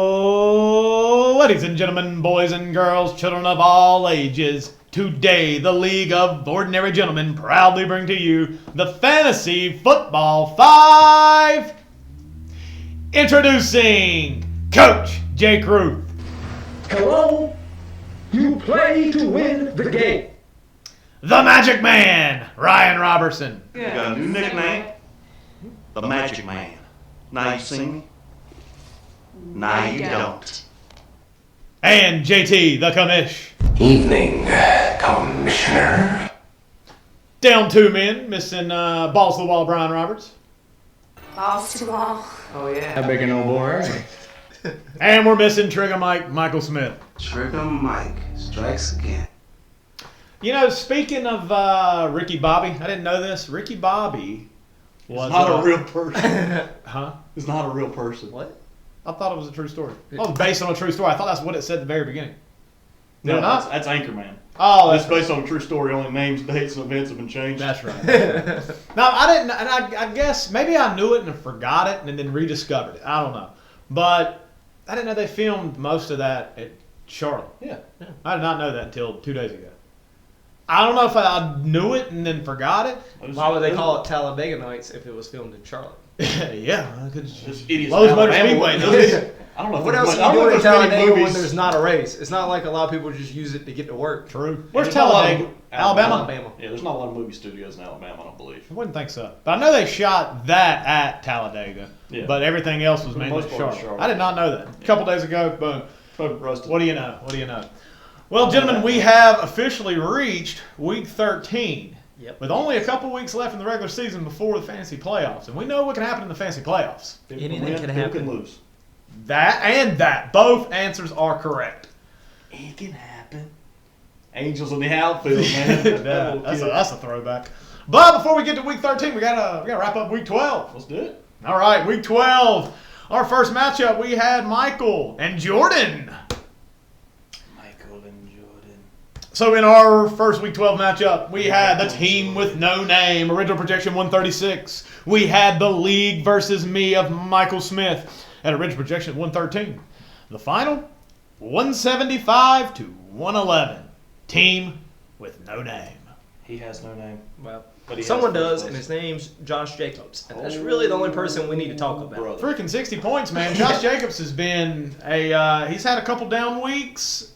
Oh, ladies and gentlemen, boys and girls, children of all ages, today the League of Ordinary Gentlemen proudly bring to you the Fantasy Football 5. Introducing Coach Jake Ruth. Hello, you play to win the game. The Magic Man, Ryan Robertson. We got a new nickname, the Magic Man. Now you see me? Now you don't. And JT, the Commish. Evening, Commissioner. Down two men, missing balls to the wall, Bryan Roberts. Balls to the wall. Oh yeah. How big an old boy? And we're missing Trigger Mike, Michael Smith. Trigger Mike strikes again. You know, speaking of Ricky Bobby, I didn't know this. Ricky Bobby was not a real person. Huh? It's not a real person. What? I thought it was a true story. Oh, it was based on a true story. I thought that's what it said at the very beginning. No, not? that's Anchorman. Oh, It's based on a true story. Only names, dates, and events have been changed. That's right. No, I didn't, and I guess maybe I knew it and forgot it and then rediscovered it. I don't know. But I didn't know they filmed most of that at Charlotte. Yeah. I did not know that until 2 days ago. I don't know if I knew it and then forgot it. Why would they call it Talladega Nights if it was filmed in Charlotte? Yeah, because Just idiots. Lowe's in Motor Alabama. Speedway. I don't know. If What there's else much- I are don't you know doing if in there's many Talladega when movies. there's not a race? It's not like a lot of people just use it to get to work. True. Where's There's not a lot of- Talladega? Alabama? Yeah, there's not a lot of movie studios in Alabama, I don't believe. I wouldn't think so. But I know they shot that at Talladega. Yeah. But everything else was For the mainly most part, Charlotte. Charlotte. I did not know that. A couple days ago, boom. Rusted. What do you know? What do you know? Well, gentlemen, we have officially reached week 13. Yep. With only a couple weeks left in the regular season before the fantasy playoffs. And we know what can happen in the fantasy playoffs. People Anything win, can people happen. can lose. That and that. Both answers are correct. It can happen. Angels in the outfield, man. Yeah, that's a throwback. But before we get to week 13, we gotta wrap up week 12. Let's do it. All right, week 12. Our first matchup, we had Mikkel and Jordon. Michael and Jordan. So in our first week 12 matchup, we had the team with no name, original projection 136. We had the league versus me of Michael Smith at original projection 113. The final, 175 to 111. Team with no name. He has no name. Well, But he someone has does, first and place. his name's Josh Jacobs. And that's really the only person we need to talk about. Brother. Freaking 60 points, man. Josh Jacobs has been he's had a couple down weeks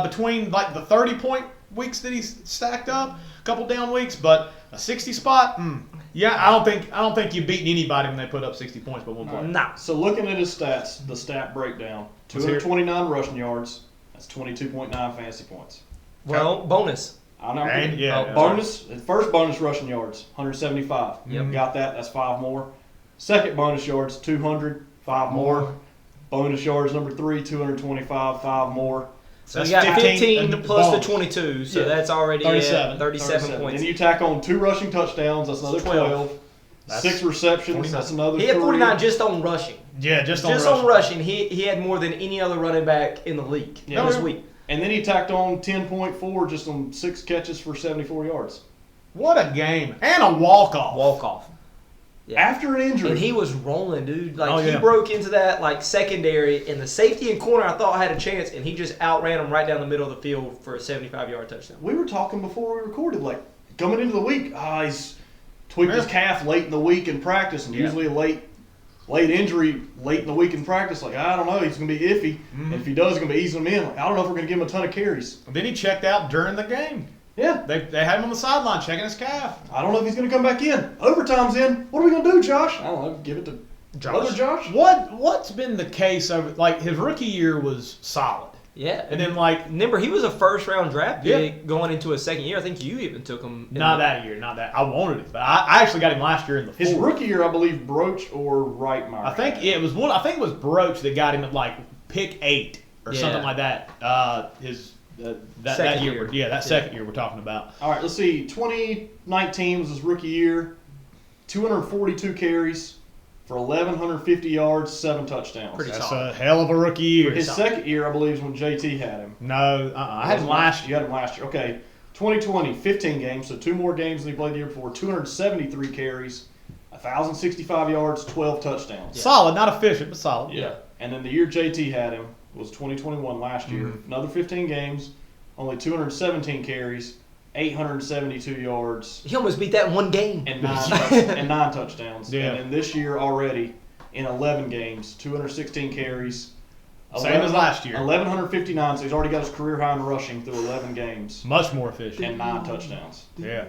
between like the 30-point weeks that he's stacked up, a couple down weeks, but a 60 spot, yeah, I don't think you've beaten anybody when they put up 60 points by one play. Nah. So looking at his stats, the stat breakdown, Let's hear it. 229 rushing yards. That's 22.9 fantasy points. Well, bonus. I know. And, yeah, bonus. First bonus rushing yards, 175. Yep. Got that. That's 5 more. Second bonus yards, 200. 5 more. Bonus yards number 3, 225. 5 more. So That's you got 15 15 plus bonus. the 22, so Yeah. that's already 37. 37 points. And you tack on 2 rushing touchdowns. That's another 12. That's 6 receptions. 49. That's another He had 3. 49 just on rushing. Yeah, just On rushing, he had more than any other running back in the league Yeah. this week. And then he tacked on 10.4 just on 6 catches for 74 yards. What a game. And a walk-off. Walk off. Yeah. After an injury. And he was rolling, dude. Like Oh, yeah. he broke into that like secondary, and the safety and corner I thought had a chance, and he just outran him right down the middle of the field for a 75-yard touchdown. We were talking before we recorded, like, coming into the week, he's tweaked his calf late in the week in practice, and Yeah. usually a late injury late in the week in practice, like, I don't know, he's going to be iffy. And if he does, he's going to be easing him in. Like, I don't know if we're going to give him a ton of carries. Then he checked out during the game. Yeah. They had him on the sideline checking his calf. I don't know if he's going to come back in. Overtime's in. What are we going to do, Josh? I don't know. Give it to Brother Josh? What's been the case over, like, his rookie year was solid. Yeah. And then, like, Remember, he was a first-round draft Yeah. pick going into his second year. I think you even took him. not that year, not that. I wanted it, but I actually got him last year in the His fourth. rookie year, I believe, Broach or Reemergence. I think it was one. I think it was Broach that got him at like pick 8 or Yeah. something like that. That Second year, year. yeah, that second year we're talking about. All right, let's see. 2019 was his rookie year. 242 carries for 1,150 yards, 7 touchdowns. Pretty That's solid. a hell of a rookie year. His second year, I believe, is when JT had him. No, I had him last You year. had him last year. Okay. 2020, 15 games, so 2 more games than he played the year before. 273 carries, 1,065 yards, 12 touchdowns. Solid, not efficient, but solid. Yeah. And then the year JT had him was 2021 last year. Another 15 games, only 217 carries, 872 yards, He almost beat that in one game. and 9 touchdowns. Yeah. And then this year already, in 11 games, 216 carries. Same as last year. 1,159, so he's already got his career high in rushing through 11 games Much more efficient. and 9 touchdowns. Yeah.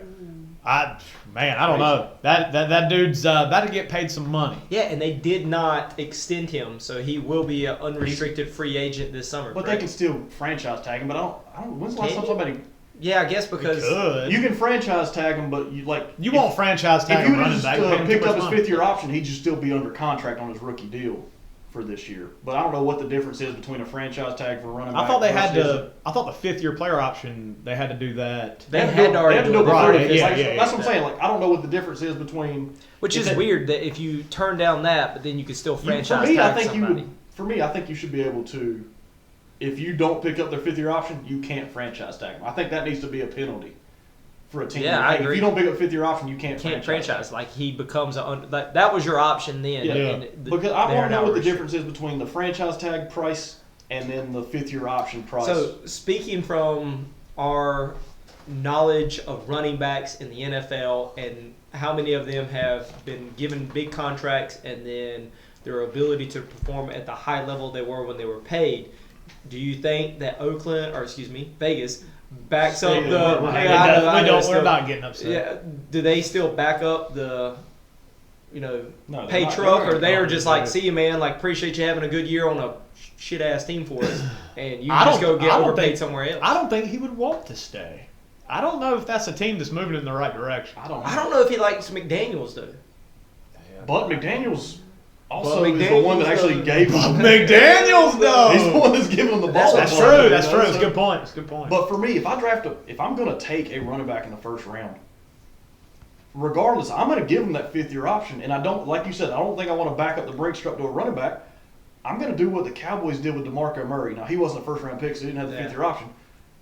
I don't know. That dude's about to get paid some money. Yeah, and they did not extend him, so he will be an unrestricted free agent this summer. But correct? they can still franchise tag him. But I don't. When's the last Can time you? somebody? Yeah, I guess because Good. You can franchise tag him, but You won't franchise If tag you a would running just back. Pay him too picked much up his money. 5th year option, he'd just still be under contract on his rookie deal for this year. But I don't know what the difference is between a franchise tag for a running back. I thought they had versus- to. I thought the 5th year player option. They had to do that. they had to already do it. Right, before the yeah, fifth. yeah, That's what I'm saying. Like I don't know what the difference is between. Which if is that- weird that if you turn down that, but then you could still For franchise me, I tag think somebody. I think you should be able to. If you don't pick up their 5th year option, you can't franchise tag them. I think that needs to be a penalty for a team. Yeah, I Hey, agree. If you don't pick up 5th year option, you can't franchise. Like he becomes that was your option then. Yeah. and Because I they're want to know now what the restricted. difference is between the franchise tag price and then the 5th year option price. So speaking from our knowledge of running backs in the NFL and how many of them have been given big contracts and then their ability to perform at the high level they were when they were paid, do you think that Vegas backs up the? We're not getting upset. Yeah, do they still back up the? No, they're Pay not- truck, they're or they are not. just like, see you, man. Like, appreciate you having a good year on a shit ass team for us, and you I just don't- go get I don't overpaid think- somewhere else. I don't think he would want to stay. I don't know if that's a team that's moving in the right direction. I don't. I don't know if he likes McDaniels though. But McDaniels also But is the one that McDaniels actually does- gave him. McDaniels, though. He's the one that's giving him the ball. That's a lot, true. you That's know, true. It's a so- good point. It's a good point. But for me, if I'm going to take a running back in the first round, regardless, I'm going to give him that 5th year option. And I don't, like you said, I don't think I want to back up the brakes up to a running back. I'm going to do what the Cowboys did with DeMarco Murray. Now, he wasn't a first round pick, so he didn't have the 5th year option.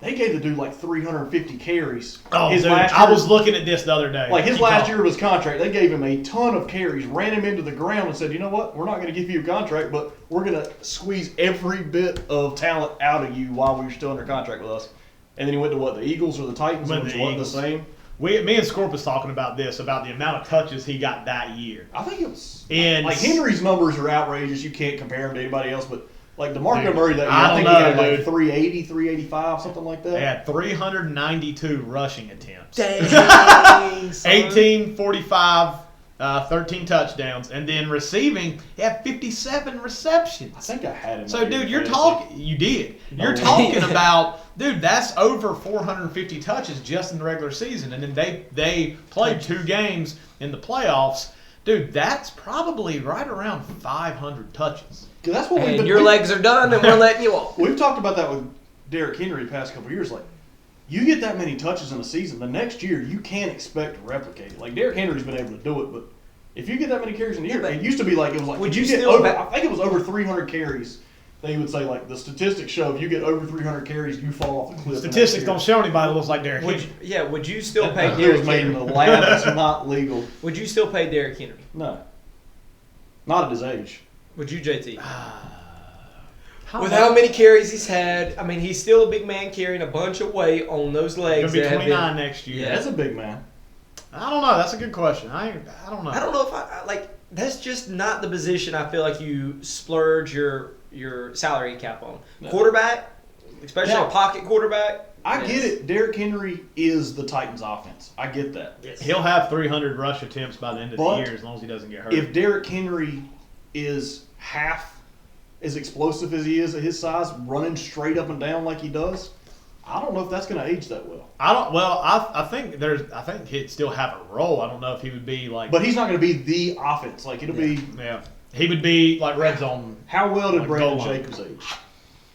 They gave the dude like 350 carries. Oh, His dude, last I year- was looking at this the other day. Like his Keep last talking. year of his contract, they gave him a ton of carries, ran him into the ground, and said, "You know what? We're not going to give you a contract, but we're going to squeeze every bit of talent out of you while we're still under contract with us." And then he went to what, the Eagles or the Titans, Went which to the wasn't the Eagles. same. Me and Scorp was talking about this, about the amount of touches he got that year. I think it was And like Henry's numbers are outrageous. You can't compare him to anybody else, but like DeMarco Dude, Murray that year, I I think don't he had know, like dude. 380, 385, something like that. They had 392 rushing attempts. Dang, son. 18, 45, 13 touchdowns. And then receiving, he had 57 receptions. I think I had him. So, that year dude, in you're fantasy. talking. You did. You're No. talking about, dude. That's over 450 touches just in the regular season, and then they played 2 games in the playoffs. Dude, that's probably right around 500 touches. 'Cause that's what we've And been. your legs are done, and we're letting you walk. We've talked about that with Derrick Henry the past couple of years. Like, you get that many touches in a season, the next year you can't expect to replicate it. Like Derrick Henry's been able to do it, but if you get that many carries in a year, but it used to be like it was like would if you get still over. ba- I think it was over 300 carries. They would say like the statistics show if you get over 300 carries, you fall off the cliff. the next Statistics year. don't show anybody that looks like Derrick Would Henry. would you still pay It Derrick was made in Henry? the lab. It's not legal. Would you still pay Derrick Henry? No, not at his age. Would you, JT? With much? how many carries he's had, I mean, he's still a big man carrying a bunch of weight on those legs. Gonna be that have 29 been- next year. Yeah. That's a big man. I don't know. That's a good question. I don't know. I don't know if like. That's just not the position I feel like you splurge your salary cap on. No. Quarterback, especially Now- a pocket quarterback. I yes. get it. Derrick Henry is the Titans' offense. I get that. Yes. He'll have 300 rush attempts by the end of But the year as long as he doesn't get hurt. If Derrick Henry is half as explosive as he is at his size, running straight up and down like he does, I don't know if that's going to age that well. I don't. Well, I think he'd still have a role. I don't know if he would be like. But he's not going to be the offense. Like it'll be. Yeah, he would be like red zone. How well did Like Brandon goal line. Jacobs age?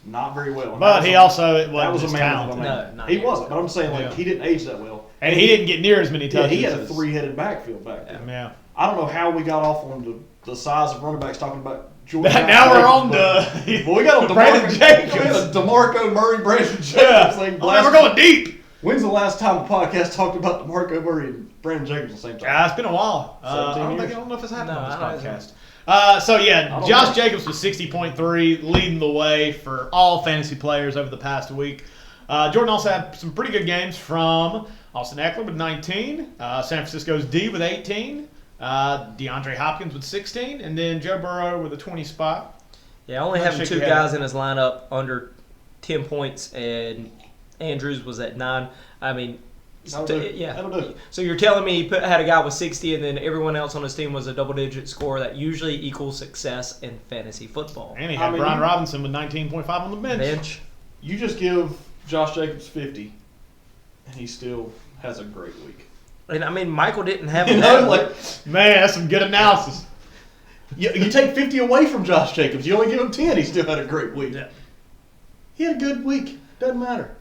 Not very well. And But that he was also it that wasn't was a his man talent. of a man. No, not he near wasn't. But I'm saying like Yeah. he didn't age that well. And he didn't get near as many Yeah, touches. he had a as- 3-headed backfield back then. Yeah. I don't know how we got off on the size of running backs talking about Jordan. Now we're on but- the. Well, we got on Brandon Jacobs. DeMarco Murray, Brandon Jacobs. Yeah. Like Oh, man, we're going deep. When's the last time a podcast talked about DeMarco Murray and Brandon Jacobs at the same time? It's been a while. I 17 don't years? know if it's happened No, on I this don't podcast. Josh Jacobs was 60.3, leading the way for all fantasy players over the past week. Jordon also had some pretty good games from Austin Eckler with 19, San Francisco's D with 18, DeAndre Hopkins with 16, and then Joe Burrow with a 20 spot. Yeah, only having two guys in his lineup under 10 points, and Andrews was at 9. I mean, That'll do. So you're telling me he had a guy with 60, and then everyone else on his team was a double-digit score. That usually equals success in fantasy football. And he had Brian Robinson with 19.5 on the bench. You just give Josh Jacobs 50, and he still has a great week. And I mean, Michael didn't have Man, that's some good analysis. You take 50 away from Josh Jacobs. You only give him 10. He still had a great week. Yeah. He had a good week. Doesn't matter.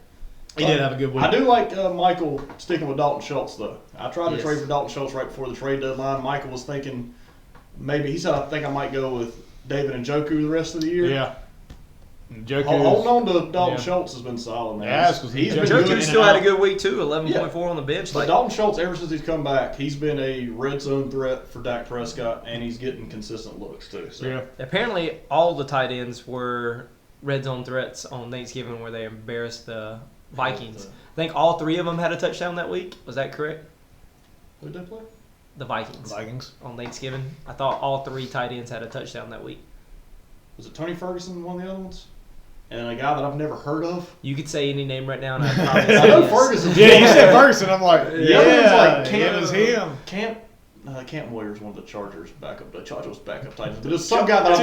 He did have a good week. I do like Michael sticking with Dalton Schultz, though. I tried to Yes. trade for Dalton Schultz right before the trade deadline. Michael was thinking maybe, he said, I think I might go with David and Njoku the rest of the year. Yeah. Holding on to Dalton Schultz has been solid, man. Yeah, because he's been good. Njoku still had a good week, too, 11.4 on the bench. But Dalton Schultz, ever since he's come back, he's been a red zone threat for Dak Prescott, and he's getting consistent looks, too. So. Yeah. Apparently, all the tight ends were red zone threats on Thanksgiving where they embarrassed the Vikings. I think all 3 of them had a touchdown that week. Was that correct? Who did they play? The Vikings. Vikings. On Thanksgiving. I thought all 3 tight ends had a touchdown that week. Was it Tony Ferguson, one of the other ones? And a guy that I've never heard of? You could say any name right now, and I'd probably say I know yes. Ferguson. Yeah, you said Ferguson. I'm like, it was him. Camp Moyer's one of the Chargers backup. The Chargers backup tight end. There's some guy that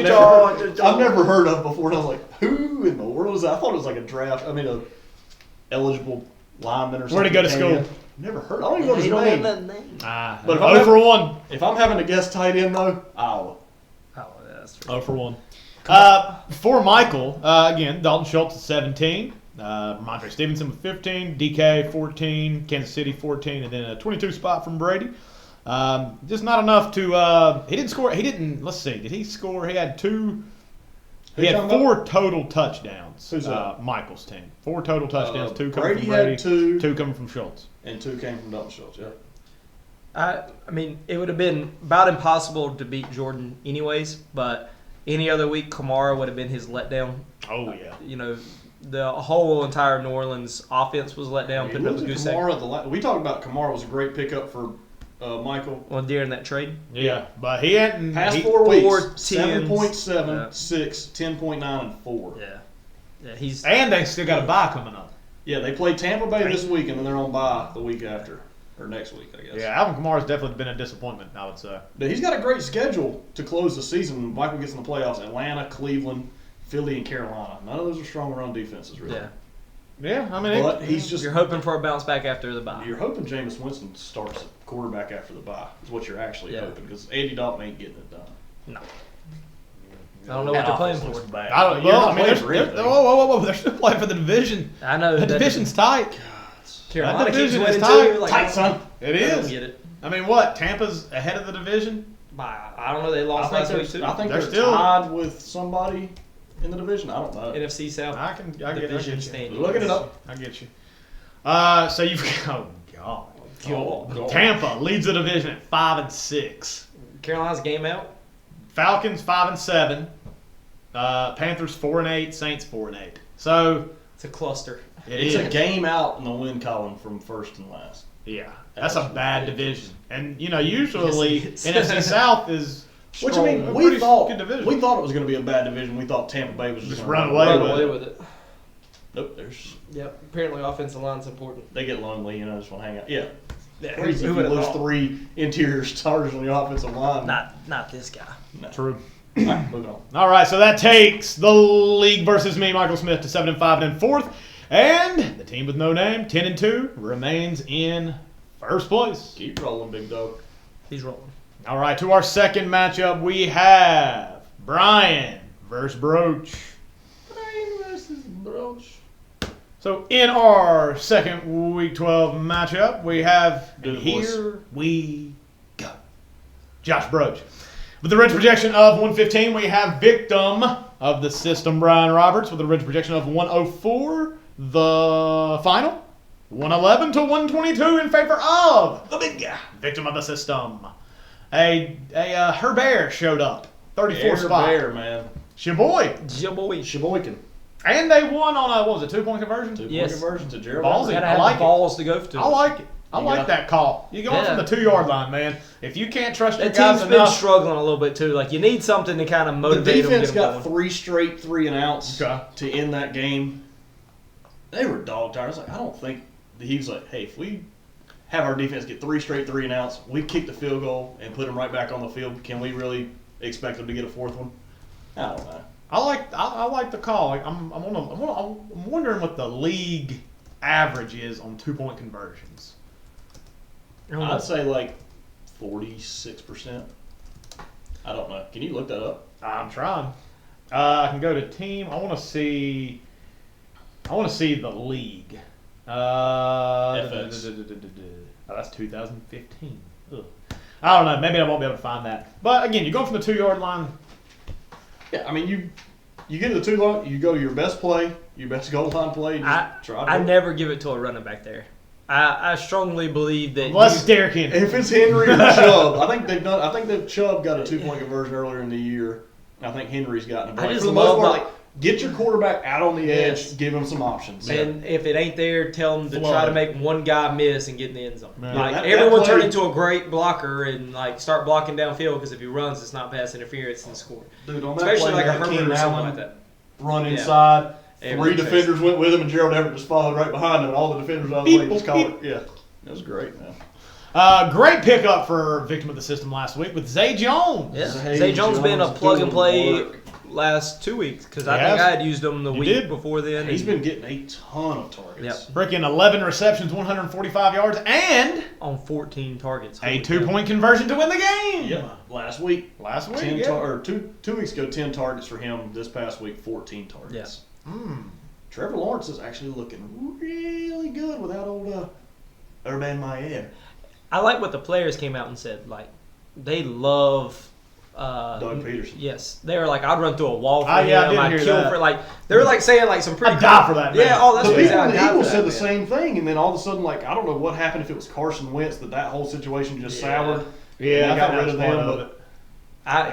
I've never heard of before, and I was like, who in the world is that? I thought it was like a eligible lineman or something. Where'd he go to school? Never heard. I don't even know his name. That name. But if 0 for 1. If I'm having to guess tight end though, Iowa. Oh, that's true. 0 for 1. For Michael, again, Dalton Schultz at 17, Ramondre Stevenson with 15, DK 14, Kansas City 14, and then a 22 spot from Brady. Just not enough to. He didn't score. He didn't. Let's see. Did he score? He had 2. He had 4 total touchdowns. Who's that? Michael's team. 4 total touchdowns. 2 coming Brady from Brady. had 2. 2 coming from Schultz. And 2 came from Dalton Schultz. Yeah. I mean, it would have been about impossible to beat Jordan anyways, but any other week, Kamara would have been his letdown. Oh, yeah. You know, the whole entire New Orleans offense was let down. Putting up a goose egg. We talked about Kamara was a great pickup for Michael. Well, during that trade. Yeah, but he hadn't. Past 4 weeks, 10s. 7.7, 6, 10.9, and 4. Yeah, he's. And they still got a bye coming up. Yeah, they play Tampa Bay this week, and then they're on bye the week after. Or next week, I guess. Yeah, Alvin Kamara's definitely been a disappointment, I would say. But he's got a great schedule to close the season. Michael gets in the playoffs. Atlanta, Cleveland, Philly, and Carolina. None of those are strong run defenses, really. Yeah. Yeah, I mean, But he's just... You're hoping for a bounce back after the bye. You're hoping Jameis Winston starts at quarterback after the bye is what you're actually hoping. Because Andy Dalton ain't getting it done. No. I don't know what they're playing for. I don't. Well, I mean, whoa! They're still playing for the division. I know the division's tight. Carolina that division keeps is winning too. tight. Tight, son. It I is. don't get it. I mean, what? Tampa's ahead of the division. I don't know. They lost last week too. I think They're they're still tied with somebody in the division. I don't know. NFC South. I get division you. standings. Looking it up. I get you. So you've God. Tampa leads the division at 5-6. Carolina's game out. Falcons 5-7. Panthers 4-8. Saints 4-8. So It's a cluster. It's a game out in the win column from first and last. Yeah, that's a bad division. And usually Yes, NFC South is Which strong, I mean, a we pretty thought good division. it was going to be a bad division. We thought Tampa Bay was just Just gonna run away Run with away it. with it. Nope, there's Yep. Apparently, offensive line's important. they get lonely, just want to hang out. Yeah, Yeah, crazy if you lose 3 interior starters on your offensive line. Not this guy. No. True. All right, moving on. All right, so that takes the league versus me, Michael Smith, to 7-5 and 4th, and the team with no name, 10-2, remains in first place. Keep rolling, big dog. He's rolling. All right, to our second matchup, we have Bryan versus Broach. Bryan versus Broach. So in our second Week 12 matchup, we have, Do and the voice. here we go, Josh Broach. With the range projection of 115, we have victim of the system, Brian Roberts, with a range projection of 104. The final, 111 to 122 in favor of the big guy, victim of the system. A Herbert showed up 34 spot. Bear, man. Shaboy. Boy. Sheboygan. And they won on a, what was it, 2-point conversion? Two-point Yes. conversion to Gerald. Ballsy. Gotta I have like the it. balls to go to. I like it. I You like got- that call. You're going from the 2-yard line, man. If you can't trust your That guys team's been enough. struggling a little bit too. Like you need something to kind of The motivate them. defense Get them got going. 3 straight 3-and-outs Okay. to end that game. They were dog tired. I was like, I don't think he was like, hey, if we have our defense get 3 straight 3-and-outs, we kick the field goal and put them right back on the field. Can we really expect them to get a 4th one? I don't know. I like the call. I'm wondering what the league average is on 2-point conversions. I'd say like 46%. I don't know. Can you look that up? I'm trying. I can go to team. I want to see the league. FX. Oh, that's 2015. Ugh. I don't know. Maybe I won't be able to find that. But again, you go from the 2-yard line. Yeah, I mean you get to the 2 line, you go to your best play, your best goal line play. I never give it to a running back there. I strongly believe that. Unless Derrick Henry. If it's Henry or Chubb, I think that Chubb got a 2-point conversion earlier in the year. I think Henry's gotten a break. I just For the most love part, the- like, get your quarterback out on the edge, Yes. give him some options. And if it ain't there, tell them to Flood. try to make one guy miss and get in the end zone. Man. Like That everyone play- turn into a great blocker and like start blocking downfield because if he runs, it's not pass interference and score. Dude, on that Especially play, like a that Herbert Keenan or something Allen like that. run Yeah. inside. Every 3 defenders went with him, and Gerald Everett just followed right behind him. And all the defenders on the way just called it. Yeah, that was great, man. Great pickup for victim of the system last week with Zay Jones. Yeah, Zay Zay Jones been a Jones plug and doing play work. last 2 weeks because I He think has. I had used him the You week did. before then. He's and been getting a ton of targets. Yep. Freaking 11 receptions, 145 yards, and on 14 targets. a Holy 2-point conversion to win the game. Yeah, last week. Last week, 10 yeah. or two weeks ago, 10 targets for him. This past week, 14 targets. Yes. Trevor Lawrence is actually looking really good without old Urban Meyer. I like what the players came out and said. Like they love Doug Peterson. Yes, they were like, I'd run through a wall for Ah, him. yeah, I did I'd hear kill that. for like they were like saying like some pretty. I'd die for that, man. Yeah, oh, that's The what he people said. in the I'd die Eagles for said that, the man. same thing, and then all of a sudden, like, I don't know what happened if it was Carson Wentz that whole situation just soured. Yeah, they I got think rid that of was part them. of But it.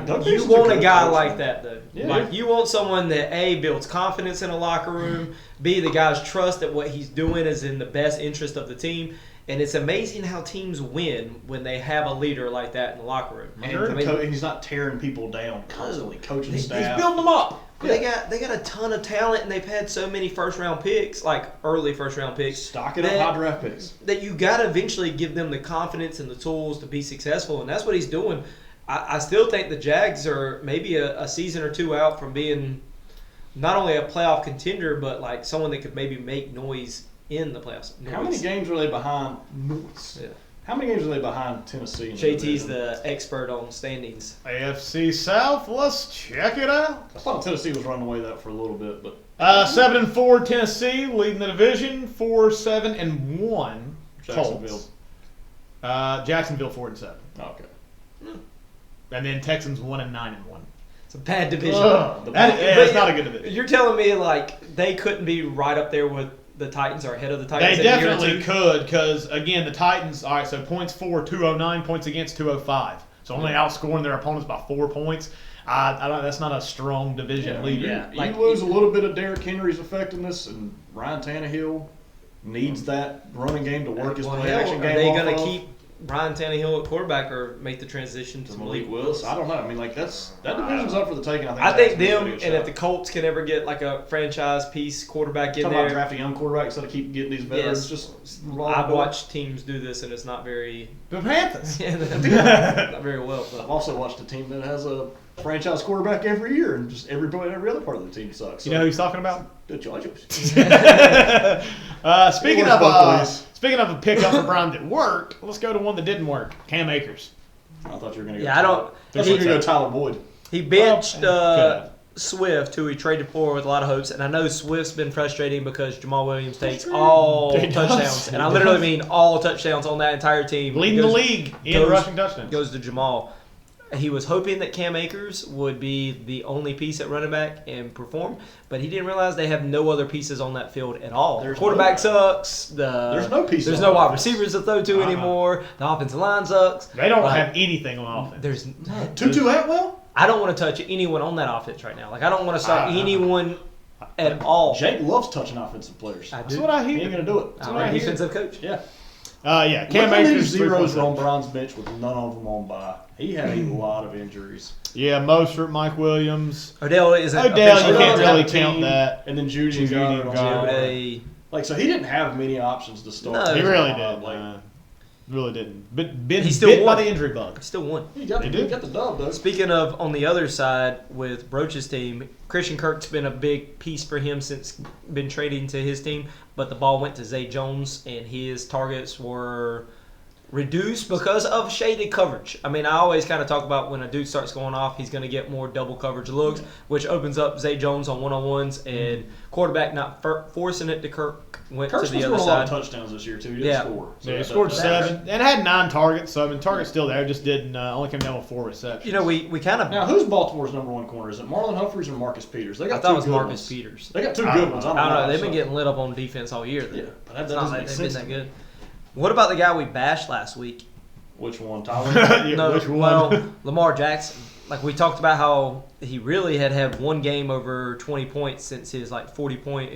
Doug You Peterson's want a a good guy coach, like man. that, though. Yeah. Like you want someone that A, builds confidence in a locker room, B, the guys trust that what he's doing is in the best interest of the team. And it's amazing how teams win when they have a leader like that in the locker room. And, I mean, and he's not tearing people down constantly, coaching He's staff. building them up. but they got a ton of talent, and they've had so many first round picks, like early first round picks. Stocking up that- high draft picks. That you got to eventually give them the confidence and the tools to be successful, and that's what he's doing. I still think the Jags are maybe a season or two out from being not only a playoff contender, but like someone that could maybe make noise in the playoffs. How many games are they behind? Noise. Yeah. How many games are they behind Tennessee? in the JT's division? the expert on standings. AFC South, let's check it out. I thought Tennessee was running away that for a little bit, but 7-4 Tennessee leading the division. 4-7-1 Jacksonville. Colts. Jacksonville 4-7, Okay. and then Texans 1-9-1. It's a bad division. It's not a good division. You're telling me like they couldn't be right up there with the Titans or ahead of the Titans? They in a year or definitely two? could, because again, the Titans. All right, so points for 209, points against 205. So only outscoring their opponents by 4 points. I don't. That's not a strong division leader. yeah. You Like- lose a little bit of Derrick Henry's effectiveness, and Ryan Tannehill needs that running game to work his Well, play hell, action are game. they off going to of. keep Brian Tannehill at quarterback or make the transition to Malik Willis? I don't know. I mean, like that division's up for the taking. I think Jacksonville's them, a good and shot. if the Colts can ever get like a franchise piece quarterback in Talking about there, drafting young quarterbacks instead of keep getting these veterans, Yes. just I've watched teams do this, and it's not very, The Panthers. not very well. I've But also watched a team that has a franchise quarterback every year, and just every other part of the team sucks. You know who he's talking about? the Chargers. Speaking works both ways. of a pickup for Brown that worked, let's go to one that didn't work. Cam Akers. I thought you were going to go. Yeah, I don't- I thought you were going to go Tyler Boyd. he benched Well, Swift, who he traded for with a lot of hopes, and I know Swift's been frustrating because Jamal Williams takes all He does. touchdowns, and I He literally does. mean all touchdowns on that entire team. Leading the Goes- league in goes- rushing touchdowns. Goes to Jamal. He was hoping that Cam Akers would be the only piece at running back and perform, but he didn't realize they have no other pieces on that field at all. There's Quarterback no- sucks. There's no pieces There's on no wide offense. receivers to throw to anymore. The offensive line sucks. They don't Like, have anything on offense. There's Tutu Atwell? I don't want to touch anyone on that offense right now. Like, I don't want to start anyone at all. Jake loves touching offensive players. That's what I hear. He ain't going to do it. I'm a defensive coach. Yeah. Yeah. Cam Look how many Akers zeros 3.7. on Bryan's bench with none of them on bye. He had a lot of injuries. Yeah, Mostert, Mike Williams. Odell isn't Odell, you officially can't on really the count team. that. And then Judy Judy got and on Goddard. Judy. Like, so he didn't have many options to start. No. He really did. Like, Really didn't. But been He still bit won. by the injury bug. He still won. he got the dub, though. Speaking of on the other side with Broach's team, Christian Kirk's been a big piece for him since been trading to his team, but the ball went to Zay Jones and his targets were reduced because of shaded coverage. I mean, I always kind of talk about when a dude starts going off, he's going to get more double coverage looks, which opens up Zay Jones on one-on-ones, and quarterback not forcing it to Kirk went Kirk's to the been other scoring a lot of side. touchdowns this year, too. He didn't score. So Yeah, he that- scored that- 7 and had 9 targets. So I mean, targets still there. Just didn't only came down with 4 receptions. You know, we kind of Now, who's Baltimore's number one corner? Is it Marlon Humphreys or Marcus Peters? They got I thought two it was good Marcus ones. Peters. They got two good ones. I don't know. They've been getting lit up on defense all year. Yeah, but that It's not doesn't like make they've been sense. that good. What about the guy we bashed last week? Which one, Tyler? Yeah, No, which one? well, Lamar Jackson. Like we talked about how he really had one game over 20 points since his 40-point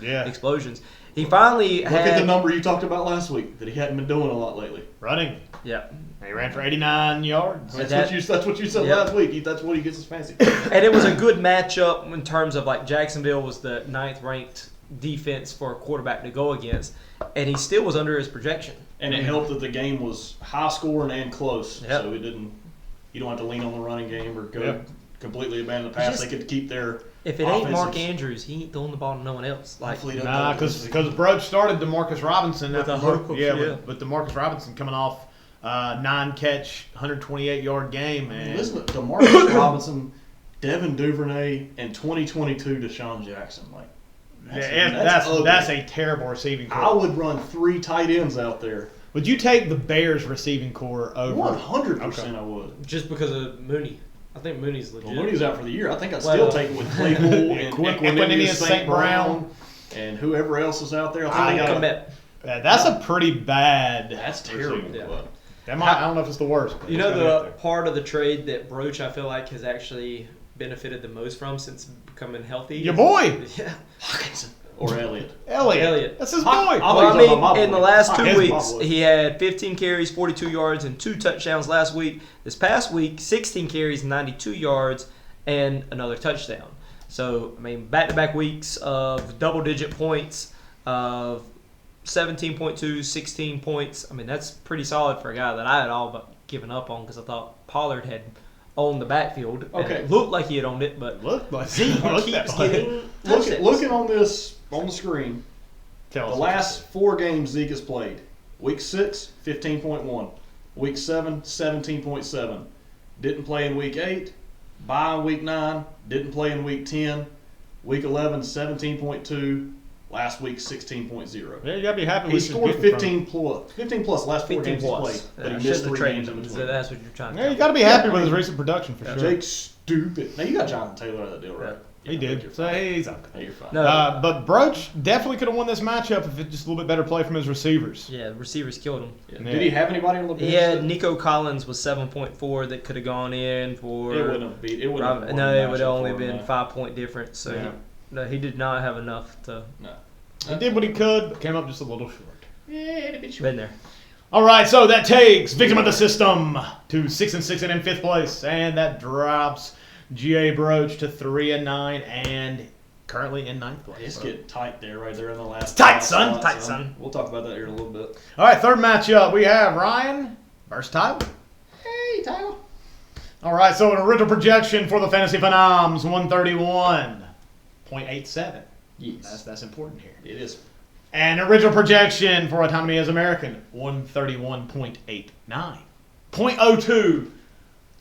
explosions. He finally Look had at the number you talked about last week that he hadn't been doing a lot lately. Running. Yeah, He ran for 89 yards. That's That- what you said Yep. last week. That's what he gets his fancy. and it was a good matchup in terms of Jacksonville was the 9th ranked defense for a quarterback to go against, and he still was under his projection. And it helped that the game was high scoring and close, Yep. so it didn't. You don't have to lean on the running game or go Yep. completely abandon the pass. Just- They could keep their. If it ain't Mark offenses. Andrews, he ain't throwing the ball to no one else. Hopefully he doesn't Nah, go this because week. Broach started DeMarcus Robinson With after the hope of- yeah, yeah. with DeMarcus Robinson coming off 9-catch, 128-yard game. And Listen to DeMarcus Robinson, Devin Duvernay, and 2022 Deshaun Jackson. that's a terrible receiving core. I would run 3 tight ends out there. Would you take the Bears receiving core over? 100% I would. Just because of Mooney. I think Mooney's legit. Well, Mooney's out for the year. I think I'd Well- still take it with Claypool and Equanimeous St. Brown and whoever else is out there. I think they got commit. That's a pretty bad. That's terrible. receiving Yeah. core. I don't know if it's the worst. But You it's know gotta be up the there. part of the trade that Broach I feel like has actually benefited the most from since becoming healthy. Your boy Yeah. Hawkinson or Elliott. Elliott. That's his boy. I'll Well, be I talking about my mean, in boy. the last 2 His my weeks, boy. he had 15 carries, 42 yards, and 2 touchdowns last week. This past week, 16 carries, 92 yards, and another touchdown. So, I mean, back-to-back weeks of double-digit points, of 17.2, 16 points. I mean, that's pretty solid for a guy that I had all but given up on because I thought Pollard had owned the backfield. And Okay. it looked like he had owned it, but Look like Zeke look keeps that way. getting touchdowns. Looking on this on the screen, Tell the us what last 4 games Zeke has played. Week 6, 15.1. Week 7, 17.7. Didn't play in week 8. Bye in week 9. Didn't play in week 10. Week 11, 17.2. Last week, 16.0. Yeah, you gotta be happy. He with scored 15 plus last 4 15 games he's plus. played, but he I missed shouldn't have 3 traded games in him. So between. that's what you're trying to Yeah, you tell gotta be me. happy with his recent production for sure. Jake's stupid. Now you got Jonathan Taylor out of that deal, right? He did. So he's okay. Hey, you're fine. No. But Broach definitely could have won this matchup if it just a little bit better play from his receivers. Yeah, the receivers killed him. Yeah. Did he have anybody on the bench? He had Nico Collins was 7.4 that could have gone in for. It wouldn't have beat. It wouldn't have. No, it would have only won been that. 5-point difference. So Yeah. no, he did not have enough to. No. He did what he could, but came up just a little short. Been there. All right, so that takes victim of the system to 6-6 and in 5th place, and that drops G.A. Broach to 3-9 and currently in 9th place. It's getting tight there, right there in the last. Tight, son. spot, Tight, son. We'll talk about that here in a little bit. All right, third matchup we have Ryan versus Tyler. Hey, Tyler. All right, so an original projection for the Fantasy Phenoms 131.87. Yes. That's important here. It is. And original projection for Autonomy as American, 131.89. 0.02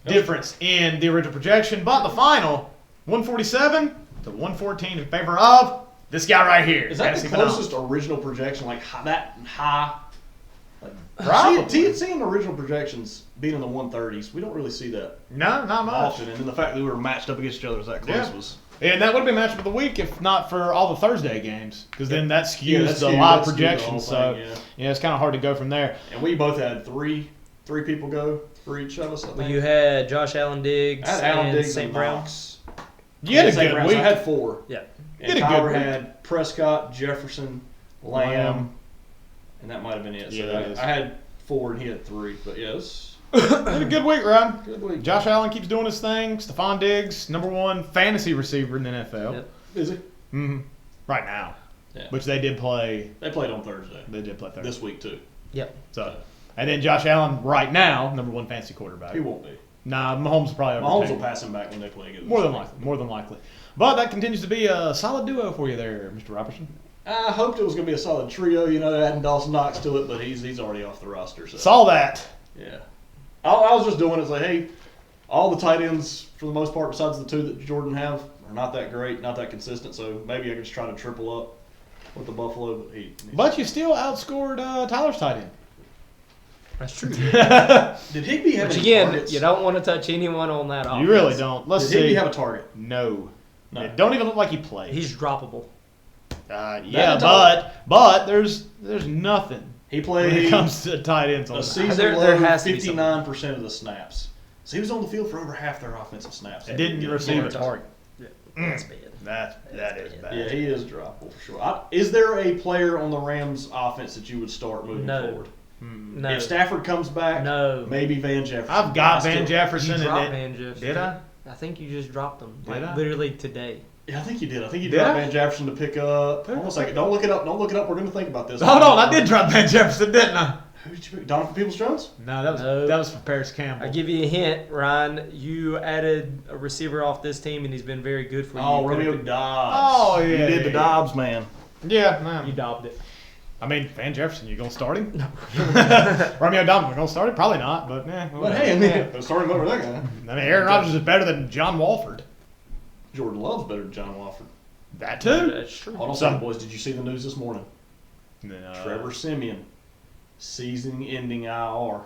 difference in the original projection, but the final, 147 to 114 in favor of this guy right here. Is that the Fantasy closest Phenoms. original projection, like that high? Like, Probably. seeing original projections being in the 130s, we don't really see that No, not much. often. And then the fact that we were matched up against each other that close Yeah. was. And that would have been matchup of the week if not for all the Thursday games, because then that skews Yeah, that the skewed- live that skewed the whole projections. So thing, yeah, it's kind of hard to go from there. And we both had 3 3 people go for each of us. I think. Well, you had Josh Allen Diggs I had Allen and Diggs St. and Brown. Knox. You had a St. good Brown, week. so I had 4. Yeah. And You had a Tyler good week. had Prescott, Jefferson, Lamb, and that might have been it. So Yeah, that is. I had 4 and he had 3. But yes, Had a good week, Ryan. good week. Josh Allen keeps doing his thing. Stephon Diggs, number 1 fantasy receiver in the NFL. Yep. Is he? Mm-hmm. Right now. Yeah. Which they did play. They played on Thursday. They did play Thursday. This week too. Yep. So, and then Josh Allen right now, number 1 fantasy quarterback. He won't be. Nah, Mahomes will probably Mahomes overtake will him. pass him back when they play again. More than likely. More than likely. But that continues to be a solid duo for you there, Mr. Robertson. I hoped it was going to be a solid trio. You know, adding Dawson Knox to it, but he's already off the roster. So Saw that. yeah, I was just doing it. It's like, hey, all the tight ends for the most part, besides the 2 that Jordon have, are not that great, not that consistent. So maybe I can just try to triple up with the Buffalo. But you still outscored Tyler's tight end. That's true. Did Higbee have Which any again, targets? you don't want to touch anyone on that offense. You really don't. Let's Did Higbee see. have a target? No. No. It don't even look like he played. He's droppable. Yeah, That's all. but there's nothing He when it played comes to tight ends on a that. season There low has to be something. 59% of the snaps. So he was on the field for over half their offensive snaps. It didn't receive a target. That's bad. That is bad. Yeah, he is droppable for sure. Is there a player on the Rams offense that you would start moving No. forward? No. If Stafford comes back, No. maybe Van Jefferson. I've got I still- Van Jefferson You in dropped it. Van Jefferson. Did I? I think you just dropped him. Did I? Literally today. Yeah, I think you did. I think you Did dropped I? Van Jefferson to pick up. Hold on a second. Don't look it up. Don't look it up. We're going to think about this. Hold on, I did drop Van Jefferson, didn't I? Who did you pick? Donovan Peoples-Jones? No, No. that was for Paris Campbell. I give you a hint, Ryan. You added a receiver off this team, and he's been very good for you. Oh, You could've Romeo picked- Dobbs. Oh, yeah, You did the yeah. Dobbs, man. Yeah, You man. dobbed it. I mean, Van Jefferson, you gonna start him? Romeo Dobbs, we gonna start him? Probably not, but But hey, I mean, starting over that guy. I mean, Aaron Rodgers is better than John Walford. Jordan Love's better than John Wofford. That too. That's true. Hold on a second, boys. Did you see the news this morning? No. Trevor Siemian, season-ending IR.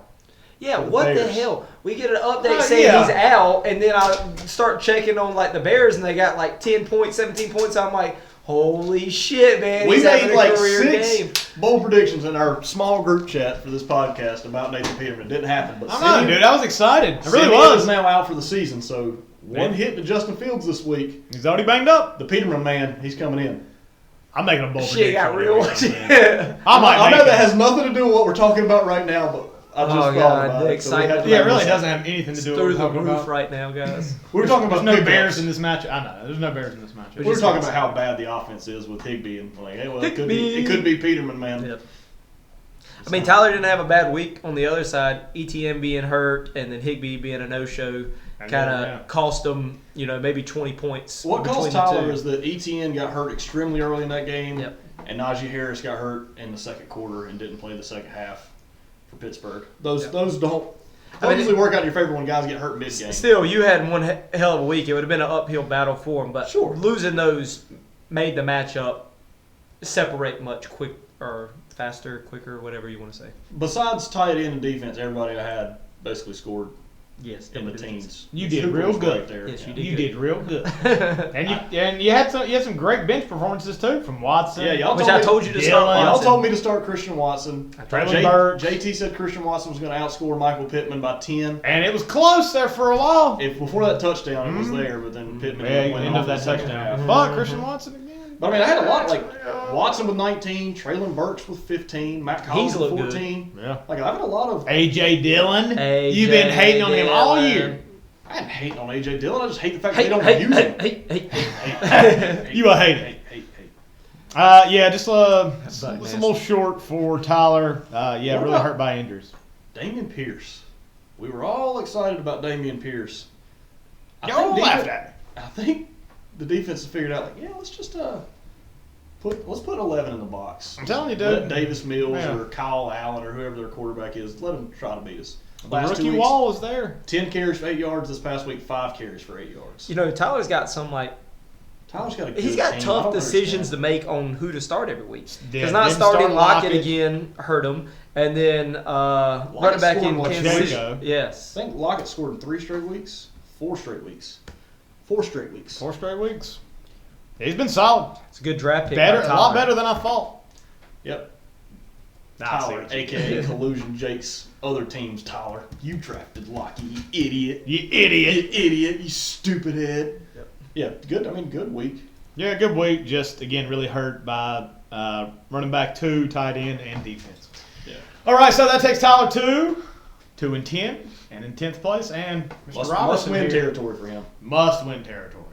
Yeah, For the what the Bears. hell? We get an update saying yeah. he's out, and then I start checking on like the Bears, and they got like 10 points, 17 points. I'm like, holy shit, man! We he's having made a like career 6 game. bold predictions in our small group chat for this podcast about Nathan Peterman. It didn't happen, but I know, dude. I was excited. I really Siemian was. is now out for the season, so one Man. hit to Justin Fields this week. He's already banged up. The Peterman man, he's coming in. I'm making a bold Shit prediction. got real. Yeah. I might I make know that it. has nothing to do with what we're talking about right now, but I just Oh, thought God, about the it. So we excitement. had to Yeah, it make really this- doesn't have anything to do with Through what the we're talking roof about. right now, guys. We were talking about There's no pickups. Bears in this match. I know. There's no Bears in this match. We were talking about how bad the offense is with Higbee, and like, hey, well, it could be Peterman, man. Yep. I mean, Tyler didn't have a bad week on the other side. ETN being hurt, and then Higbee being a no-show, kind of cost them, maybe 20 points. What between caused the Tyler two. is that ETN got hurt extremely early in that game, Yep. and Najee Harris got hurt in the second quarter and didn't play the second half for Pittsburgh. Those don't usually work out in your favor when guys get hurt mid-game. Still, you had one hell of a week. It would have been an uphill battle for him, but Sure. losing those made the matchup separate much faster, quicker, whatever you want to say. Besides tight end and defense, everybody I had basically scored Yes, in the teens. You did Super real was good. right there. Yes, you Yeah. You did real good. and you had some great bench performances too from Watson. Yeah, y'all Which told I me- told you to Dylan. start. Y'all Watson. told me to start Christian Watson. Traylon Burks. JT said Christian Watson was going to outscore Michael Pittman by 10. And it was close there for a while. If before that touchdown, it was there, but then Pittman Yeah, you went ended off up that the second touchdown. half. But Christian Watson again. But I mean, I had a lot like Watson with 19, Traylon Burks with 15, Matt Collins He's with looked good. 14. Yeah. Like I've had a lot of. AJ Dillon. AJ You've been hating on him all year. I didn't hate on AJ Dillon. I just hate the fact that they don't use him. You a hater. Hate. Yeah, just a little short for Tyler. What Really about- hurt by injuries. Damian Pierce. We were all excited about Damian Pierce. Y'all laughed at me. I think the defense has figured out, like, yeah, let's just let's put 11 in the box. I'm telling you, Let dude. Davis Mills Yeah. or Kyle Allen or whoever their quarterback is, let them try to beat us. The rookie wall was there. 10 carries for 8 yards this past week, 5 carries for 8 yards. Tyler's got some Tyler's got a good he's got team. I tough don't decisions to understand. make on who to start every week. Yeah, Because not didn't starting start Lockett Lockett. again hurt him, and then running back scored in what, Kansas City. Jaco? Yes. I think Lockett scored in 3 straight weeks, 4 straight weeks. 4 straight weeks. 4 straight weeks. He's been solid. It's a good draft pick. Better, by a lot Tyler. better than I thought. Yep. Tyler, a.k.a. Collusion Jake's other team's Tyler. You drafted Lockie, you idiot. You idiot. You stupid head. Yep. Yeah, good. I mean, good week. Yeah, good week. Just, again, really hurt by running back 2, tight end, and defense. Yeah. All right, so that takes Tyler 2-10, and in 10th place, and Mr. Must Robertson win here. territory for him. Must win territory.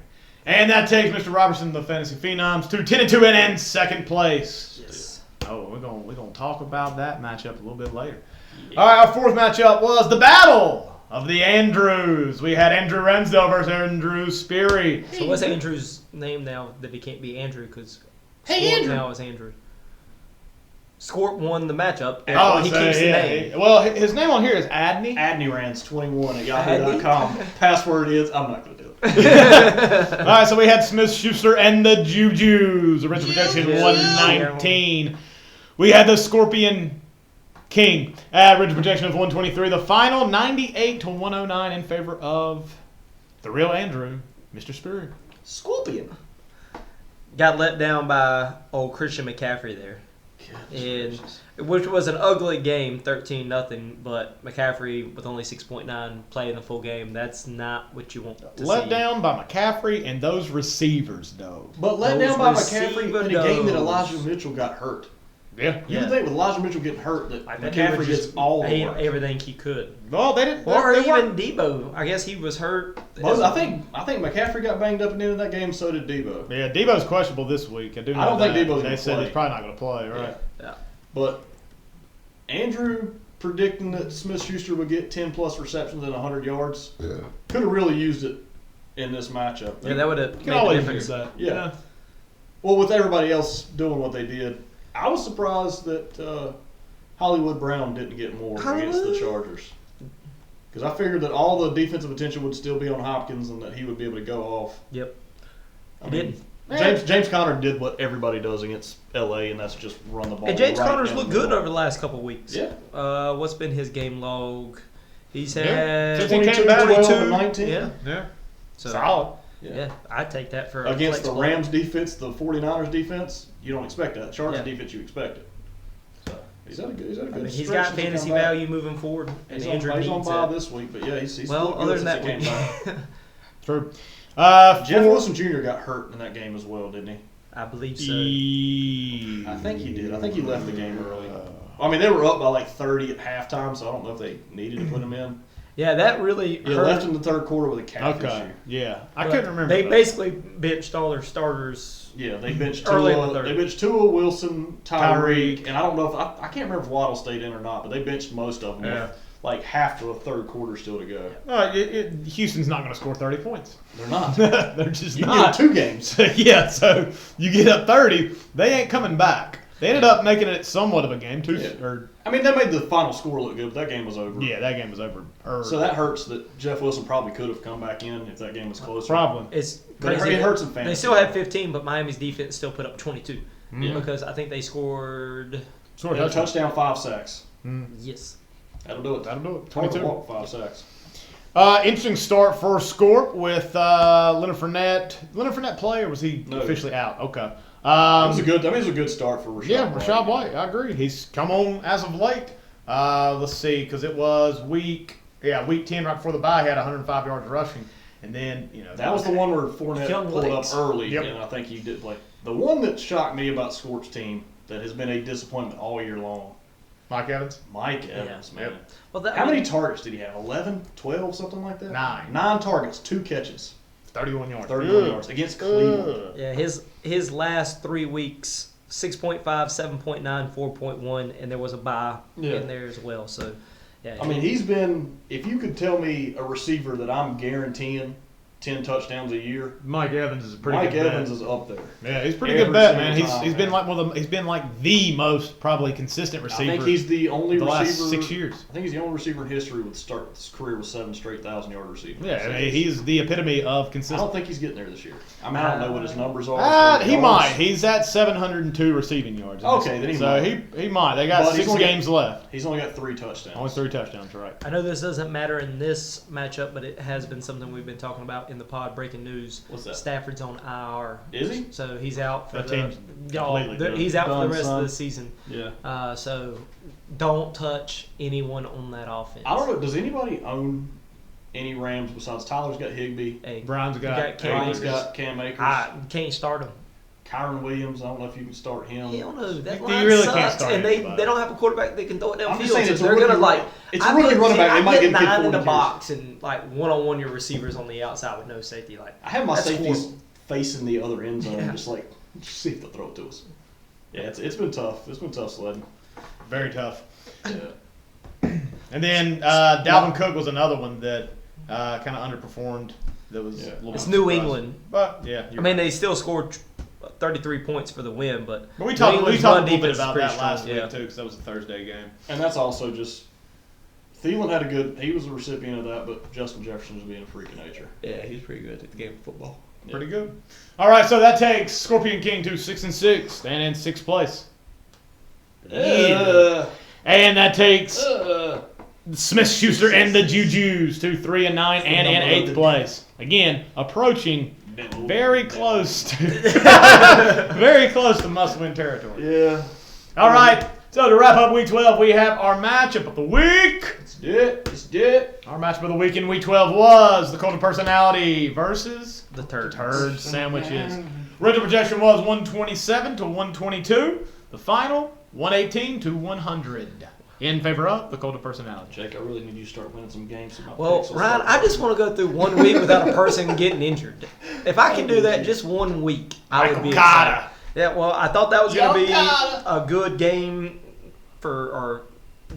And that takes Mr. Robertson, the Fantasy Phenoms, to 10-2 and in 2nd place. Yes. Oh, we're gonna talk about that matchup a little bit later. Yeah. All right, our 4th matchup was the Battle of the Andrews. We had Andrew Ramsdale versus Andrew Speary. So what's Andrew's name now that he can't be Andrew because Hey, Andrew. now is Andrew. Scorp won the matchup. Oh, he so, keeps the yeah, name. well, his name on here is Adney. Adnirans21 at yahoo.com. Password is, I'm not going to do it. All right, so we had Smith Schuster and the Jujus. Original projection 119. We had the Scorpion King at original projection of 123. The final 98-109 in favor of the real Andrew, Mr. Speary. Scorpion. Got let down by old Christian McCaffrey there. And which was an ugly game, 13-0, but McCaffrey with only 6.9 playing a full game. That's not what you want to Let see. down by McCaffrey and those receivers, though. But let Those down by McCaffrey in a game that receiver Elijah Mitchell got hurt. Yeah. You would think with Elijah Mitchell getting hurt that I bet he would McCaffrey just gets all the work. everything he could. Well, they didn't. Or they even weren't- Debo. I guess he was hurt. Well, I think McCaffrey got banged up at the end of that game. So did Debo. Yeah, Debo's questionable this week. I do know I don't think that. Debo's They gonna said play. he's probably not going to play, right? Yeah. But Andrew predicting that Smith Schuster would get 10 plus receptions and 100 yards could have really used it in this matchup. Yeah, that would have You made can a always difference. use that. Yeah. Well, with everybody else doing what they did, I was surprised that Hollywood Brown didn't get more against the Chargers. Because I figured that all the defensive attention would still be on Hopkins and that he would be able to go off. Yep. I He mean, did. James Conner did what everybody does against LA, and that's just run the ball. And James right Conner's down looked the good middle. over the last couple of weeks. Yeah. What's been his game log? He's Yeah. had Since he 22, came back, 12, and 19. Yeah. Yeah. So, Solid. Yeah, I'd take that for a Against flex the play. Rams defense, the 49ers defense, you don't expect that. Chargers Yeah. defense, you expect it. So he's had a good. I mean, he's stretch got since he fantasy come back. value moving forward, and He's Andrew on needs bye it. this week, but yeah, he's Well, looked other good than since that, he came back. True. Jeff Wilson Jr. got hurt in that game as well, didn't he? I believe so. I think he did. I think he left the game early. I mean, they were up by like 30 at halftime, so I don't know if they needed to put him in. Yeah, that really He hurt. left in the third quarter with a calf Okay. issue. Yeah. I But couldn't remember. They that. basically benched all their starters. Yeah, they benched Early in the Tua. third. They benched Tua, Wilson, Tyreek, and I don't know if I can't remember if Waddle stayed in or not, but they benched most of them. Yeah. With like half of the third quarter still to go. Houston's not going to score 30 points. They're not. They're just You not. get 2 games. Yeah, so you get up 30, they ain't coming back. They ended up making it somewhat of a game, too. Yeah. Or, I mean, they made the final score look good, but that game was over. yeah, that game was over. So that hurts that Jeff Wilson probably could have come back in if that game was closer. Problem. It's But crazy. it hurts in fantasy. They still had 15, but Miami's defense still put up 22 Yeah. because I think they scored. Sort Yeah, of touchdown, 5 sacks. Yes. That'll do it. That'll do it. Hard to 22. walk 5 sacks. Interesting start for Scorp with Leonard Fournette. Leonard Fournette play, or was he No. officially out? Okay. It was a good start for Rashad. Yeah, White. Rashad White. I agree. He's come on as of late. Let's see, because it was week 10 right before the bye. He had 105 yards rushing, and then That was the one where Fournette Young pulled legs. up early, Yep. and I think he did play. The one that shocked me about Scorp's team that has been a disappointment all year long, Mike Evans. Mike Evans, man. Yep. Well, that, How many targets did he have? 11, 12, something like that? 9. 9 targets, 2 catches, 31 yards. 31 Ugh. yards against Cleveland. Ugh. Yeah, his last 3 weeks, 6.5, 7.9, 4.1, and there was a bye Yeah. in there as well. So, yeah. I mean, he's been. If you could tell me a receiver that I'm guaranteeing 10 touchdowns a year, Mike Evans is a pretty Mike good Evans bet. is up there. Yeah, he's a pretty Every good bet, single man. time, He's been man. like he's been like the most probably consistent receiver. I think he's the only the receiver. last 6 years. I think he's the only receiver in history with start his career with 7 straight 1,000-yard receivers. Yeah, I mean, he's the epitome of I consistent. don't think he's getting there this year. I mean, I don't know what his numbers are. He might. He's at 702 receiving yards. Okay, then he so might. he might. They got But he's 6 only games left. He's only got 3 touchdowns. Only 3 touchdowns, right? I know this doesn't matter in this matchup, but it has been something we've been talking about in in the pod. Breaking news: What's that? Stafford's on IR. Is he? So he's out for That team's completely done. he's out for Done, the rest son. of the season. Yeah. So don't touch anyone on that offense. I don't know. Does anybody own any Rams besides Tyler's got Higbee? Hey, Brian's you got Cam Brian's Akers. got Cam Akers. I can't start him. Kyron Williams. I don't know if you can start him. Hell no, that You line really sucks, can't start and they anybody. don't have a quarterback that can throw it I'm downfield. just saying So it's a they're rookie gonna like. It's a rookie running back. They might give him 9 in the 40 box and like one-on-one your receivers on the outside with no safety. Like I have my that's safeties horrible. facing the other end zone, Yeah. just see if they'll throw it to us. Yeah, it's been tough. It's been tough sledding. very tough. Yeah. And then Dalvin Cook was another one that kind of underperformed. That was a little It's bit New surprising. England. But yeah, I mean, they still scored 33 points for the win, but we New talked England's a run little bit defense is about pretty that last strong, week yeah. too, because that was a Thursday game. And that's also just Thielen had a good. He was a recipient of that, but Justin Jefferson was being a freak of nature. Yeah, he's pretty good at the game of football. Yeah. Pretty good. All right, so that takes Scorpion King to 6-6, staying in 6th place. And that takes Smith Schuster and the Jujus to 3-9 and in 8th place. Again, approaching very close to very close to must-win territory. Yeah. All right, so to wrap up Week 12, we have our matchup of the week. Let's do it. Our matchup of the week in Week 12 was the Cult of Personality versus The Turds. Turd Sandwiches. Original projection was 127 to 122. The final, 118 to 100. In favor of the Cult of Personality. Jake, I really need you to start winning some games. So my Well, picks will Ryan, start I just want to go through 1 week without a person getting injured. If I can do that just 1 week, I would be Gotta. excited. Yeah, well, I thought that was going to be gotta. a good game or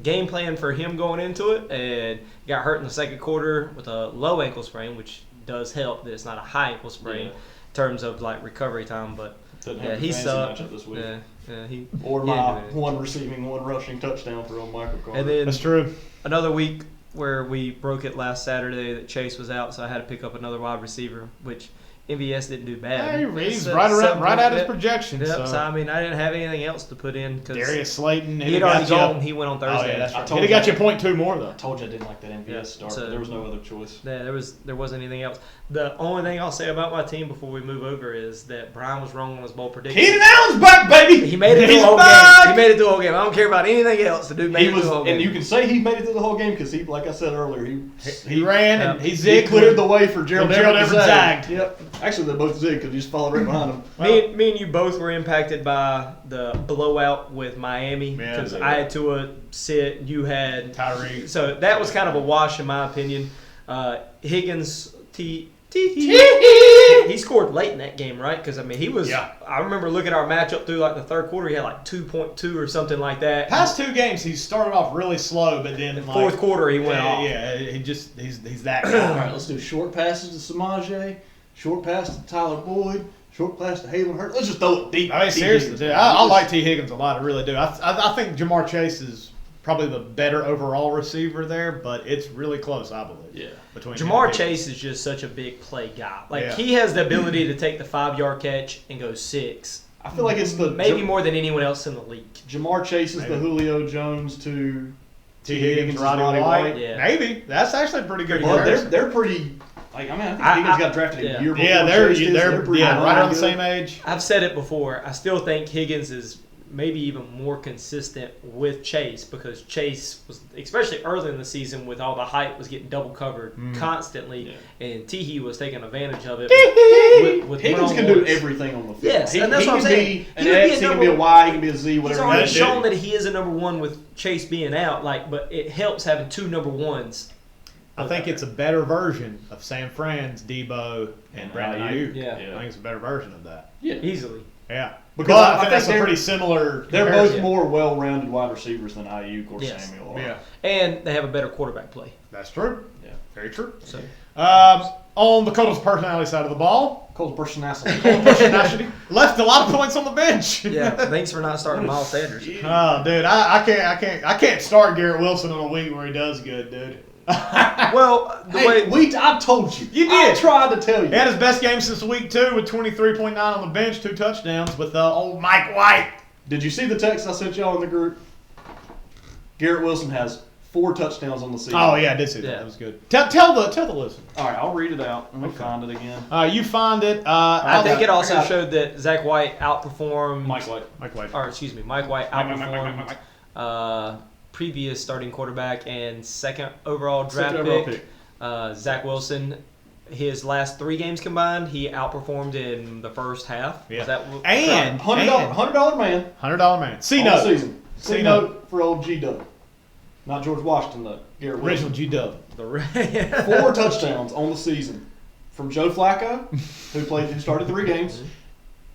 game plan for him going into it, and got hurt in the second quarter with a low ankle sprain, which does help that it's not a high ankle sprain in terms of like recovery time. But Doesn't yeah, have the he fancy sucked. matchup this week. Yeah, he Or he my didn't do it. 1 receiving, 1 rushing touchdown for old Michael Carter. And then That's true. another week where we broke it last Saturday that Chase was out, so I had to pick up another wide receiver, which MVS didn't do bad. Hey, he's So- right at his Yep. projections. Yep, So. so I mean, I didn't have anything else to put in because Darius Slayton. he had already gone. He went on Oh, Thursday. yeah, that's I right. told He'd have got you. you 0.2 more, though. I told you I didn't like that MVS Yeah, start, so- but there was no other choice. Yeah, there wasn't anything else. The only thing I'll say about my team before we move over is that Bryan was wrong on his bold prediction. Keenan Allen's back, baby! He made it through He's the whole back! game. He made it through the whole game. I don't care about anything else. The dude made He it was, through the whole game. and you can say he made it through the whole game because he, like I said earlier, He ran and he he zigged. cleared the way for Gerald Gerald Everett to Everett zag. zagged. Yep. Actually, they both zigged because you just followed right behind him. Me and you both were impacted by the blowout with Miami Yeah, because they I were. had Tua sit, you had Tyreek. So that was kind of a wash in my opinion. Higgins, he scored late in that game, right? Because I mean, he was. Yeah. I remember looking at our matchup through like the third quarter. He had like 2.2 or something like that. Past 2 games, he started off really slow, but then like, Fourth quarter, he went yeah, off. Yeah, he's that All guy. right, let's do short passes to Samaje, short pass to Tyler Boyd, short pass to Halen Hurts. Let's just throw it deep. I mean, T. seriously, Higgins, dude, man. I Just- like T. Higgins a lot. I really do. I think Jamar Chase is probably the better overall receiver there, but it's really close, I believe. Yeah. Between him Jamar and Chase is just such a big play guy. Like Yeah. he has the ability to take the 5-yard catch and go 6. I feel like it's the Maybe more than anyone else in the league. Jamar Chase is Maybe. the Julio Jones to T. Higgins, is Roddy White. Yeah. Maybe that's actually a pretty good. Well, comparison. they're pretty. Like I mean, I think I- Higgins I- got drafted yeah. a year before. Yeah, Chase did, so they're pretty right around the good. same age. I've said it before. I still think Higgins is maybe even more consistent with Chase because Chase was, especially early in the season, with all the hype, was getting double covered constantly, and Teehee was taking advantage of it. with Higgins can do one-on-ones. everything on the field. Yes, and that's he what I'm can saying. be an He would be X, a he can number- be a Y, he can be a Z, He's whatever. already that shown dude. that he is a number one with Chase being out. But it helps having 2 number ones. I think it's a better version of San Fran's Debo and Brandon Ayuk. Yeah. I think it's a better version of that. Easily. Yeah, Because but I I think think that's a they're- pretty similar. They're comparison. both more well-rounded wide receivers than Ayuk or Yes. Samuel. Yeah, And they have a better quarterback play. that's true. Yeah. Very true. So On the Colts personality side of the ball, Cole's personality. personality left a lot of points on the bench. yeah, thanks for not starting Miles Sanders. Oh, dude, I can't start Garrett Wilson on a week where he does good, dude. Well, the Hey, way I told you. You I did. tried to tell you. He had his best game since week 2 with 23.9 on the bench, 2 touchdowns with old Mike White. Did you see the text I sent y'all in the group? Garrett Wilson has 4 touchdowns on the season. Oh yeah, I did see that. Yeah. That was good. Tell the listener. All right, I'll read it out. Let me find it again. You find it. I think it also got showed that Zach White outperformed Mike White. Mike White. Or excuse me, Mike White outperformed previous starting quarterback and second overall draft Second overall pick. Zach Wilson. His last 3 games combined, he outperformed in the first half. Yeah. Is that And $100 man. $100 man. C On the note. season. C C note. note for old G-Dub. Not George Washington, though. Garrett Original Wilson. G-Dub. 4 touchdowns on the season. From Joe Flacco, who started 3 games.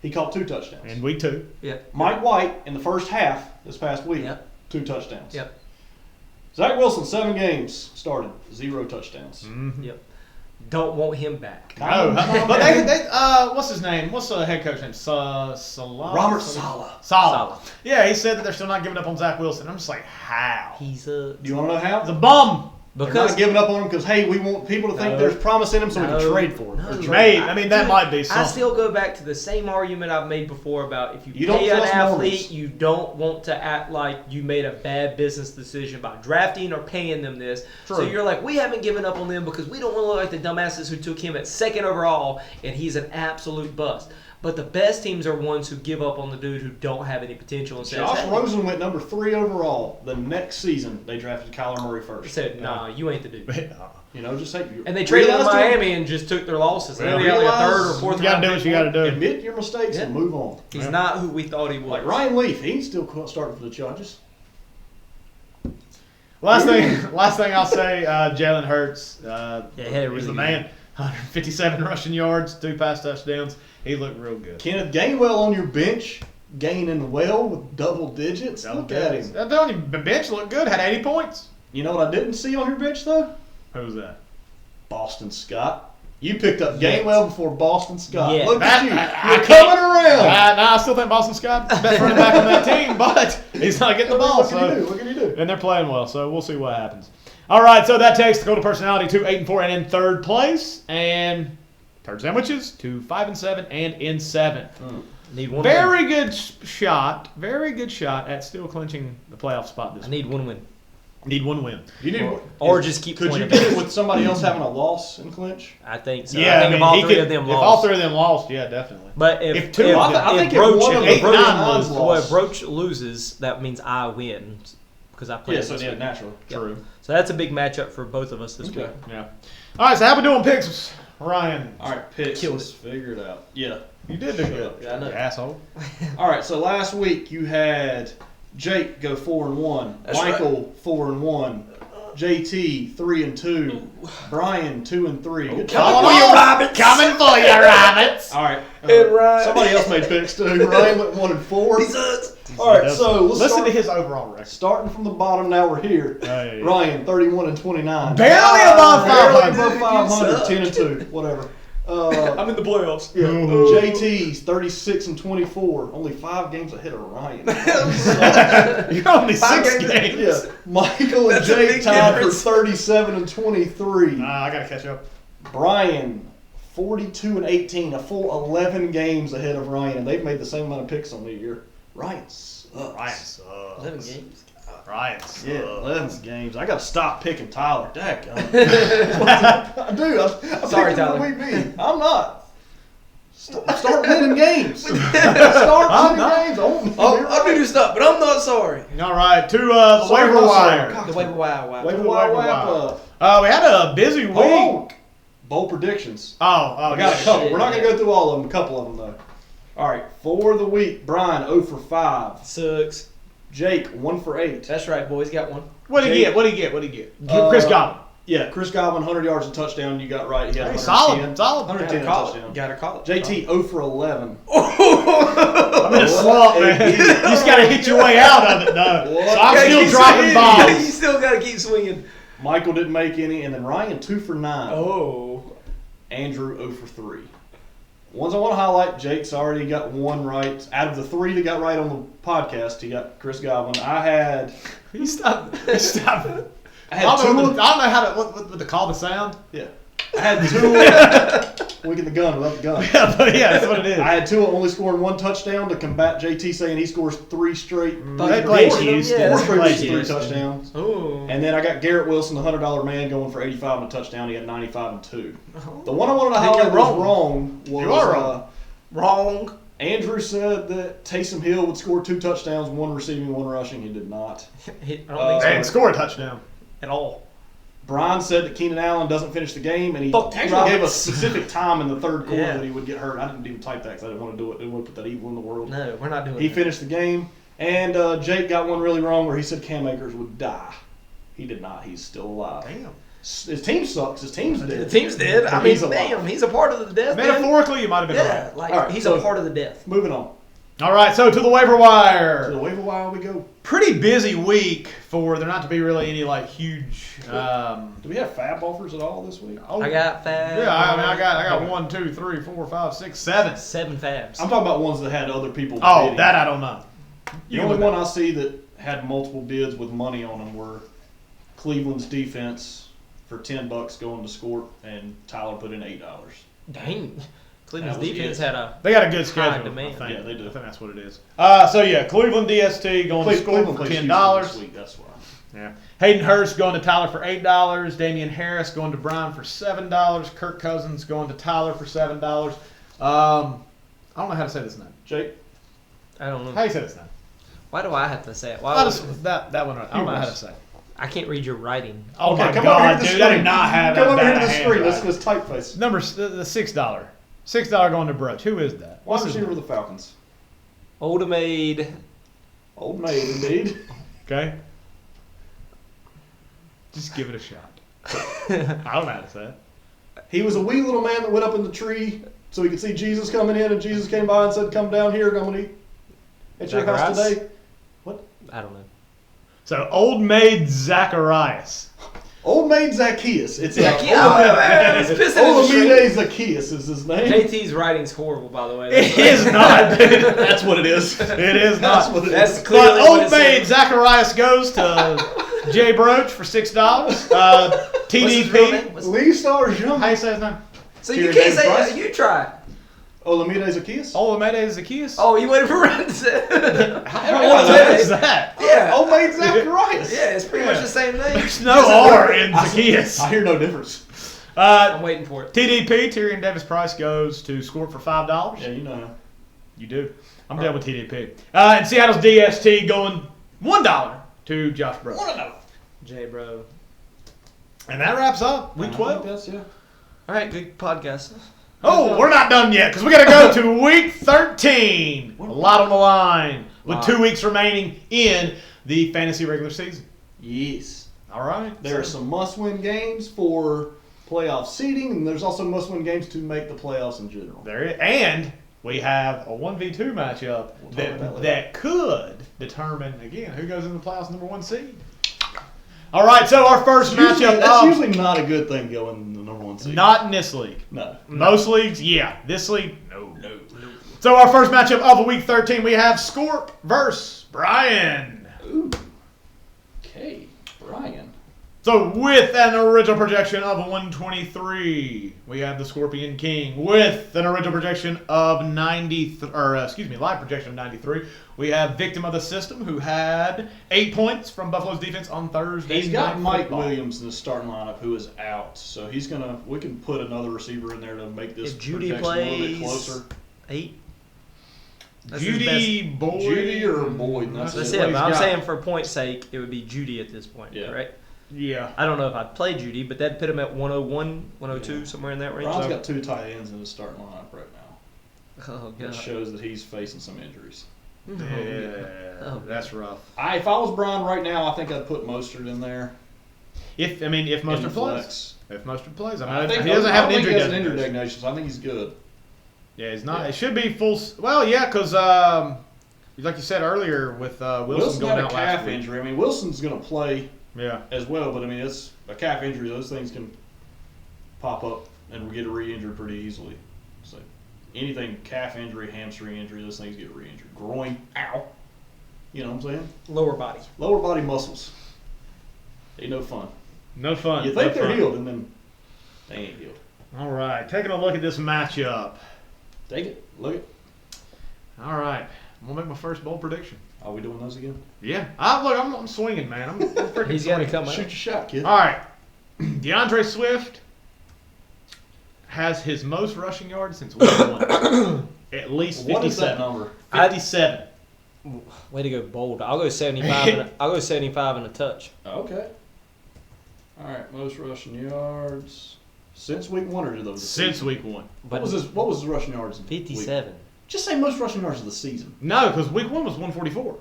He caught 2 touchdowns. In week 2. Yep. Mike White, in the first half this past week, Yep. 2 touchdowns. Yep. Zach Wilson, 7 games started, 0 touchdowns. Mm-hmm. Yep. Don't want him back. No, but they what's his name? What's the head coach name? Salah? Robert Saleh. Saleh. Yeah, he said that they're still not giving up on Zach Wilson. I'm just like, how? He's a Do you want to know how? He's a bum. They're because not giving up on him because, hey, we want people to think No. there's promise in him so we No. can trade for him. No. Maybe. I mean, that might be something. I still go back to the same argument I've made before about if you You don't pay an trust athlete, Mormons. you don't want to act like you made a bad business decision by drafting or paying them this. So True. you're like, we haven't given up on them because we don't want to look like the dumbasses who took him at 2nd overall and he's an absolute bust. But the best teams are ones who give up on the dude who don't have any potential and says, Josh hey, Rosen went number 3 overall. The next season, they drafted Kyler Murray first. said, nah, you ain't the dude. You know, just say. And they traded him to realize Miami and just took their losses. Well, And they got like a realize 3rd or 4th You gotta round do pick what you gotta do. Admit your mistakes and Yeah. move on. He's not who we thought he was. Like Ryan Leaf, he's still starting for the Chargers. Last thing I'll say, Jalen Hurts. he had a He's really the good man. 157 rushing yards, 2 pass touchdowns. He looked real good. Kenneth Gainwell on your bench, gaining well with double digits. Look at him. That on your bench looked good. Had 80 points. You know what I didn't see on your bench, though? Who's that? Boston Scott. You picked up Gainwell before Boston Scott. Yeah. Look at you. I You're can't- coming around. I still think Boston Scott best running back on that team, but he's not getting the ball. What can you do? What can you do? And they're playing well, so we'll see what happens. All right, so that takes the Dakota Personality to 8-4 and in 3rd place, and Turd Sandwiches to 5-7 and in 7th. Need one win. Very good shot at still clinching the playoff spot this I week. need one win. Need one win. You need, Or just keep Could you pointing get back. it with somebody else having a loss in clinch? I think so. Yeah, I think if all 3 of them if lost. all 3 of them lost, yeah, definitely. But if If 2 of them- I think if Broach, one of if the Broach, 8-9 loses, lost. well, if Broach loses, that means I win because I played Yeah, so this yeah, week. naturally. Yep. True. So that's a big matchup for both of us this Okay. week. Yeah. All right, so how we doing picks, Ryan? All right, picks. Killed Let's figure it out. Yeah. You did do good. Yeah, I know. You asshole. All right, so last week you had Jake go 4-1, That's Michael 4-1, JT 3-2, Bryan 2-3. Good job. Coming for you, rabbits. Coming for you, rabbits. All right, And Ryan. somebody else made picks too. Ryan went 1-4. All right, so let's listen start, to his overall record. starting from the bottom. Now we're here. Hey. Ryan 31-29. Barely above Barely 500. above 500. 10-2. Whatever. I'm in the playoffs. Yeah. Ooh. JT's 36-24. Only 5 games ahead of Ryan. You're only 6 games. games. Yeah, Michael and That's a Jake big tied difference. for 37-23. I gotta catch up. Brian 42-18, a full 11 games ahead of Ryan, and they've made the same amount of picks on the year. Ryan sucks. Ryan sucks. 11 games. Ryan sucks. Yeah, 11 games. I gotta stop picking Tyler. Dadgum. Dude, I'm Sorry, picking Tyler. the week. I'm not. Start winning games. Start winning games. I'll do this stuff, but I'm not sorry. All right, to the Sorry, waiver not wire. sorry. The waiver wire. Waiver the wire waiver wrap wire. up. We had a busy week. Oh, bowl predictions. Oh, I got a shit. couple. We're not going to go through all of them. A couple of them, though. All right. For the week, Brian 0 for 5. Sucks. Jake 1 for 8. That's right, boys. Got one. What'd he Jake. get? What'd he get? Chris Godwin. Yeah, Chris Godwin, 100 yards and touchdown. You got right. He had Hey, 110. solid. 110 and touchdown. Got a college. JT 0 for 11. I'm in a slump, man. You just gotta hit your way out of it, though. What? So I'm Gotta still keep dropping swinging. balls. You still got to keep swinging. Michael didn't make any, and then Ryan 2 for 9. Oh. Andrew 0 for 3. Ones I want to highlight, Jake's already got 1 right. Out of the 3 that got right on the podcast, he got Chris Godwin. I had Stop. I had 2. I don't know how to what the call to sound. Yeah. I had 2. Weak in the gun without the gun. Yeah, that's what it is. I had Tua only scoring 1 touchdown to combat JT saying he scores 3 straight. They played Four- Houston. yeah, Four that's straight played weeks, 3 Houston. touchdowns. Ooh. And then I got Garrett Wilson, the $100 man, going for 85 and a touchdown. He had 95 and 2. The one I wanted to highlight was wrong. You are wrong. Wrong. Andrew said that Taysom Hill would score 2 touchdowns, 1 receiving, 1 rushing. He did not. I don't think so And score a touchdown. at all. Brian said that Keenan Allen doesn't finish the game, and he Fuck you, actually gave a Roberts. specific time in the third quarter Yeah. that he would get hurt. I didn't even type that because I didn't want to do it. I didn't want to put that evil in the world. No, we're not doing He that. finished the game, and Jake got one really wrong where he said Cam Akers would die. He did not. He's still alive. Damn. His team sucks. His team's dead. The team's dead. I But mean, he's alive. damn, he's a part of the death. man. Metaphorically, you might have been Yeah, right. like All right, he's so- a part of the death. Moving on. All right, so to the waiver To wire. the waiver wire we go. Pretty busy week for there not to be really any like huge. Do we have fab offers at all this week? Oh, I got fab. Yeah, I mean, I got 1, 2, 3, 4, 5, 6, 7. 7 fabs. I'm talking about ones that had other people Oh, bidding. that I don't know. The only one I see that had multiple bids with money on them were Cleveland's defense for $10 going to Scorp, and Tyler put in $8. Dang. Cleveland's That was defense it. had a. They got a good High schedule. demand. I think. Yeah, they do. I think that's what it is. So yeah, Cleveland DST going to Scorp Cleveland for plays Houston $10. this week, that's why. Yeah. Hayden Hurst going to Tyler for $8. Damian Harris going to Bryan for $7. Kirk Cousins going to Tyler for $7. I don't know how to say this name. Jake? I don't know. How do you say this name? Why do I have to say it? Why I would- just, that one. I don't know how to say it. I can't read your writing. Oh Okay, my come God, over here to the dude! I screen. do not have Come that over here to bad the screen. Let's handwriting. typeface. Number the $6. $6 going to Broach. Who is that? Wide What's his receiver name? of the Falcons. Oldemaid. Old maid, indeed. Okay. Just give it a shot. I don't know how to say it. He was a wee little man that went up in the tree so he could see Jesus coming in, and Jesus came by and said, "Come down here, I'm going to eat at your house Zacharias? today." I don't know. So old maid Zacharias. Old maid Zacchaeus. It's It's pissing in the street. Olamide Zacchaeus is his name. JT's writing's horrible, by the way. It is not, dude. That's what it is. It is That's not. what it That's is. clearly But what old it maid says. Zacharias goes to Jay Broach for $6. What's his real name? Lee Star Jean. How you say his name? So you Kieran can't Davis say Price? it. You try. Olamide Zacchaeus. Olamide Zacchaeus. Oh, you waited for Ryan to say it. What is that? Yeah. Old maid Zacharias. Yeah, it's pretty much the same thing. There's no R in Zacchaeus. I hear no difference. I'm waiting for it. TDP, Tyrion Davis Price goes to Scorp for $5. Yeah, you know him. You do. I'm done with TDP. And Seattle's DST going $1 to Josh Broach. J, bro. And that wraps up week 12. Yes, yeah. All right, good podcast. Oh, we're not done yet because we got to go to week 13. A lot on the line with 2 weeks remaining in the fantasy regular season. Yes. All right. There are some must-win games for playoff seeding, and there's also must-win games to make the playoffs in general. There is, and we have a 1v2 matchup We'll talk about that later. that could determine again who goes in the playoffs number 1 seed. All right, so our first matchup. That's usually not a good thing going in the number 1 seed. Not in this league. No. Most leagues, yeah. This league, no. So our first matchup of week 13, we have Scorp versus Bryan. Ooh. Okay, Bryan. So with an original projection of 123, we have the Scorpion King. With an original projection of live projection of 93, we have Victim of the System, who had 8 points from Buffalo's defense on Thursday. He's got Night Mike Football. Williams in the starting lineup, who is out. So he's gonna. We can put another receiver in there to make this If Judy projection a little bit plays- closer. 8. That's his Judy Boyd. Judy or Boyd? That's That's it. it, but I'm got. saying for point's sake, it would be Judy at this point, Yeah. right? Yeah. I don't know if I'd play Judy, but that'd put him at 101, 102, somewhere in that range. Bryan's got 2 tight ends in his starting lineup right now. Oh, That God. shows that he's facing some injuries. Yeah, Oh, that's rough. If I was Bryan right now, I think I'd put Mostert in there. If in the Mostert plays. flex. If Mostert plays. I I mean, think he doesn't have an I don't think injury he has an designation. injury designation, so I think he's good. Yeah, he's not. Yeah. It should be full. Well, yeah, because like you said earlier, with Wilson going had a out calf last week. injury. I mean, Wilson's going to play Yeah. as well, but I mean, it's a calf injury. Those things can pop up and get re-injured pretty easily. So anything calf injury, hamstring injury, those things get re-injured. Groin, ow. You know what I'm saying? Lower body. Lower body muscles. Ain't no fun. No fun. You no think they're fun. healed, and then they ain't healed. All right, taking a look at this matchup. Take it. Look it. All right, I'm gonna make my first bold prediction. Are we doing those again? Yeah, I'm swinging, man. I'm freaking He's got to swinging. come Shoot out. your shot, kid. All right, DeAndre Swift has his most rushing yards since week 1. At least 57. What is that number? 57. Way to go, bold. I'll go 75. I'll go 75 and a touch. Okay. All right, most rushing yards since week 1 or those? Since week 1. What was his rushing yards? In 57. Week? Just say most rushing yards of the season. No, because week 1 was 144.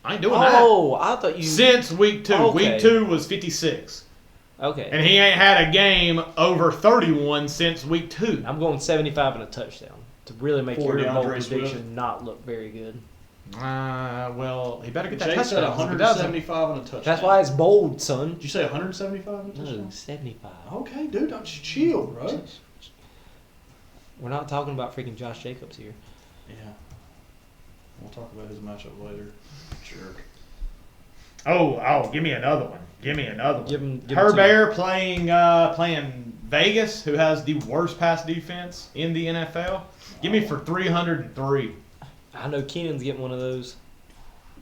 I ain't doing that. Oh, I thought you. Since week 2. Okay. Week 2 was 56. Okay. And he ain't had a game over 31 since week 2. I'm going 75 and a touchdown to really make For your bold DeAndre prediction Swift. not look very good. Well, he better get that Jake said touchdown. If he doesn't, 175 and a touchdown. That's why it's bold, son. Did you say 175 and a touchdown? No, 75. Okay, dude, don't you chill, bro. We're not talking about freaking Josh Jacobs here. Yeah. We'll talk about his matchup later. Jerk. Oh, give me another one. Give me another one. Give him Herbert playing Vegas, who has the worst pass defense in the NFL. Give me for 303. I know Keenan's getting one of those.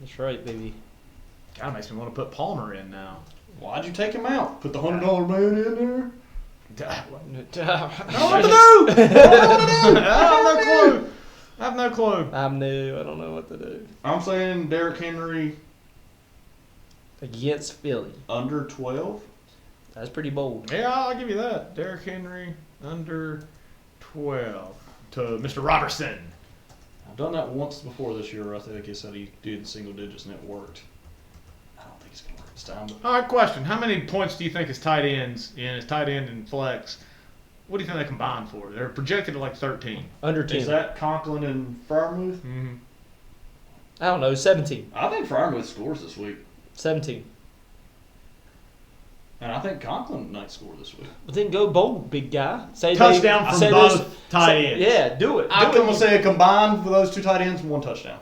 That's right, baby. Kind of makes me want to put Palmer in now. Why'd you take him out? Put the $100 man in there? I don't know what to do. I have no clue. I'm new. I don't know what to do. I'm saying Derrick Henry Against Philly. under 12. That's pretty bold. Yeah, I'll give you that. Derrick Henry under 12 to Mr. Robertson. I've done that once before this year. I think he said he did single digits and it worked. I don't think it's going to work this time. But All right, question. How many points do you think his tight ends in his tight end and flex? What do you think they combined for? They're projected at like 13. Under 10. is that Conklin and Freiermuth? Mm-hmm. I don't know. 17. I think Freiermuth scores this week. 17. And I think Conklin might score this week. But then go bold, big guy. Say Touchdown from say both tight ends. Yeah, do it. I'm Do going it. to say combined for those two tight ends, 1 touchdown.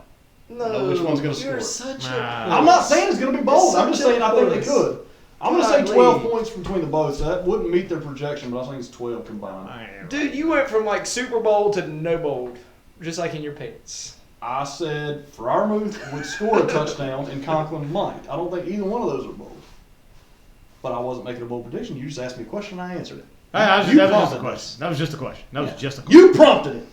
No, I know which one's gonna you're score. such Nah. I'm not saying it's going to be bold. I'm just Such a saying I think they puss. could. I'm going to say Golly. 12 points between the both. So that wouldn't meet their projection, but I think it's 12 combined. Dude, you went from like Super Bowl to no bold, just like in your pants. I said Freiermuth would score a touchdown and Conklin might. I don't think either one of those are bold. But I wasn't making a bold prediction. You just asked me a question and I answered it. That was You just a prompted question. this. That was just a question. That was Yeah. just a question. You prompted it.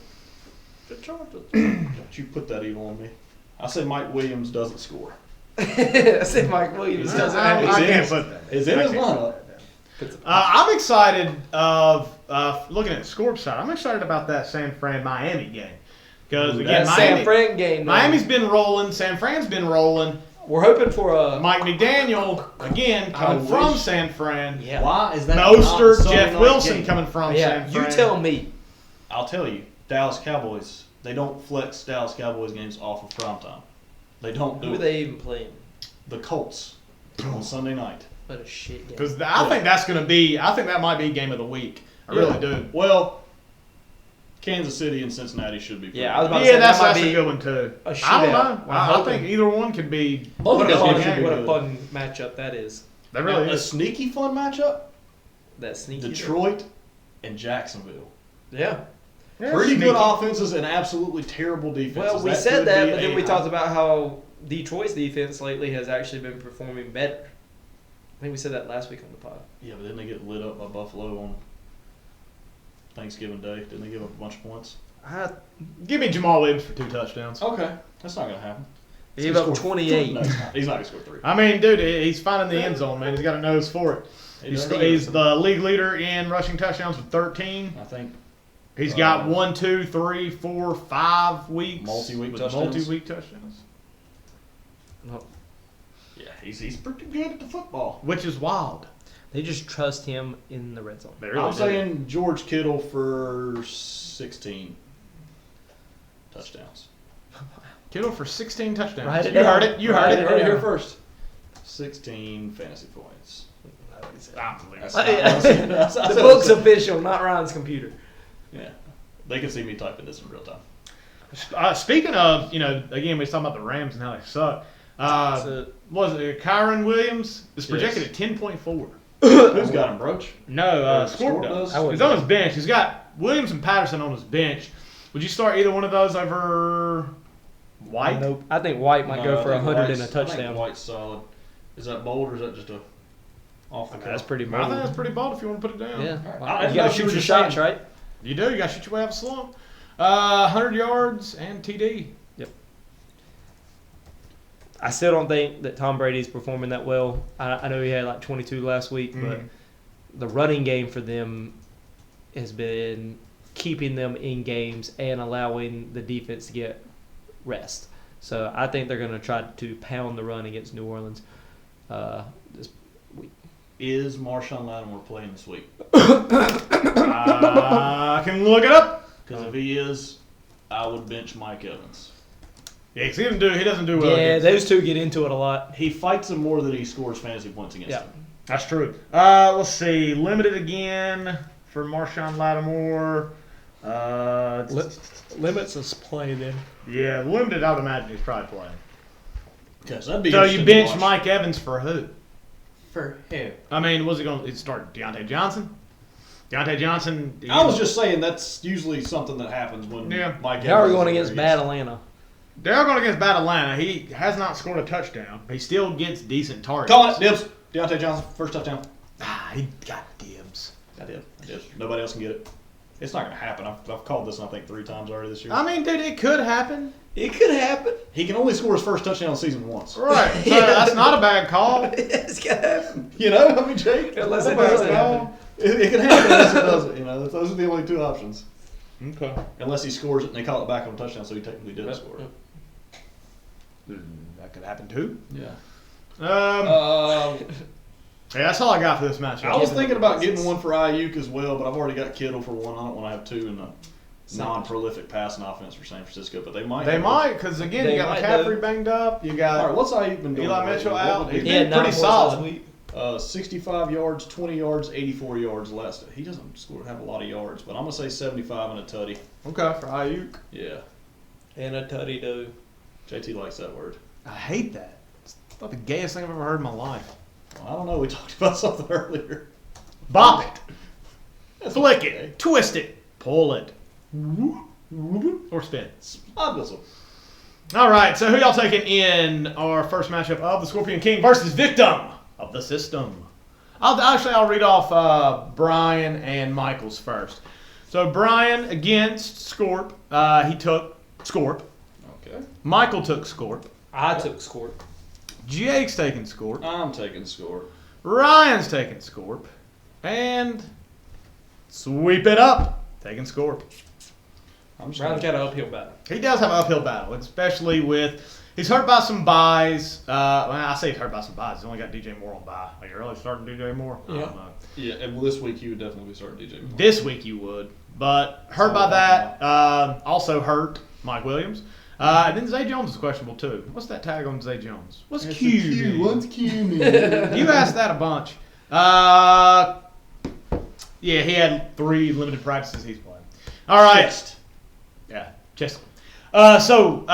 Good job. Don't you put that evil on me. I say Mike Williams doesn't score. I said Mike Williams doesn't have It's I in can't his- put that. It's in I his can't lineup. put that. I'm excited of looking at the Scorp side. I'm excited about that San Fran Miami game because again, That Miami, San Fran game. though. Miami's been rolling. San Fran's been rolling. We're hoping for a. Mike McDaniel again coming I from wish- San Fran. Yeah. Why is that not a Mostert, Sunday Jeff night Wilson game? coming from Yeah, San you Fran. tell me. I'll tell you, Dallas Cowboys, they don't flex Dallas Cowboys games off of primetime. They don't do Who are it. they even playing? The Colts on Sunday night. What a shit game. Because I think that's going to be. I think that might be game of the week. I really do. Well, Kansas City and Cincinnati should be. pretty Yeah, I was good. about to say, That's that might a be good one too. a I don't shootout. know. I'm I hoping. think either one could be. What Both a of fun, those should be what a good. fun matchup that is. That Now, really a is. sneaky fun matchup. That sneaky. Detroit and Jacksonville. Yeah. Yeah, Pretty sneaky. good offenses and absolutely terrible defenses. Well, we That said could that, be but then a- we talked about how Detroit's defense lately has actually been performing better. I think we said that last week on the pod. Yeah, but didn't they get lit up by Buffalo on Thanksgiving Day? Didn't they give up a bunch of points? Give me Jamal Williams for 2 touchdowns. Okay, that's not gonna happen. He gave up He's gonna score 28. No, he's not. He's not gonna score 3. I mean, dude, he's finding the end zone, man. He's got a nose for it. He's the league leader in rushing touchdowns with 13. I think He's got 1, 2, 3, 4, 5 weeks. Multi-week with touchdowns. Multi-week touchdowns. No, yeah, he's pretty good at the football. Which is wild. they just trust him in the red zone. They really I'm do. saying George Kittle for 16 touchdowns. Kittle for 16 touchdowns. Write it You heard down. it. You Write heard it it. Heard it here down. first. 16 fantasy points. That's The book's official, not Ryan's computer. Yeah, they can see me typing this in real time. Speaking of, again, we was talking about the Rams and how they suck. So, Was it Kyron Williams is projected at 10.4. Who's got him, Broach? No, Scorp Scorp does. does? He's on his bench. He's got Williams and Patterson on his bench. Would you start either one of those over White? Nope. I think White might go for 100 and a I think touchdown. White's solid. Is that bold or is that just a off the Okay, that's cuff? pretty I bold. think that's pretty bold if you want to put it down. Yeah. I You got didn't know to if you shoot were your just shots, saying- right? You do. You got to shoot your way out of a slump. 100 yards and TD. I still don't think that Tom Brady's performing that well. I know he had like 22 last week, but the running game for them has been keeping them in games and allowing the defense to get rest. So I think they're going to try to pound the run against New Orleans this week. Is Marshawn Lattimore playing this week? I can look it up. Because if he is, I would bench Mike Evans. Yeah, 'cause he doesn't do well. Yeah, against those two get into it a lot. He fights him more than he scores fantasy points against Yeah. him. That's true. Let's see. Limited again for Marshawn Lattimore. Limits us play then. Yeah, limited. I would imagine he's probably playing. Okay, so that'd be So you interesting to bench watch. Mike Evans for who? For who? I mean, was he going to start Deontay Johnson? Deontay Johnson. I was just saying that's usually something that happens when Mike Evans. How are we is going where against he bad is. Atlanta? They're going against bad Atlanta. He has not scored a touchdown. He still gets decent targets. Call it, dibs. Deontay Johnson, first touchdown. He got dibs. I did. Nobody else can get it. It's not going to happen. I've called this, I think, 3 times already this year. I mean, dude, it could happen. It could happen. He can only score his first touchdown of the season once. Right. So that's not a bad call. It's gonna happen. You know, I mean, Jake. Unless that's it a bad doesn't call. happen. It can happen unless it doesn't. You know, those are the only 2 options. Okay. Unless he scores it and they call it back on a touchdown, so he technically didn't score it. That could happen too. Yeah. Yeah, that's all I got for this match. I was thinking about getting one for Ayuk as well, but I've already got Kittle for one. I don't want to have 2 in the non-prolific passing offense for San Francisco, but they might. They might, because again, They you got might, McCaffrey though. banged up. You got All right, what's Ayuk been doing? Eli lately? Mitchell What out. would He's he He do? had been pretty 9 points last solid. week. 65 yards, 20 yards, 84 yards last. He doesn't have a lot of yards, but I'm gonna say 75 and a tutty. Okay for Ayuk. Yeah, And a tutty do. JT likes that word. I hate that. It's not the gayest thing I've ever heard in my life. Well, I don't know. We talked about something earlier. Bop it, flick it, twist it, pull it, or spin. Odd whistle. All right, so who y'all taking in our first matchup of the Scorpion King versus Victim of the System? I'll read off Bryan and Michael's first. So Bryan against Scorp. He took Scorp. Okay. Michael took Scorp. I took Scorp. Jake's taking Scorp. I'm taking score. Ryan's taking Scorp. And sweep it up, taking Scorp. I'm just Brown's gonna, got an uphill battle. He does have an uphill battle, especially with he's hurt by some buys. Well, I say he's hurt by some buys. He's only got DJ Moore on buy. Are you really starting DJ Moore? I don't know. yeah, and this week you would definitely be starting DJ Moore. This week you would, but hurt by that. Also hurt Mike Williams. And then Zay Jones is questionable too. What's that tag on Zay Jones? What's Q? What's Q mean? You asked that a bunch. Yeah, he had 3 limited practices he's playing. All right. Chest. Yeah, just. So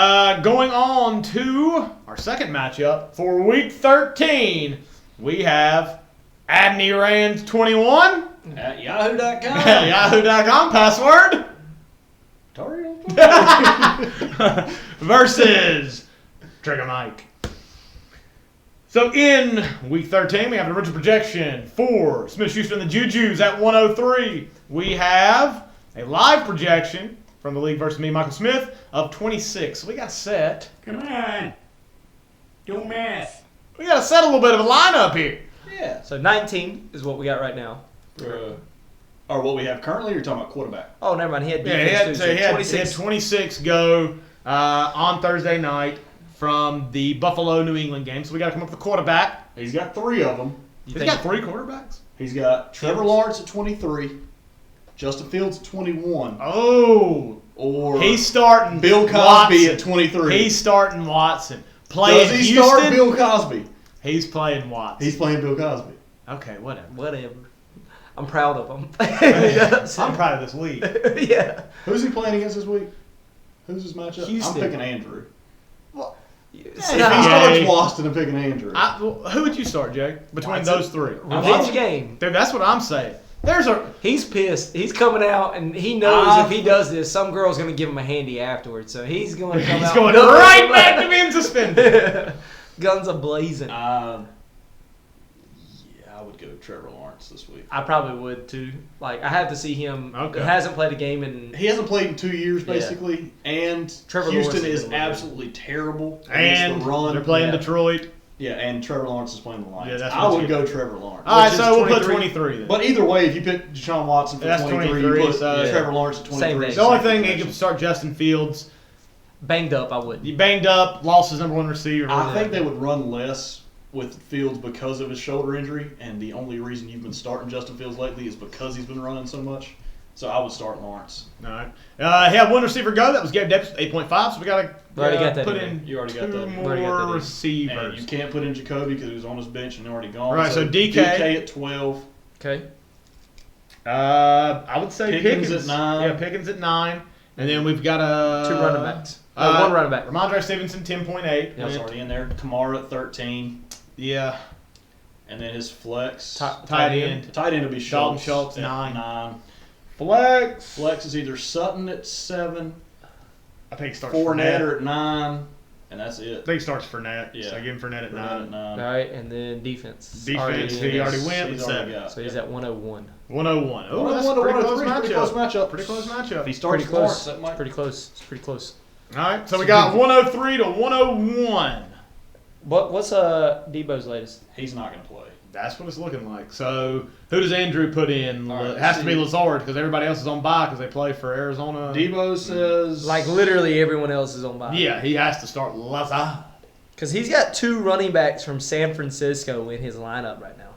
going on to our second matchup for Week 13, we have Adney Rand 21 At yahoo.com. Yahoo.com password versus Trigger Mike. So in Week 13, we have an original projection for Smith Schuster and the Jujus at 103. We have a live projection from the league versus me, Michael Smith, of 26. So we got to set. Come on. Do math. We got to set a little bit of a lineup here. Yeah. So 19 is what we got right now. Or what we have currently, or you're talking about quarterback? Oh, never mind. He had Yeah, defense he had 26. 26 go on Thursday night from the Buffalo New England game. So we got to come up with a quarterback. He's got 3 of them. He's got 3 quarterbacks. He's got Trevor Lawrence at 23, Justin Fields at 21, Oh, or he's starting Bill Cosby Watson. at 23. He's starting Watson. Playing Does he Houston. start Bill Cosby? He's playing Watson. He's playing Bill Cosby. Okay, whatever. Whatever. I'm proud of him. I'm proud of this league. Yeah. Who's he playing against this week? Who's his matchup? Houston. I'm picking Andrew. If he starts Waston and picking Andrew. Who would you start, Jay? Between those three. Revenge game. Dude, that's what I'm saying. He's pissed. He's coming out, and he knows if he does this, some girl's going to give him a handy afterwards. So he's going to come out. He's going right back to being suspended. Guns a-blazing. Yeah, I would go Trevor Lawrence this week. I probably would, too. Like, I have to see him. Okay. Hasn't played a game in... He hasn't played in 2 years, basically. And Trevor Houston Lawrence is absolutely terrible. And the run. they're playing Detroit. Yeah, and Trevor Lawrence is playing the Lions. Yeah, that's I what would go Trevor Lawrence. All right, Which so is we'll put 23 23 then. But either way, if you pick Deshaun Watson for That's 23, 23, you put so- Trevor Lawrence at 23. Same thing. The only thing, he could start Justin Fields. Banged up, I would. He banged up, lost his number one receiver. I think they would run less with Fields because of his shoulder injury, and the only reason you've been starting Justin Fields lately is because he's been running so much. So I would start Lawrence. All right. He had one receiver go. That was Gabe Davis, 8.5. So we got to Already got that put in in You already got two that in. Already got that more in. receivers. And you can't put in Jacoby because he was on his bench and already gone. Right, so DK at 12. Okay. I would say Pickens at 9. Yeah, Pickens at 9. And then we've got 2 running backs. No, 1 running back. Ramondre Stevenson, 10.8. That's already in there. Kamara at 13. Yeah. And then his flex. Tight end. Tight end would be Dalton Schultz Schultz, at 9. 9. Flex. Flex is either Sutton at 7, I think he starts Fournette Fournette. at 9, and that's it. I think he starts Fournette. Yeah. So give him Fournette at Fournette 9. at 9. All right, and then defense. Defense, Already he in. already went He's with already 7. got. So he's at 101. 101. Oh, that's 101 to pretty close 103. Pretty close matchup. matchup. Pretty close matchup. If he starts Pretty close. Lawrence, that might. Pretty close. It's pretty close. All right, so we got 103 to 101. What's Debo's latest? He's not going to play. That's what it's looking like. So who does Andrew put in? All right, It has to be let's Lazard because everybody else is on bye because they play for Arizona. Debo says. Like literally everyone else is on bye. Yeah, he has to start Lazard. Because he's got 2 running backs from San Francisco in his lineup right now.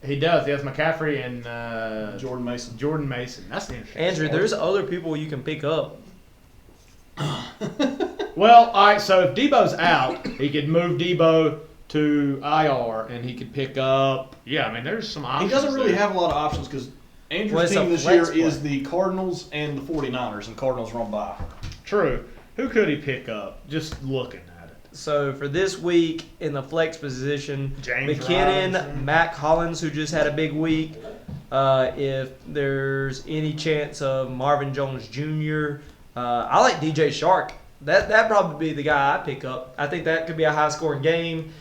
He does. He has McCaffrey and Jordan Mason. Jordan Mason. That's the interesting. Andrew, part. there's other people you can pick up. Well, all right. So if Debo's out, he could move Debo to IR and he could pick up. Yeah, I mean, there's some He options. doesn't really there. have a lot of options because Andrew's Well, it's a team this year flex play. is the Cardinals and the 49ers, and Cardinals run by. True. Who could he pick up? Just looking at it. So for this week in the flex position, James McKinnon, Robinson. Mac Hollins, who just had a big week. If there's any chance of Marvin Jones Jr., I like DJ Shark. That'd probably be the guy I pick up. I think that could be a high-scoring game.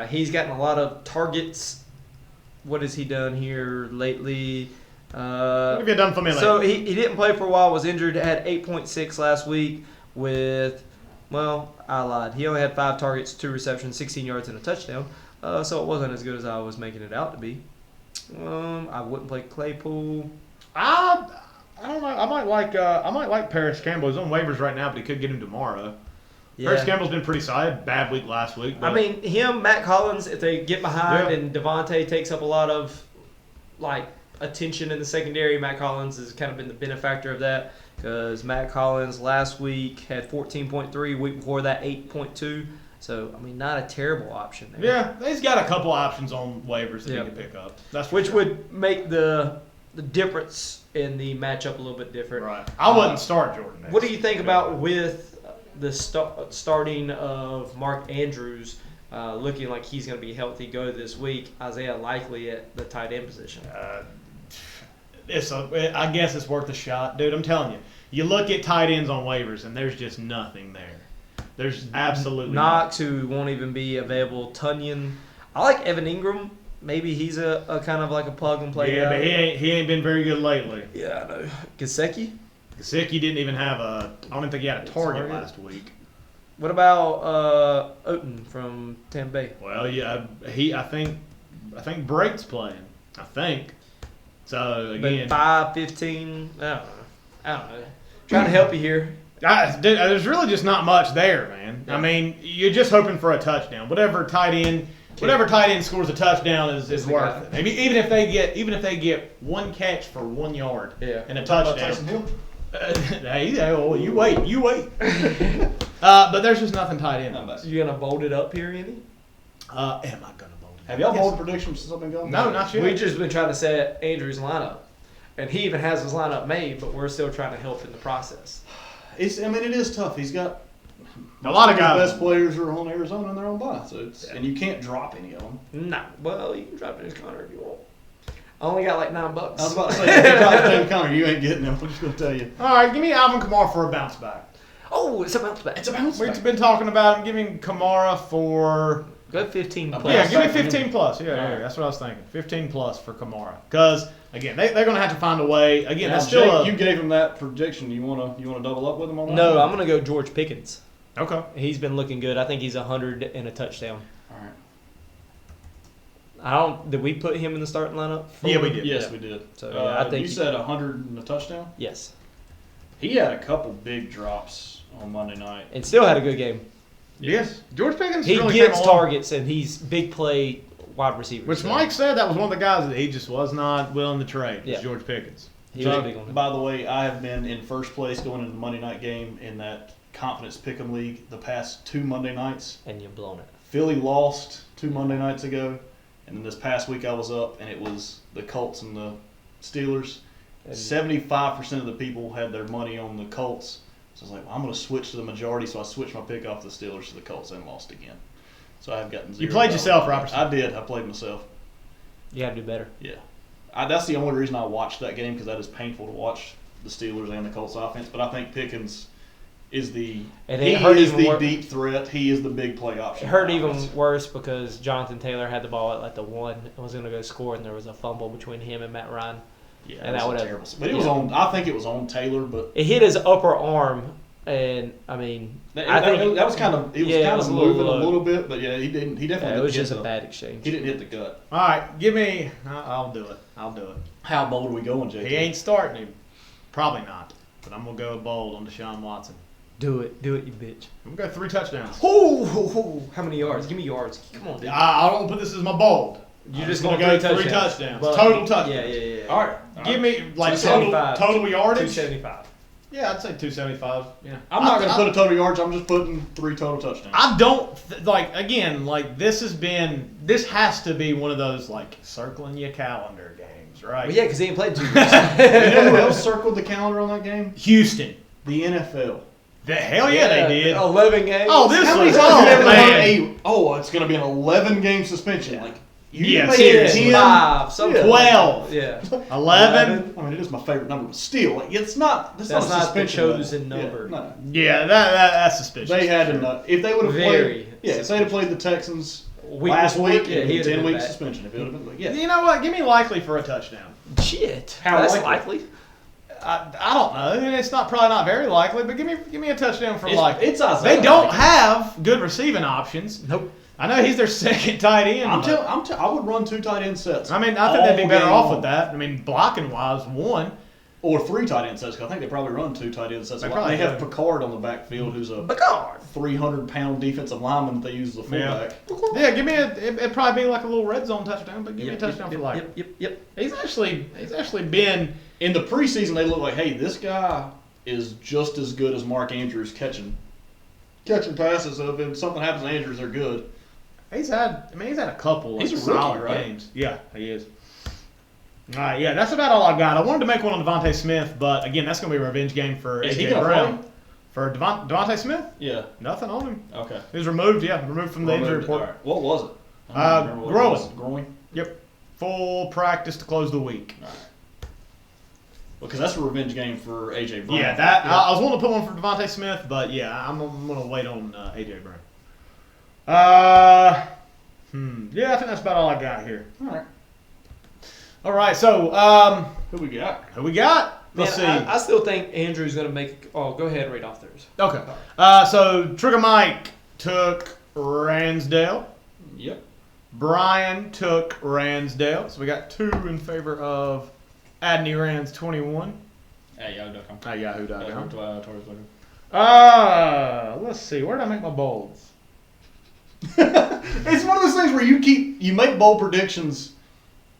He's gotten a lot of targets. What has he done here lately? What have you done for me lately? So he didn't play for a while, was injured, had 8.6 last week with, well, I lied. He only had 5 targets, 2 receptions, 16 yards, and a touchdown. So it wasn't as good as I was making it out to be. I wouldn't play Claypool. I don't know. I might like Paris Campbell. He's on waivers right now, but he could get him tomorrow. Yeah. Paris Campbell's been pretty solid. Bad week last week. I But mean, him, Matt Collins, if they get behind Yeah. and Devontae takes up a lot of attention in the secondary, Matt Collins has kind of been the benefactor of that because Matt Collins last week had 14.3, week before that 8.2. So, I mean, not a terrible option there. yeah, he's got a couple options on waivers that Yeah. he can pick up. That's for Which sure. would make the difference in the matchup a little bit different. right. I wouldn't start Jordan. What do you think about with the starting of Mark Andrews looking like he's going to be healthy go this week? Isaiah likely at the tight end position. I guess it's worth a shot, dude. I'm telling you. You look at tight ends on waivers, and there's just nothing there. There's absolutely Knox, who won't even be available. Tunyon. I like Evan Ingram. Maybe he's a kind of like a plug and play Yeah, guy. but he ain't been very good lately. Yeah, I know. Gesicki? Gesicki didn't even have I don't think he had a target Target? last week. What about Oten from Tampa Bay? Well, yeah, I think Brake's playing. I think. So again, 5-15. I don't know. Trying to help you here. dude, there's really just not much there, man. I mean, you're just hoping for a touchdown. Whatever tight end scores a touchdown is the worth guy. it. Maybe even if they get 1 catch for 1 yard and a touchdown. Hey, you wait. But there's just nothing tied in. You gonna bolt it up here, Andy? Am I gonna bold it? Have y'all Yes. bold predictions since I've been gone? No, not yet. We've just been trying to set Andrew's lineup, and he even has his lineup made, but we're still trying to help in the process. It is tough. He's got A lot of The guys. best players are on Arizona and they're on bye, so it's and you can't drop any of them. No. Well, you can drop James Conner if you want. I only got like $9. I was about to say, if you drop James Conner, you ain't getting him. I'm just gonna tell you. All right, give me Alvin Kamara for a bounce back. Oh, it's a bounce back. It's a bounce We've back. been talking about him. Give me Kamara for. Go 15 plus. Yeah, give me back for him. 15 plus. Yeah, that's what I was thinking. 15 plus for Kamara. Because, again, they're going to have to find a way. Again, Now, that's still Jake, you gave him that prediction. You wanna double up with him on that? No, I'm going to go George Pickens. Okay. He's been looking good. I think he's 100 and a touchdown. All right. Did we put him in the starting lineup? Yeah, we did. Yes, we did. So, yeah, I think you said 100 and a touchdown. Yes. He had a couple big drops on Monday night. And still had a good game. Yes. George Pickens He really gets came along. targets, and he's big play wide receiver. Which so Mike said that was one of the guys that he just was not willing to trade. Was Yeah. George Pickens. He was So, big on him. by the way, I have been in first place going into the Monday night game in that confidence pick'em league the past 2 Monday nights. And you've blown it. Philly lost 2 Monday nights ago, and then this past week I was up, and it was the Colts and the Steelers. And 75% of the people had their money on the Colts. So I was like, well, I'm going to switch to the majority, so I switched my pick off the Steelers to the Colts and lost again. So I've gotten zero. You played yourself, Robertson. I did. I played myself. you got to do better. Yeah. That's the only reason I watched that game, because that is painful to watch the Steelers and the Colts offense. But I think Pickens is And he it hurt is even the more- deep threat. He is the big play option. It hurt even worse because Jonathan Taylor had the ball at like the 1 and was going to go score, and there was a fumble between him and Matt Ryan. Yeah, and that that was would've- terrible. But it was on. I think it was on Taylor, but It hit his upper arm, and I mean, I think that was kind of. It was yeah, it kind was of a little moving low. a little bit, but yeah, he didn't. He definitely. it didn't was hit just a the- bad exchange. He didn't hit the gut. All right, give me. I'll do it. I'll do it. How bold are we going, JT? He ain't starting him. Probably not. But I'm going to go bold on Deshaun Watson. Do it, you bitch. I'm going to go 3 touchdowns. How many yards? Give me yards. Come on, dude. I don't put this as my bold. You're I'm just gonna going go 3 3 touchdowns. touchdowns. But- Total touchdowns. Yeah. All right. Give me like 275. total yardage. 275. Yeah, I'd say 275. Yeah. I'm not going to put a total yards. I'm just putting 3 total touchdowns. I don't this has to be one of those like circling your calendar games, right? Well, yeah, because he ain't played 2 years. You know who else circled the calendar on that game? Houston. The NFL. The hell yeah, they did. 11 games. Oh, this How many was times have you ever man. heard it's going to be an 11-game suspension? Like, you Yeah, make seriously. it 10, 5, something. 12. Yeah. 11. I mean, it is my favorite number, but still, like, it's not. That's not a not the suspension. chosen though. number. Yeah, no. Yeah, that's suspicious. They had enough. If they would have Very played, if they had played the Texans Week last before, week, yeah, it'd he'd be have been 10-week back. suspension. If it would have been, yeah. You know what? Give me likely for a touchdown. Shit. How That's likely? likely. I don't know. I mean, it's probably not very likely, but give me a touchdown for likely. It's Isaiah. They don't have good receiving options. Nope. I know he's their second tight end. I would run 2 tight end sets. I mean, I think they'd be better all off game with that. I mean, blocking wise, 1. Or 3 tight end sets. 'Cause I think they probably run 2 tight end sets. They They, probably have do. Picard on the backfield, who's a Picard. 300-pound defensive lineman that they use as a fullback. Yeah, give me it'd probably be like a little red zone touchdown, but give me a touchdown for likely. Yep. He's actually been. In the preseason, they look like, hey, this guy is just as good as Mark Andrews catching passes. So if something happens to Andrews, they're good. He's had a couple He's of a rookie, solid right? games. Yeah, he is. All right, yeah, that's about all I got. I wanted to make one on Devontae Smith, but again, that's going to be a revenge game for Is he AJ gonna Brown. play? For Devontae Smith, Yeah. nothing on him. Okay. He was removed. Yeah, removed from the injury report. All right. What was it? I don't remember what it groin. was. Groin. Yep, full practice to close the week. All right. Because that's a revenge game for AJ Brown. Yeah, I was wanting to put one for Devontae Smith, but yeah, I'm going to wait on AJ Brown. Yeah, I think that's about all I got here. All right. All right, so Who we got? who we got? Let's see. I still think Andrew's going to make. Oh, go ahead and read off theirs. Okay. So Trigger Mike took Ransdale. Yep. Bryan took Ransdale. So we got 2 in favor of Adney Rans 21 At yahoo.com. at yahoo.com. Yahoo.com. Let's see. Where did I make my bolds? It's one of those things where you make bold predictions,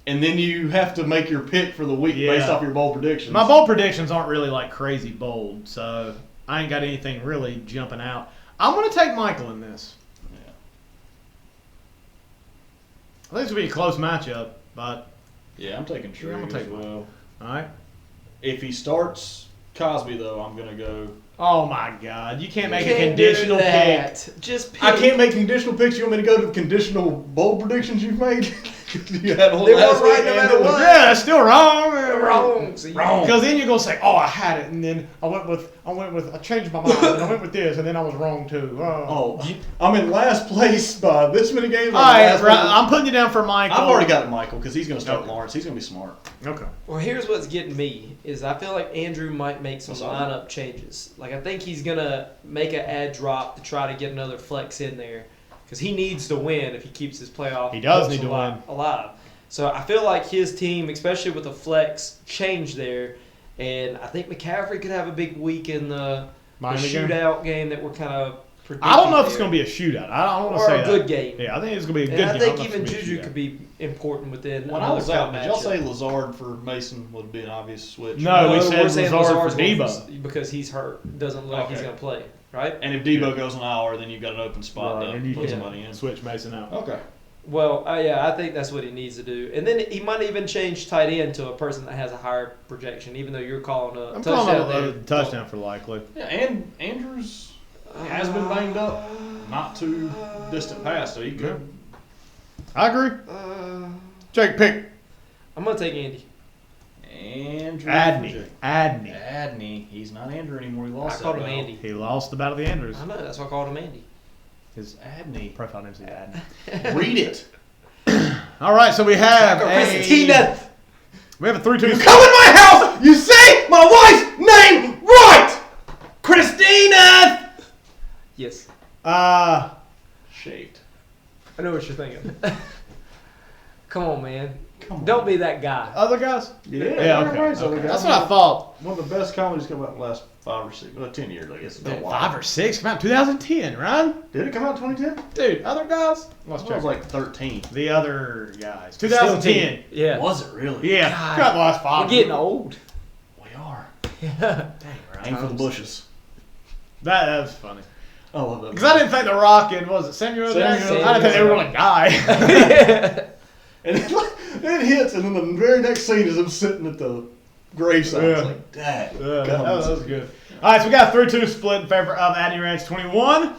and then you have to make your pick for the week based Yeah. off your bold predictions. My bold predictions aren't really like crazy bold, so I ain't got anything really jumping out. I'm going to take Michael in this. Yeah. I think this will be a close matchup, but Yeah, I'm taking True I'm gonna take as well. all right. If he starts Cosby, though, I'm going to go Oh my God! You can't make a Can't conditional do pick. that. Just pick. I can't make conditional picks. You want me to go to the conditional bold predictions you've made? You had one They last weren't right week no and matter it was- what. Yeah, that's still wrong. Wrong. So you- Because then you're gonna say, "Oh, I had it," and then I changed my mind, and I went with this, and then I was wrong too. Oh, I'm in last place by this many games. All right, I'm putting you down for Michael. I've already got it, Michael, because he's going to start Okay. Lawrence. He's going to be smart. Okay. Well, here's what's getting me is I feel like Andrew might make some What's up? lineup changes. Like I think he's gonna make an ad drop to try to get another flex in there because he needs to win if he keeps his playoff. He does hopes need to win. alive. So I feel like his team, especially with a flex change there, and I think McCaffrey could have a big week in the Miami game? shootout game that we're kind of predicting. I don't know if it's there. going to be a shootout. I don't want to Or say a that. good game. Yeah, I think it's going to be a good And I game. think don't know if even it's gonna be a Juju shootout. could be important within When I another was out, did y'all matchup. say Lazard for Mason would be an obvious switch? No, we we're said saying Lazard Lazard's for going Debo. because he's hurt. Doesn't look like he's Okay. going to play, right? And if Debo goes an hour, then you've got an open spot Right, and to you put can somebody in. switch Mason out. Okay. Well, yeah, I think that's what he needs to do. And then he might even change tight end to a person that has a higher projection, even though you're calling a I'm touchdown calling there. a touchdown for likely. Yeah, and Andrews has been banged up. Not too distant past, so he could. I agree. Jake, pick. I'm going to take Andy. Andrew. Adney. Adney. He's not Andrew anymore. He I lost called that him battle. Andy. He lost the Battle of the Andrews. I know, that's why I called him Andy. His Adney. profile name's Adney. Read it. All right, so we have Christina. we have a 3-2. Come in my house! You say my wife's name right! Christina! Yes. Shaved. I know what you're thinking. Come on, man. Come on. Don't be that guy. Other guys? Yeah, okay. everybody's other guys. That's what I thought. One of the best comedies come out in the last 10 years, I guess. It's been a while. 5 or 6 come out in 2010, right? Did it come out in 2010? Dude, other guys? Let's I check. was like 13. The other guys. Still 2010. Yeah. Was it really? Yeah. God. Got the last 5. We're getting old. We are. Yeah. Aim for the bushes. That was funny. I love that. Because I didn't think The Rock and, was it Samuel Jackson? I didn't think they were going to die. And it hits, and then the very next scene is him sitting at the graveside. Yeah. It's like, Dad. that was good. All right, so we got a 3-2 split in favor of Adney Ranch 21.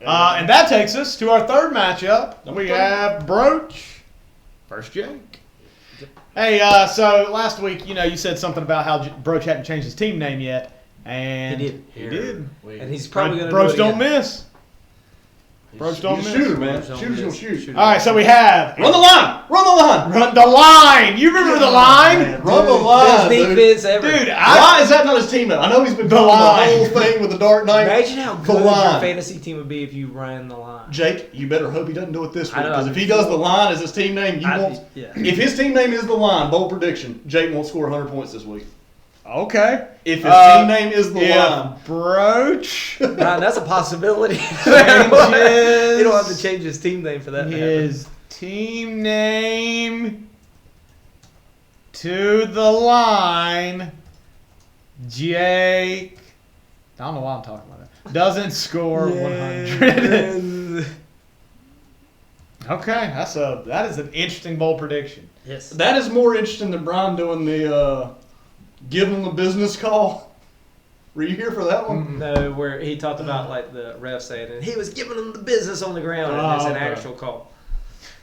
And that takes us to our third matchup. We have Broach versus Jake. Hey, so last week, you said something about how Broach hadn't changed his team name yet. And He did. He did. And he's probably going to Broach do it don't again. miss. Broach don't He's a miss. shooter, man. Don't Shooter's miss. gonna shoot. All right, so we have Run the line! Run the line! Run the line. You remember the line? Man, run the line, Best dude. defense ever. Dude, Why is that not his team name? I know he's been The doing the line. whole thing with the Dark Knight. Imagine how The good your line. fantasy team would be if you ran the line. Jake, you better hope he doesn't do it this I week, know. because if he does the line as his team name, Yeah. if his team name is the line, bold prediction, Jake won't score 100 points this week. Okay. If his team name is the line. Broach Ryan, that's a possibility. changes You don't have to change his team name for that. to happen. his team name to the line. Jake. I don't know why I'm talking about that. Doesn't score 100. Okay, that is an interesting bold prediction. Yes. That is more interesting than Bryan doing the give him the business call. Were you here for that one? No, where he talked about like the ref saying it. He was giving them the business on the ground, and it's an okay. actual call.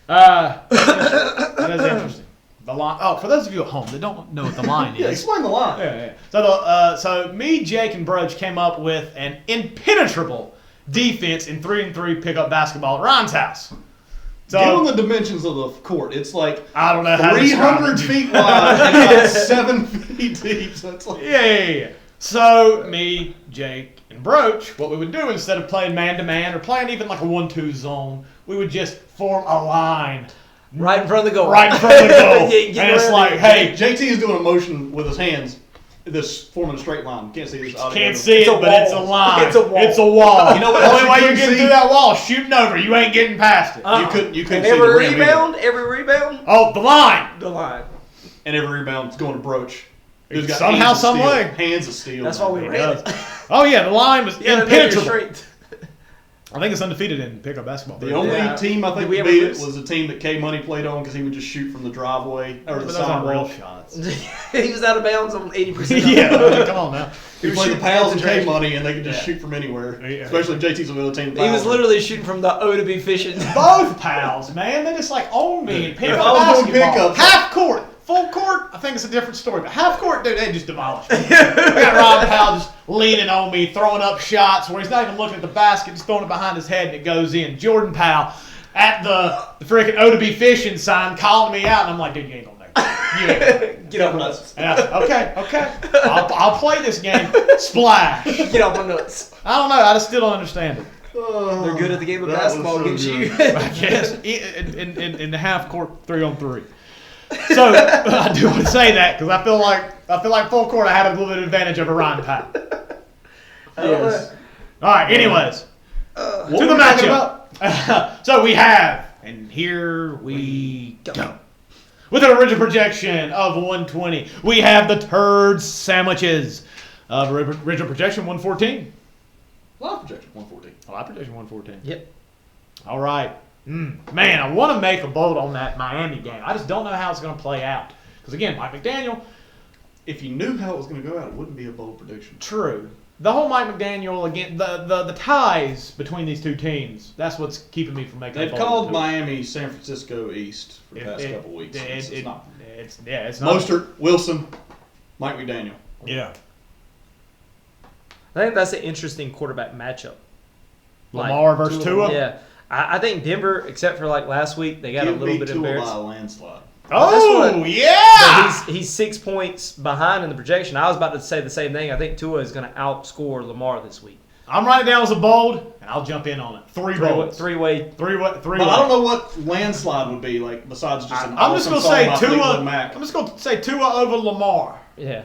That is interesting. The line. Oh, for those of you at home that don't know what the line Yeah, is. explain the line. Yeah. So me, Jake, and Broach came up with an impenetrable defense in 3-and-3 pickup basketball at Ryan's house. So Give him the dimensions of the court. It's like I don't know how to describe 300 it. feet wide and about 7 feet deep. So it's like Yeah. So me, Jake, and Broach, what we would do instead of playing man-to-man or playing even like a 1-2 zone, we would just form a line Right in front of the goal. right in front of the goal. Yeah, get And it's around like, it. hey, JT is doing a motion with his hands. This forming a straight line. Can't see this audio. can't see it, It's a but it's a wall. line. It's a wall. It's a wall. You know what The else only you way you're couldn't getting see? through that wall is shooting over. You ain't getting past it. You couldn't And see the every rim rebound, either. Oh, the line. the line. And every rebound's going to Broach. Who's got Somehow, hands of some steel. way. Hands of steel. That's why we man. ran it. Oh yeah, the line was You gotta know you're impenetrable. straight. I think it's undefeated in pickup basketball. The only team I think Did we we ever beat it lose? was the team that K Money played on because he would just shoot from the driveway or the Those side aren't real rail. shots. He was out of bounds on 80%. Yeah, I mean, come on now. We was played the shooting Pals at and the K trash. Money, and they could just Yeah. shoot from anywhere. Yeah. Especially if JT's another team. He was literally shooting from the O to be fishing. Both pals, man. They just like own me and pick If up I was doing basketball. pickups- Half court, full court, I think it's a different story. But half court, dude, they just demolished me. I got Rob Powell just leaning on me, throwing up shots where he's not even looking at the basket, just throwing it behind his head and it goes in. Jordan Powell at the freaking O to be fishing sign calling me out, and I'm like, dude, you ain't gonna make it. You ain't. Get off my nuts. Yeah, okay. I'll play this game. Splash. Get off my nuts. I don't know. I just still don't understand it. They're good at the game of That was basketball so against you. I guess in the half court 3-on-3. So I do want to say that because I feel like full court I had a little bit of advantage over Ryan Powell. Yes. All right. Anyways, What to were the we talking matchup. So we have, and here we go. With an original projection of 120, we have the turd sandwiches of original projection 114. Live projection 114. Oh, I projection 114. Yep. All right. Man, I want to make a bold on that Miami game. I just don't know how it's going to play out. Because, again, Mike McDaniel, If you knew how it was going to go out, it wouldn't be a bold prediction. true. The whole Mike McDaniel, again, the ties between these two teams, that's what's keeping me from making a They've bold called to it. Miami San Francisco East for the past couple weeks. It's not. It's not. Mostert, Wilson, Mike McDaniel. Yeah. I think that's an interesting quarterback matchup. Lamar versus Tua? Yeah. I think Denver, except for like last week, they got Give a little me bit Tua embarrassed. by a landslide. Oh, That's what- yeah! But he's 6 points behind in the projection. I was about to say the same thing. I think Tua is going to outscore Lamar this week. I'm writing it down as a bold, and I'll jump in on it. Three bolds. Three-way. Three-way. But I don't know what landslide would be like besides just an I'm just awesome going to song say by Tua. Fleetwood Mac. I'm just going to say Tua over Lamar. Yeah.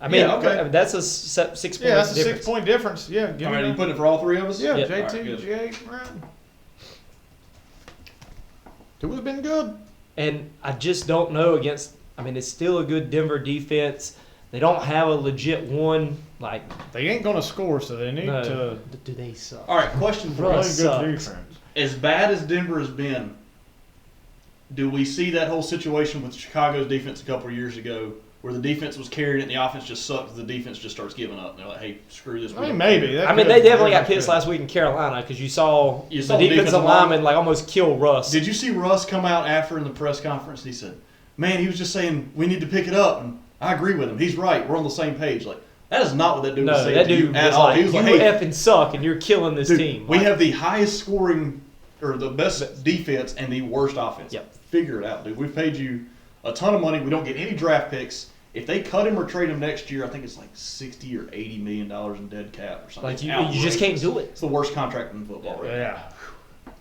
I mean, Yeah, okay. that's a 6 point Yeah, that's a difference. 6-point difference. Yeah, give All me right, that. you putting it for all three of us? Yeah, Yeah. JT, All right, good. Jay, Brown. Tua's been good. And I just don't know against. I mean, it's still a good Denver defense. They don't have a legit one. Like, They ain't going to score, so they need to. do they suck? All right, question for Really Russ us. good sucks. defense. As bad as Denver has been, do we see that whole situation with Chicago's defense a couple of years ago where the defense was carried and the offense just sucked, the defense just starts giving up? They're like, hey, screw this. I mean, maybe. That I mean, could- they definitely that got pissed could. last week in Carolina because you saw You the saw the defensive defensive lineman lineman. like almost kill Russ. Did you see Russ come out after in the press conference? He said, man, he was just saying we need to pick it up. And I agree with him. He's right. We're on the same page. Like, that is not what that dude was No, saying that to you dude at was all. like, He was you like, hey, effing suck and you're killing this dude, team. we Like, have the highest scoring or the best defense and the worst offense. Yep. Figure it out, dude. We've paid you a ton of money. We don't get any draft picks. If they cut him or trade him next year, I think it's like $60 or $80 million in dead cap or something. like It's you just outrageous. can't do it. It's the worst contract in football right now. Yeah.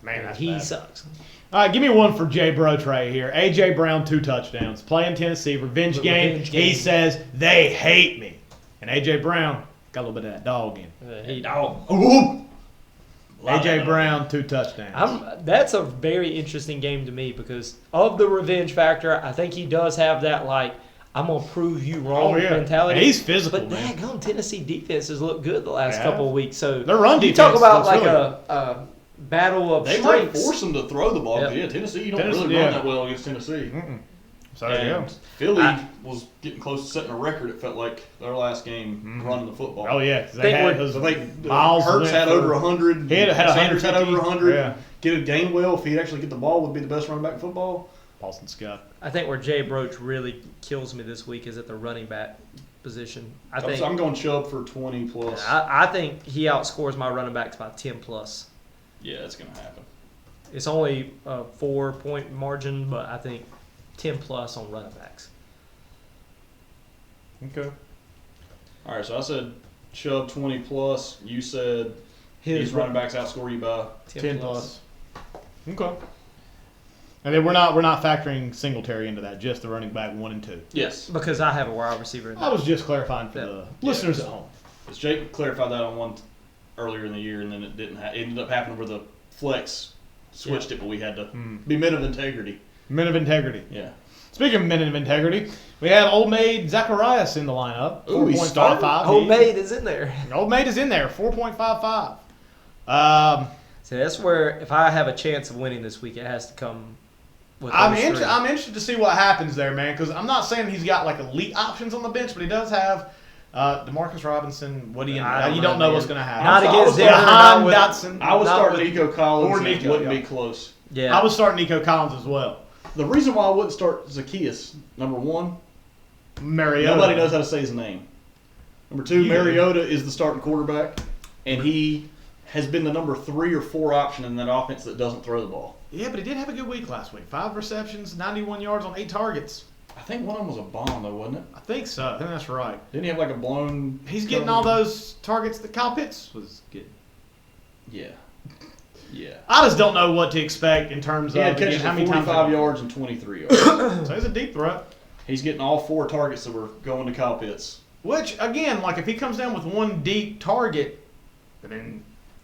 Man, that's He bad. sucks. All right, give me one for Jay Broach right here. A.J. Brown, 2 touchdowns. Playing Tennessee, revenge game. Revenge He game. says, they hate me. And A.J. Brown got a little bit of that dog in. Ooh. A.J. Brown, 2 touchdowns. That's a very interesting game to me because of the revenge factor. I think he does have that, like, I'm going to prove you wrong Oh, yeah. mentality. And he's physical, But man. daggone, Tennessee defense has looked good the last Yeah. couple of weeks. So Their run you defense talk about looks like really a battle of They might strengths. force him to throw the ball. Yep. Yeah, Tennessee, you don't Tennessee, really yeah. run that well against Tennessee. So there you go. And Philly was getting close to setting a record. It felt like their last game running the football. Oh, yeah. 'Cause they Think had we're- those I think Miles Hurts went had for- over 100. He had Sanders had 150. over 100. Yeah. Get a Gainwell, if he'd actually get the ball, would be the best running back in football. Paulson Scott. I think where Jay Broach really kills me this week is at the running back position. I think I'm going Chubb for 20 plus. I think he outscores my running backs by 10 plus. Yeah, that's going to happen. It's only a 4-point margin, but I think 10 plus on running backs. Okay. All right, so I said Chubb 20 plus. You said his running backs outscore you by 10 plus. Okay. And then we're not factoring Singletary into that, just the running back 1 and 2. Yes. Because I have a wide receiver in I that. was just clarifying for Yeah. the listeners at home. Because Jake clarified that on one earlier in the year, and then it didn't. It ended up happening where the flex switched it, but we had to be men of integrity. Men of integrity. Yeah. Speaking of men of integrity, we had Old Maid Zacharias in the lineup. Ooh, he started? 4.55. Old Maid is in there. Old Maid is in there, 4.55. So that's where if I have a chance of winning this week, it has to come with I'm those three. interested to see what happens there, man, because I'm not saying he's got like elite options on the bench, but he does have DeMarcus Robinson. What do you know? You don't know what's going to happen. Not against Jahan Denver. Not with- Dotson. I would Not start with- Nico Collins. or And Nico, it wouldn't yeah. be close. Yeah. I would start Nico Collins as well. The reason why I wouldn't start Zacchaeus, number one, Mariota. nobody knows how to say his name. Number two, Mariota is the starting quarterback, and he has been the number 3 or 4 option in that offense that doesn't throw the ball. Yeah, but he did have a good week last week. 5 receptions, 91 yards on 8 targets. I think one of them was a bomb, though, wasn't it? I think so. I think that's right. Didn't he have like a blown... He's getting all those targets that Kyle Pitts was getting. Yeah. Yeah. I just don't know what to expect in terms He of had catches how of many 45 times. yards and 23 yards. So he's a deep threat. He's getting all 4 targets that were going to Kyle Pitts. Which, again, like if he comes down with one deep target, then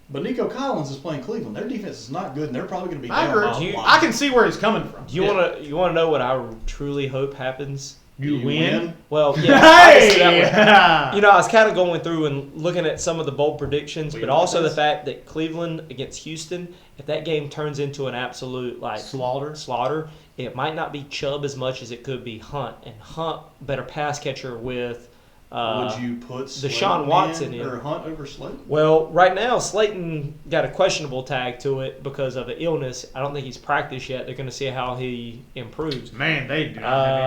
But Nico Collins is playing Cleveland. Their defense is not good, and they're probably going to be I down agree. by a lot. I can see where he's coming from. Do you want to know what I truly hope happens? You win? Well, yeah. obviously that would- Hey! You know, I was kind of going through and looking at some of the bold predictions, We but know also the this. fact that Cleveland against Houston, if that game turns into an absolute like slaughter, it might not be Chubb as much as it could be Hunt, and Hunt better pass catcher with. Would you put Deshaun Watson in? or Hunt over Slayton? Well, right now Slayton got a questionable tag to it because of the illness. I don't think he's practiced yet. They're going to see how he improves. Man, they do not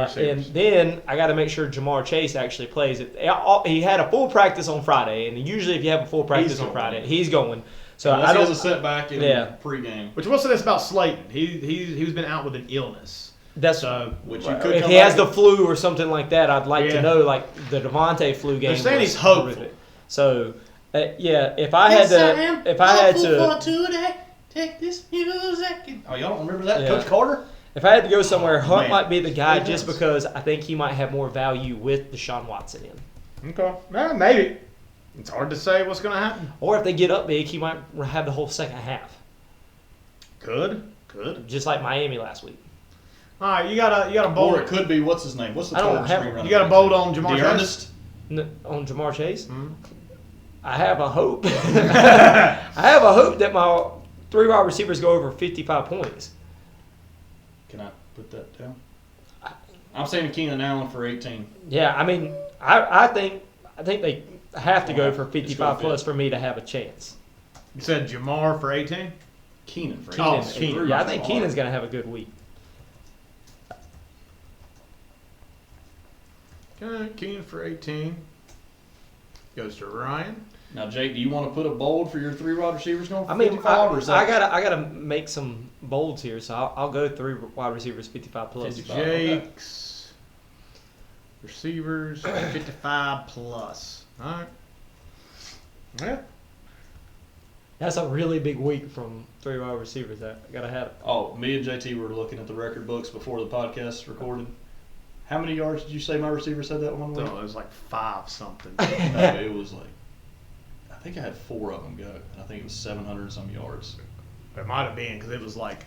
have any And receivers. then I got to make sure Jamar Chase actually plays it. He had a full practice on Friday, and usually if you have a full practice on going. Friday, he's going. So Unless I he don't. has a setback in pregame. Which we'll say this about Slayton. He's been out with an illness. That's So Which you could if come he has back the flu or something like that. I'd like Yeah. to know, like the Devontae flu game. They're saying was he's hopeful. horrific. So yeah, if I had to, today. Take this music. Oh, y'all don't remember that? Yeah. Coach Carter? if I had to go somewhere, Hunt man. might be the guy He just does. because I think he might have more value with Deshaun Watson in. Okay. Maybe. It's hard to say what's going to happen. Or if they get up big, he might have the whole second half, Could. just like Miami last week. All right, you got a bold. Or it could be, what's his name? What's the I don't tall have tree him. running You got a back? bold on Jamar Chase? Ernest? On Jamar Chase, Mhm. I have a hope. I have a hope that my 3 wide receivers go over 55 points. Can I put that down? I'm saying Keenan Allen for 18. Yeah, I mean, I think they have to go for It's 55 gonna plus fit. for me to have a chance. You said Jamar for 18? Keenan for 18. Oh, Keenan. Yeah, I think Keenan's going to have a good week. Okay, Keenan for 18. Goes to Ryan. Now, Jake, do you want to put a bold for your 3 wide receivers going for I mean, 55? or is that I gotta make some bolds here, so I'll go 3 wide receivers 55 plus. 55. Okay. Jake's receivers 55 plus. All right. Yeah. That's a really big week from 3 wide receivers. I gotta have it. Oh, me and JT were looking at the record books before the podcast recorded. How many yards did you say my receivers had that one week? So it was like 5 something. No, it was like, I think I had 4 of them go. And I think it was 700 some yards. It might have been because it was like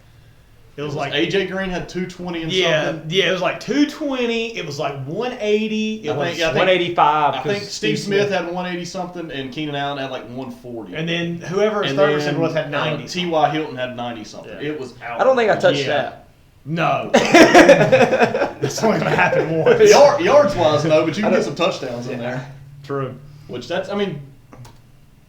AJ Green had 220 and something. Yeah, it was like 220. It was like 180. It I was, think- 185. I think Steve Smith had 180 something, and Keenan Allen had like 140. and then whoever his And third then, receiver was had 90. T.Y. Hilton had 90 something. Yeah. It was out. I don't think I touched Yeah. that. No. That's only going to happen once. Yards wise, no, but you can get some touchdowns in there. True. Which that's, I mean,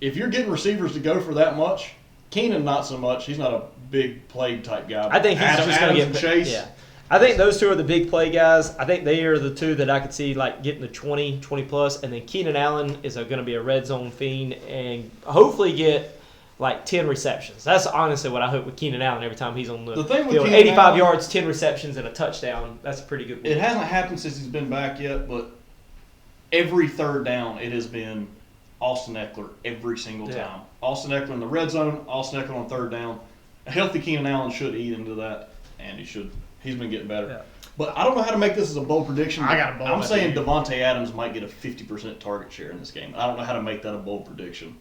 if you're getting receivers to go for that much, Keenan not so much. He's not a big play type guy. I think he's just going to get Adams and Chase. Yeah, I think those 2 are the big play guys. I think they are the 2 that I could see like getting the 20 plus, and then Keenan Allen is going to be a red zone fiend and hopefully get like 10 receptions. That's honestly what I hope with Keenan Allen every time he's on the thing with field. Keenan 85 Allen- yards, 10 receptions, and a touchdown. That's a pretty good week. It hasn't happened since he's been back yet, but every third down it has been Austin Eckler every single Yeah. time. Austin Eckler in the red zone, Austin Eckler on third down. A healthy Keenan Allen should eat into that, and he's been getting better. Yeah. But I don't know how to make this as a bold prediction. I got a bold I'm saying idea. Devontae Adams might get a 50% target share in this game. I don't know how to make that a bold prediction.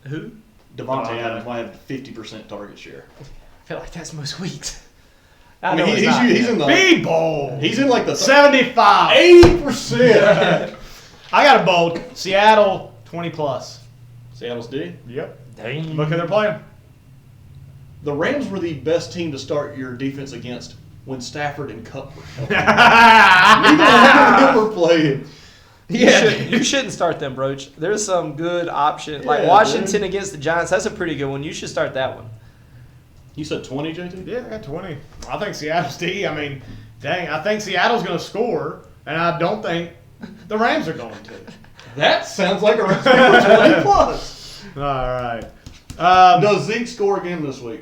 Who? Devontae Oh, Adams might have a 50% target share. I feel like that's most weeks. I mean, know it's he's not. in the Be bold. he's in like the 75. 80%. I got a bold. Seattle 20 plus. Seattle's D. Yep. Dang. Look who they're playing. The Rams were the best team to start your defense against when Stafford and Cup were healthy. Neither of them were playing. You shouldn't start them, Broach. There's some good option. Like Yeah, Washington dude. against the Giants, that's a pretty good one. You should start that one. You said 20, JT? Yeah, I got 20. I think Seattle's D. I mean, dang, I think Seattle's going to score, and I don't think the Rams are going to. That sounds like a recipe for 20 plus. All right. Does Zeke score again this week?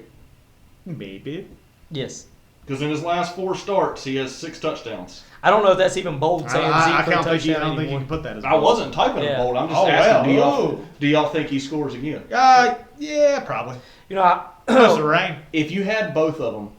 Maybe. Yes. Because in his last 4 starts, he has 6 touchdowns. I don't know if that's even bold saying Zeke I for a don't think you touchdown can anymore. put that as I wasn't typing Yeah. it bold. I'm just Oh, asking, well. do y'all think he scores again? Yeah, probably. You know, That's the rain. If you had both of them,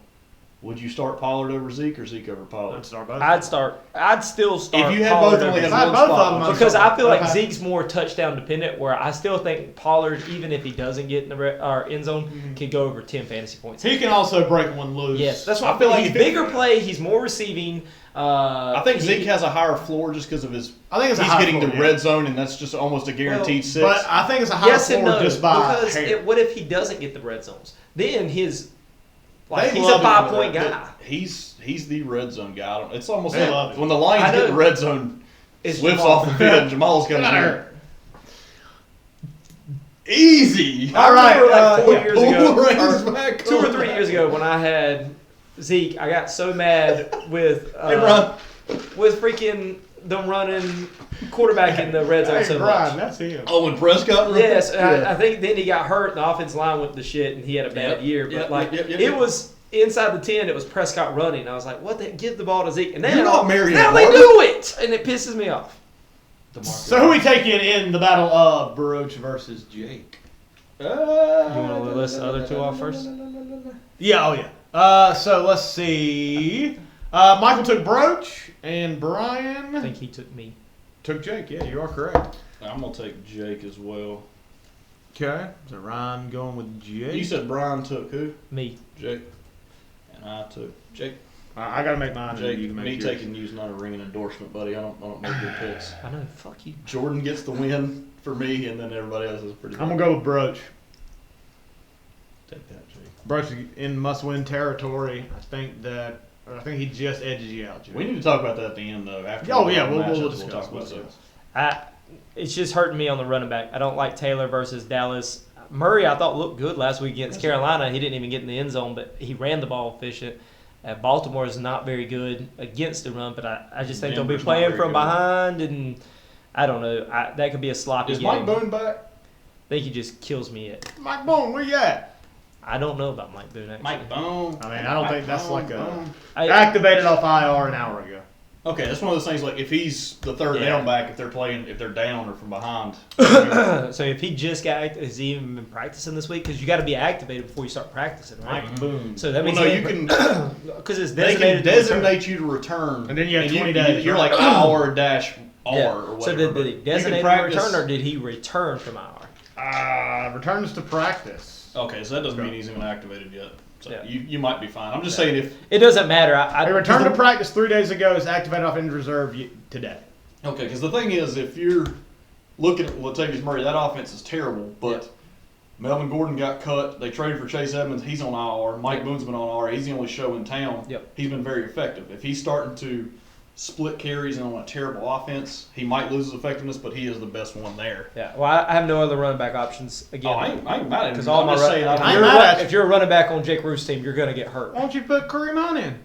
would you start Pollard over Zeke or Zeke over Pollard? Let's start both. I'd still start If you had Pollard both, only over had If I had one both spot. of them, I'd because I feel like Okay. Zeke's more touchdown dependent, where I still think Pollard, even if he doesn't get in the end zone, can go over 10 fantasy points. He can also break one loose. Yes, that's what I feel like he's if it- bigger play. He's more receiving. I think Zeke has a higher floor just because of his. I think it's a he's high getting floor, the yeah. red zone, and that's just almost a guaranteed 6. But I think it's a higher yes and floor no, just by because hair. what if he doesn't get the red zones? Then he's They he's love a him 5-point in the red- guy. He's the red zone guy. It's almost They like love him. when the Lions I get know. the red zone, It's Swift's Jamal. off the field. Jamal's got Got to her. easy. I All right, remember like 4 yeah. years ago, Boomerang's or back 2 or on. 3 years ago, when I had Zeke, I got so mad with Hey, Ron. with freaking them running quarterback in the red zone Hey, so Bryan, much. that's him. Oh, when Prescott. Yes, Yeah. I think then he got hurt, and the offensive line went to shit, and he had a bad Yep, year. But yep, like yep, yep, it yep. was inside the 10, it was Prescott running. I was like, "What? Give the ball to Zeke." And now, You're not Marion now they Barber. do it, and it pisses me off. So who we taking in the battle of Broach versus Jake? You want to list the other two off first? Yeah, oh yeah. So let's see. Michael took Broach, and I Bryan think he took me. took Jake. Yeah, you are correct. I'm gonna take Jake as well. Okay. So Ryan going with Jake. You said Brian took who? Me. Jake. And I took Jake. I gotta make mine. Jake. And you can make Me yours. taking you's not a ringing endorsement, buddy. I don't make good picks. I know. Fuck you. Jordan gets the win for me, and then everybody else is pretty. I'm gonna go with Broach. Take that, Jake. Broach is in must-win territory. I think he just edges you out, Jake. We need to talk about that at the end, though. After Oh, we yeah, go to we'll matchups, discuss, talk we'll about discuss. those. It's just hurting me on the running back. I don't like Taylor versus Dallas. Murray, I thought looked good last week against Carolina. He didn't even get in the end zone, but he ran the ball efficient. Baltimore is not very good against the run, but I just think they'll be Denver's not playing very from good. behind, and I don't know. That could be a sloppy Is game. Mike Boone back? I think he just kills me at. Mike Boone, where you at? I don't know about Mike Boone, actually. Mike Boone. I mean, I don't think that's like a Boone. activated off IR an hour ago. Okay, that's one of those things. Like if he's the third Yeah. down back, if they're down or from behind. So if he just has he even been practicing this week? Because you got to be activated before you start practicing, right? Mike Boone. So that Well, means no, you can. because it's They designated can to return. designate you to return, And then you have 20 days. You're like IR dash R Yeah. or So whatever. did he You can designate him to practice- return, or did he return from IR? Returns to practice. Okay, so that doesn't mean he's even activated yet. So Yeah. you might be fine. I'm just saying if. It doesn't matter. He returned to practice 3 days ago. Is activated off injured reserve today. Okay, because the thing is, if you're looking at Latavius Murray, that offense is terrible, but Melvin Gordon got cut. They traded for Chase Edmonds. He's on IR. Mike Boone's been on IR. He's the only show in town. Yep. He's been very effective. If he's starting to split carries and on a terrible offense, he might lose his effectiveness, but he is the best one there. Yeah. Well, I have no other running back options again. Oh, I ain't mad at him. Because all I'm my just saying, I if, ain't you're mad at you. if you're a running back on Jake Root's team, you're gonna get hurt. Why don't you put Kareem on in?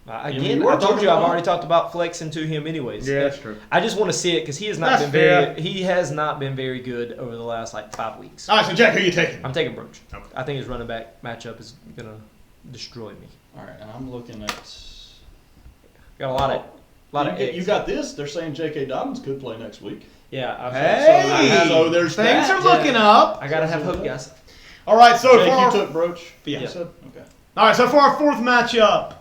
Again, you were I told talking you I've about- already talked about flexing to him anyways. Yeah, that's true. I just want to see it because he has not That's been fair. very. He has not been very good over the last 5 weeks. All right, so Jack, who you taking? I'm taking Broach. Okay. I think his running back matchup is gonna destroy me. All right, and I'm looking at. Got a lot of You got this. They're saying J.K. Dobbins could play next week. Yeah. Hey, So there's things that. are looking up. I gotta have hope, guys. All right, so Jake, for you our, took Broach? Yeah. You said? Okay. all right, so for our fourth matchup,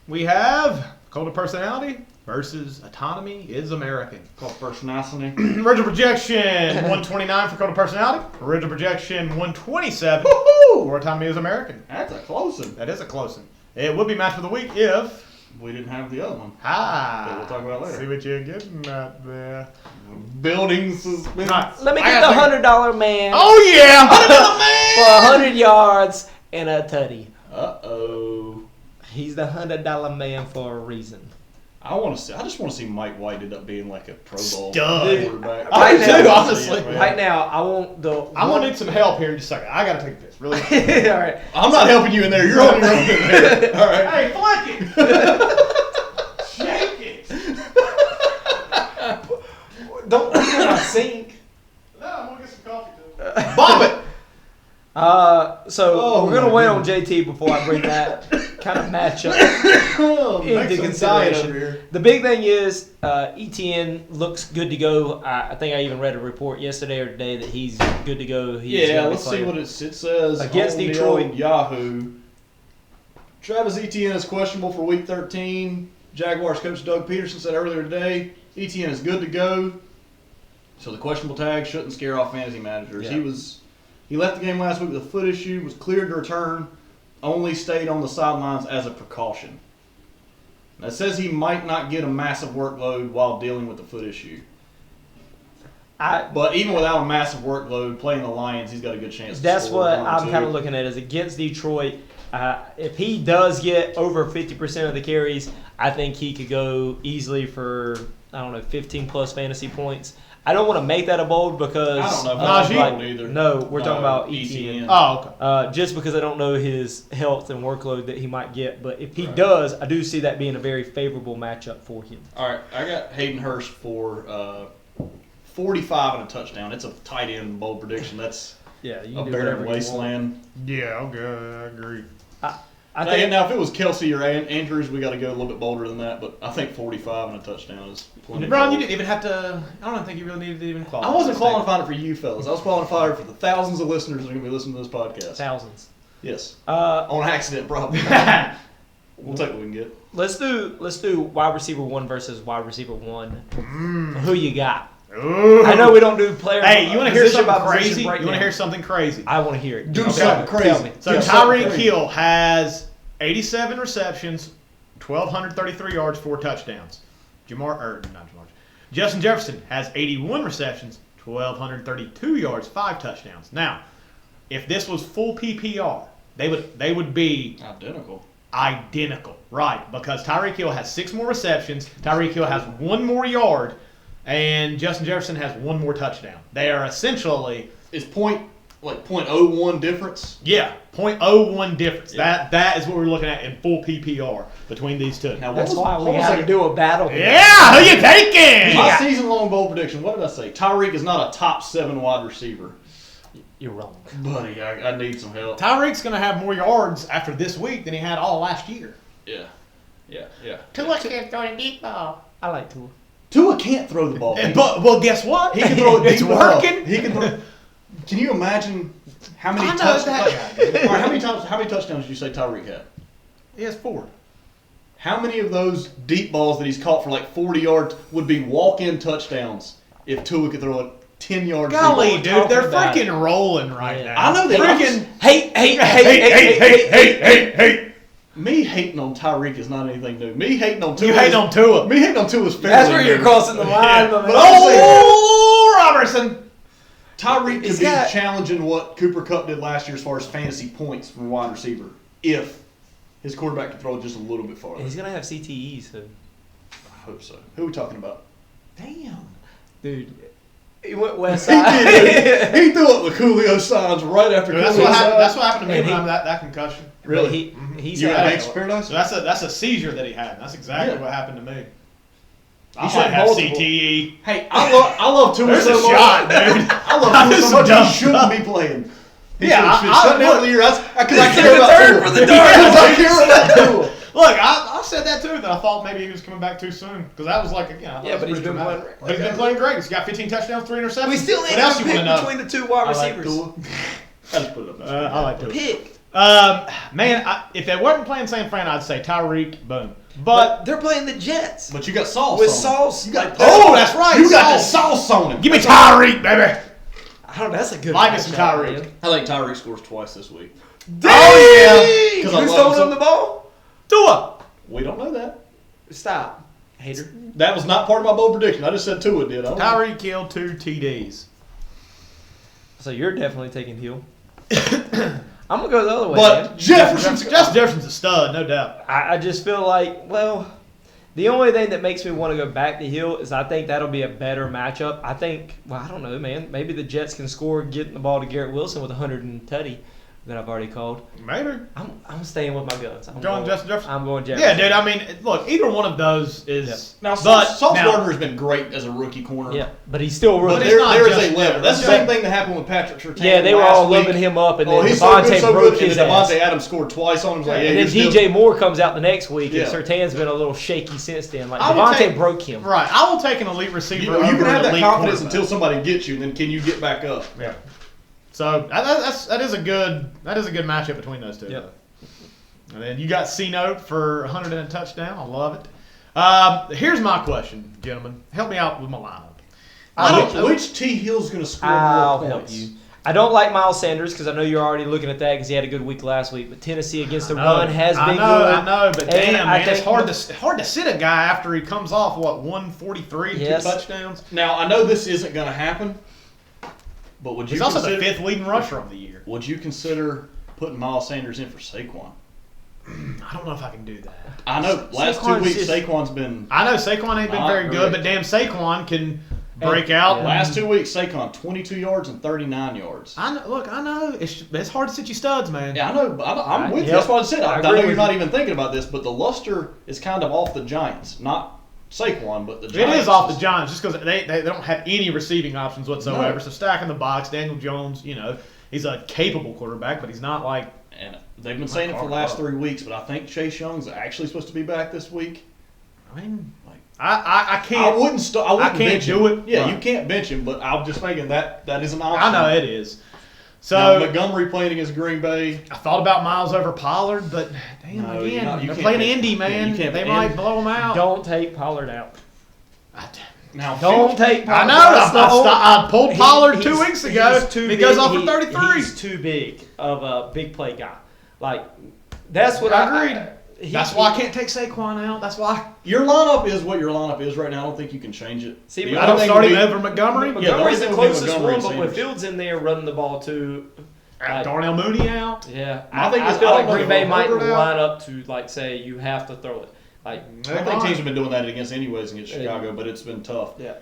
we have Cult of Personality versus Autonomy is American. Called personality. Original projection 129 for Cult of Personality. Original projection 127 for Autonomy is American. That's a close one. That is a close one. It would be match of the week if We didn't have the other one. that we'll talk about later. See what you're getting at there. Building suspense. All right. Let me I get gotta the think- $100 man Oh yeah, for 100 yards and a tutty. Uh-oh. He's the $100 man for a reason. I just want to see Mike White end up being like a Pro Bowl Stud. quarterback. I do Right too, now- honestly. Right now, I want the. I'm going to need some help here in just a second. I got to take a piss. Really? All right. I'm not helping you in there. You're on your own in there. All right. Hey, flick it! Shake it! Don't put it in my sink. No, I'm going to get some coffee too. Bob it! So Oh, we're gonna my wait on JT before I bring that kind of matchup into consideration. The big thing is ETN looks good to go. I think I even read a report yesterday or today that he's good to go. He's Yeah, gonna be let's see playing. what it says Against on the Detroit. old Yahoo. Travis Etienne is questionable for Week 13. Jaguars coach Doug Peterson said earlier today, Etienne is good to go. So the questionable tag shouldn't scare off fantasy managers. Yeah. He left the game last week with a foot issue, was cleared to return, only stayed on the sidelines as a precaution. That says he might not get a massive workload while dealing with the foot issue. But even without a massive workload, playing the Lions, he's got a good chance. That's to score what one or I'm two. kind of looking at is against Detroit. If he does get over 50% of the carries, I think he could go easily for 15 plus fantasy points. I don't want to make that a bold because I don't know if that's that's bold either. No, we're talking about ETN. ETN. Oh, okay. Just because I don't know his health and workload that he might get, but if he does, I do see that being a very favorable matchup for him. All right, I got Hayden Hurst for 45 and a touchdown. It's a tight end bold prediction. That's Yeah, you a can do whatever barren you want. wasteland. Yeah, okay, I agree. I think Now, if it was Kelsey or Andrews, we got to go a little bit bolder than that. But I think 45 and a touchdown is plenty. Brian, you bold. didn't even have to. I don't think you really needed to even qualify. I wasn't qualifying it for you fellas. I was qualifying for the thousands of listeners that are going to be listening to this podcast. thousands. Yes, Uh, on accident, probably. We'll take what we can get. let's do wide receiver 1 versus wide receiver 1. Who you got? Ooh. I know we don't do player. Hey, you want to hear position something by position crazy? You want to breakdown. hear something crazy? I want to hear it. Do Okay, something crazy. Tell me. So Yeah, something Tyreek crazy. Hill has 87 receptions, 1,233 yards, 4 touchdowns. Justin Jefferson has 81 receptions, 1,232 yards, 5 touchdowns. Now, if this was full PPR, they would be identical, right? Because Tyreek Hill has 6 more receptions, Tyreek Hill has 1 more yard, and Justin Jefferson has 1 more touchdown. They are essentially Is 0.01 difference? 0.01 difference. Yeah. That is what we're looking at in full PPR between these two. Now, That's why we what was have I- to do a battle. here. Yeah, who you taking? My season-long bold prediction. What did I say? Tyreek is not a top 7 wide receiver. You're wrong. Buddy, I need some help. Tyreek's going to have more yards after this week than he had all last year. Yeah. Tua can't throw the deep ball. I like Tua. Tua can't throw the ball. But guess what? He can throw it It's deep enough. working. He can throw. Can you imagine how many I know touchdowns? that guy. All right, how many touchdowns did you say Tyreek had? He has 4. How many of those deep balls that he's caught for like 40 yards would be walk-in touchdowns if Tua could throw it 10 yards Golly, deep? dude, they're about freaking rolling right Yeah. now. I know they are. freaking. Hey. Me hating on Tyreek is not anything new. Me hating on Tua. You hating on Tua. Me hating on Tua is fairly That's where you're new. crossing the line. Yeah. my man. But I'm saying Oh, Robertson. Tyreek He's could be got- challenging what Cooper Kupp did last year as far as fantasy points from wide receiver if his quarterback could throw it just a little bit farther. He's gonna have CTE soon. I hope so. Who are we talking about? Damn, dude. He went west He side. did. He threw up the Coolio signs right after Dude, that's Coolio what happened. signs. That's what happened to me And when he- I had that concussion. Really? But he's You were had- at Banks Paradise? So that's a seizure that he had. That's exactly Yeah. what happened to me. I He might said have multiple. CTE. Hey, I love Tua There's so a much. shot, dude. I love That Tua is so some much dumb he shouldn't stuff. be playing. He Yeah, should have shut down look. the year. Because I He care took a about turn Tua. for the Because dark. I care about Tua. Look, I said that too. That I thought maybe he was coming back too soon because that was like again. I thought Yeah, it was but he's pretty been dramatic. playing- But he's been playing great. He's got 15 touchdowns, 3 interceptions. We still what ain't else gonna you want to know? pick between the 2 wide I like receivers. Tua. I just put it up there. I like to. Pick. Man, if they wasn't playing San Fran, I'd say Tyreek. Boom. But they're playing the Jets. But you got sauce With on him. sauce. You got Oh, that's right. You got the Sauce. sauce on him. Give me Tyreek, baby. I don't know. That's a good. Like me some matchup, Tyreek. man. I think Tyreek scores twice this week. Oh yeah. 'Cause I Who's love throwing him him the ball? Tua. We don't know that. Stop, hater. That was not part of my bold prediction. I just said Tua did. I don't know. Tyreek killed 2 TDs. So you're definitely taking Hill. I'm gonna go the other way. But man. Jefferson's Jefferson's a stud, no doubt. I just feel like, well, the only thing that makes me want to go back to Hill is I think that'll be a better matchup. I think, well, I don't know, man. Maybe the Jets can score getting the ball to Garrett Wilson with 100 and tutty that I've already called. Maybe. I'm staying with my guns. I'm Going Jefferson? I'm going Jefferson. Yeah, dude. I mean, look, either one of those is. Yep. now. But Sauce now- Gardner has been great as a rookie corner. Yeah, but he's still a But rookie. it's not there is just- a level. That's the yeah. same thing that happened with Patrick Surtain. Yeah, they were last all week. loving him up, and then He's so good, Devontae so broke good. And his then ass. Devontae Adams scored twice on him. He's like, yeah, And then you're DJ still- Moore comes out the next week, and Yeah. Surtain's been a little shaky since then. Like I will Devontae take- broke him. Right. I will take an elite receiver. You over can have an that elite confidence quarterback. until somebody gets you, and then can you get back up? Yeah. So that is a good matchup between those two. Yep. And then you got C-Note for 100 and a touchdown. I love it. Here's my question, gentlemen. Help me out with my lineup. Which T. Hill's going to score I'll more help points? you. I don't like Miles Sanders because I know you're already looking at that because he had a good week last week. But Tennessee against the run has been good. I know, but And damn, I man, it's think- hard to sit a guy after he comes off 143 and Yes. 2 touchdowns. Now I know this isn't going to happen, but would you He's also consider, the 5th leading rusher of the year. Would you consider putting Miles Sanders in for Saquon? I don't know if I can do that. I know last Saquon's 2 weeks just- Saquon's been I know Saquon ain't been Not very good, great. but damn, Saquon can break out. yeah. last 2 weeks Saquon 22 yards and 39 yards. I know. Look, I know it's hard to sit you studs, man. Yeah, I know. but I'm with you. Yep. That's what I said. I I know agree you're with not you. even thinking about this, but the luster is kind of off the Giants, not Saquon, but the It Giants. is off the Giants just because they don't have any receiving options whatsoever. No. So stacking the box, Daniel Jones, he's a capable quarterback, but he's not like. And they've been saying it for the last 3 weeks, but I think Chase Young's actually supposed to be back this week. I mean, Like, I can't. I wouldn't can't bench do him. it. Yeah, Right. you can't bench him, but I'm just thinking that is an option. I know it is. So Now, Montgomery playing against Green Bay. I thought about Miles over Pollard, but damn, No, again, you they're can't playing pick- Indy, yeah, man. you can't They pick might Indy. blow them out. Don't take Pollard out. Now, Don't take I Pollard know. out. I pulled Pollard 2 He's- weeks ago. he's too He goes big. off for 33. He's too big of a big play guy. Like, that's what I agreed. he- That's why I can't take Saquon out. That's why your lineup is what your lineup is right now. I don't think you can change it. See, The but I only don't thing start would him be- over Montgomery. Yeah, the Montgomery's the only thing would be closest Montgomery one, but and when Sanders. Fields in there running the ball too, Darnell Mooney out. yeah, My thing I is, feel I like don't know Green if Bay I'll might hold it out. line up to like say you have to throw it. Like, I think teams have been doing that against anyways against Chicago, but it's been tough. yeah,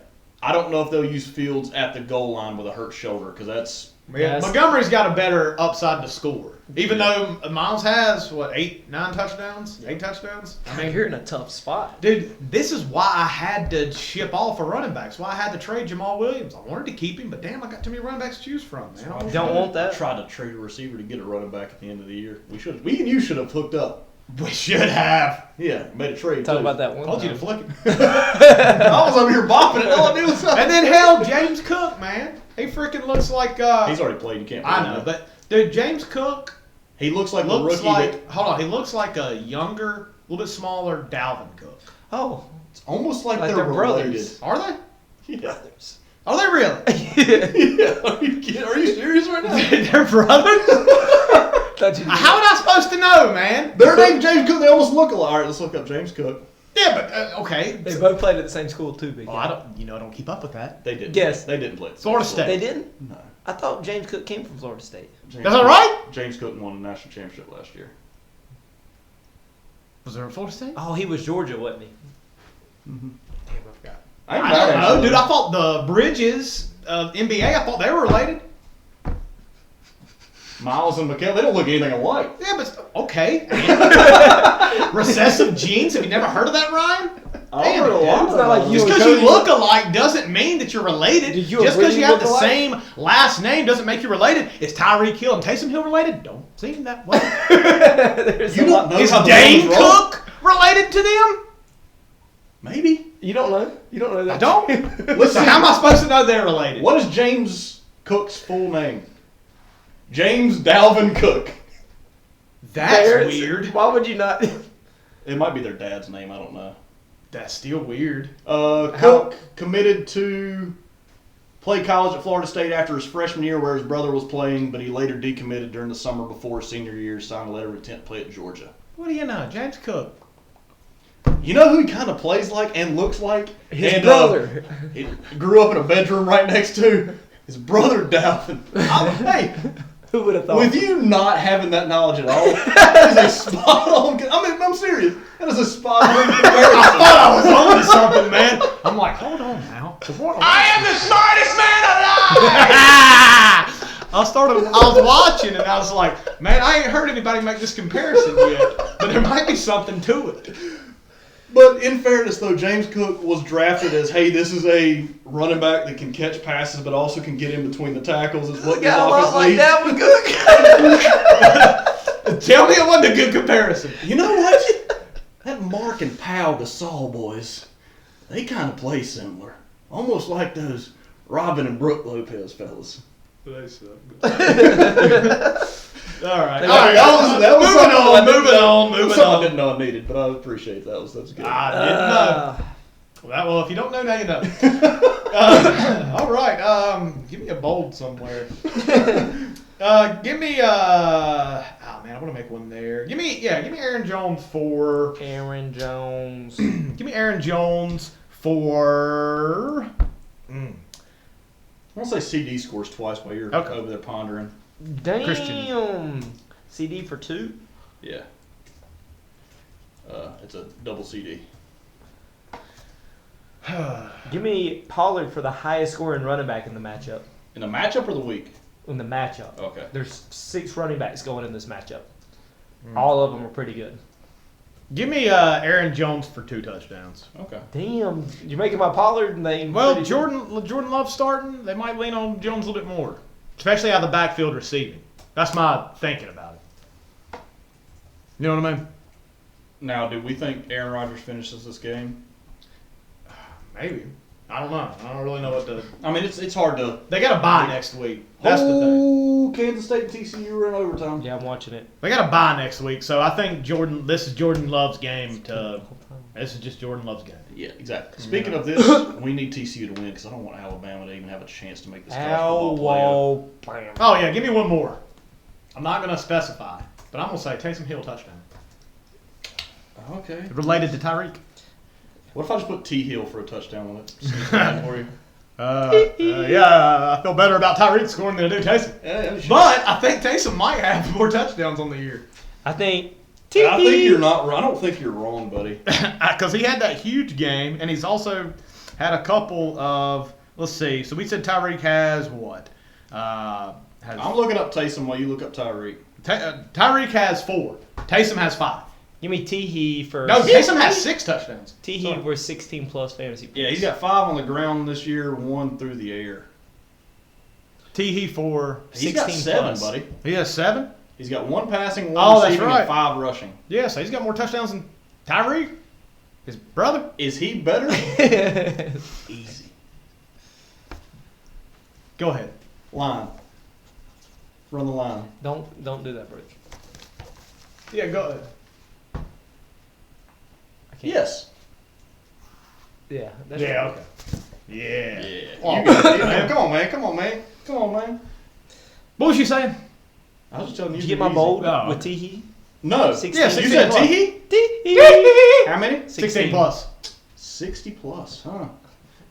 I don't know if they'll use Fields at the goal line with a hurt shoulder because that's Yeah, Yes. Montgomery's got a better upside to score. Even though Miles has, 8-9 touchdowns? 8 touchdowns? I mean, you're in a tough spot. dude, this is why I had to ship off a running backs. Why I had to trade Jamal Williams. I wanted to keep him, but damn, I got too many running backs to choose from, man. I Don't want I that. tried to trade a receiver to get a running back at the end of the year. We and you should have hooked up. We should have. Yeah, made a trade. Talk too. about that one. Told you to time. flick it. I was over here bopping it. All I knew was And then hell, James Cook, man. He freaking looks like. he's already played. You can't. I blame know, him. but dude, James Cook he looks like the looks rookie. like. Hold on, he looks like a younger, a little bit smaller Dalvin Cook. Oh, it's almost like, Like they're they're related. brothers. Are they? Yeah. Are they really? Yeah. Are you kidding? Are you serious right now? They're brothers. thought you- How am I supposed to know, man? Their name's James Cook. They almost look alike. All right, let's look up James Cook. Yeah, but okay. They both played at the same school too, big. Oh, I don't. I don't keep up with that. They didn't. Yes. They didn't play. at the Florida same school. State. They didn't. No. I thought James Cook came from Florida State. James That's all Cook- right? James Cook won the national championship last year. Was there a Florida State? Oh, he was Georgia, wasn't he? Damn, I forgot. I ain't I mad don't at know, you. dude. I thought the Bridges of NBA. I thought they were related. Miles and Mikkel, they don't look anything alike. Yeah, but okay. Recessive genes. Have you never heard of that, Ryan? I've heard a Damn, lot dude. It's not like of you Just and because you Cody- look alike doesn't mean that you're related. Did you Just really because you have look the alike? same last name doesn't make you related. Is Tyreek Hill and Taysom Hill related? Don't seem that way. There's You a don't lot- know Is how the Dane names roll. Cook related to them? Maybe. You don't know. You don't know that. I don't. Listen, So how am I supposed to know they're related? what is James Cook's full name? James Dalvin Cook. That's There's- weird. Why would you not? It might be their dad's name. I don't know. That's still weird. Cook committed to play college at Florida State after his freshman year where his brother was playing, but he later decommitted during the summer before his senior year, signed a letter of intent to play at Georgia. What do you know? James Cook. You know who he kind of plays like and looks like? His And, brother. He grew up in a bedroom right next to his brother Dalvin. Hey, Who would have thought? With you not having that knowledge at all, that is a spot on. I'm serious. That is a spot on comparison. I thought I was on to something, man. I'm like, hold on now. I am the smartest man alive! I was watching and I was like, man, I ain't heard anybody make this comparison yet, but there might be something to it. But in fairness, though, James Cook was drafted as, hey, this is a running back that can catch passes, but also can get in between the tackles. Is what this offense needs. that was good. Tell me it wasn't a good comparison. You know what? That Mark and Pau Gasol boys, they kind of play similar, almost like those Robin and Brooke Lopez fellas. They suck. All right. That was Moving on. something I didn't know I needed, but I appreciate that. That's good. I didn't know. Well, if you don't know, now you know. All right. Give me a bold somewhere. Give me. Oh man, I want to make one there. Give me Aaron Jones for. Aaron Jones. Give me Aaron Jones for. I want to say CD scores twice while you're over there pondering. Damn. Christian. CD for 2? Yeah. It's a double CD. Give me Pollard for the highest scoring running back in the matchup. In the matchup or the week? In the matchup. Okay. There's 6 running backs going in this matchup. All of them are pretty good. Give me Aaron Jones for 2 touchdowns. Okay. Damn. You're making my Pollard name. Well, pretty Jordan Love starting. They might lean on Jones a little bit more, especially out of the backfield receiving. That's my thinking about it. You know what I mean? Now, do we think Aaron Rodgers finishes this game? Maybe. I don't know. I don't really know what to. I mean, it's hard to. They got a bye next week. That's the thing. Oh, Kansas State and TCU are in overtime. Yeah, I'm watching it. They got a bye next week, so I think this is Jordan Love's game to. This is just Jordan Love's game. Yeah, exactly. Speaking of this, we need TCU to win because I don't want Alabama to even have a chance to make this college football playoff. Oh yeah, give me one more. I'm not gonna specify, but I'm gonna say Taysom Hill touchdown. Okay. Related to Tyreek. What if I just put T Hill for a touchdown on it? For you? Yeah, I feel better about Tyreek scoring than I do Taysom. Yeah, But I think Taysom might have more touchdowns on the year. I think you're not. I don't think you're wrong, buddy. Because he had that huge game, and he's also had a couple of. Let's see. So we said Tyreek has what? I'm looking up Taysom while you look up Tyreek. Tyreek has 4. Taysom has 5. Give me T-He for... No, Taysom has 6 touchdowns. T-He for 16 plus fantasy points. Yeah, he's got 5 on the ground this year, 1 through the air. T-He for... He's got 7, plus. buddy. He has 7? He's got 1 passing, 1 Oh, that's receiving, right. and 5 rushing. Yeah, so he's got more touchdowns than Tyreek, his brother. Is he better? Easy. Go ahead. Line. Run the line. Don't do that, Broach. Yeah, go ahead. Yes. Yeah. That's Yeah, right. okay. Yeah. Yeah. Oh, You got it, man. Come on, man. Come on, man. Come on, man. What was you saying? I was just telling you. Did you to get my be bold Oh, with okay. T-He? No. 16. Yeah, You 16 said plus. T-He? T-He. How many? 16 plus. 60 plus, huh?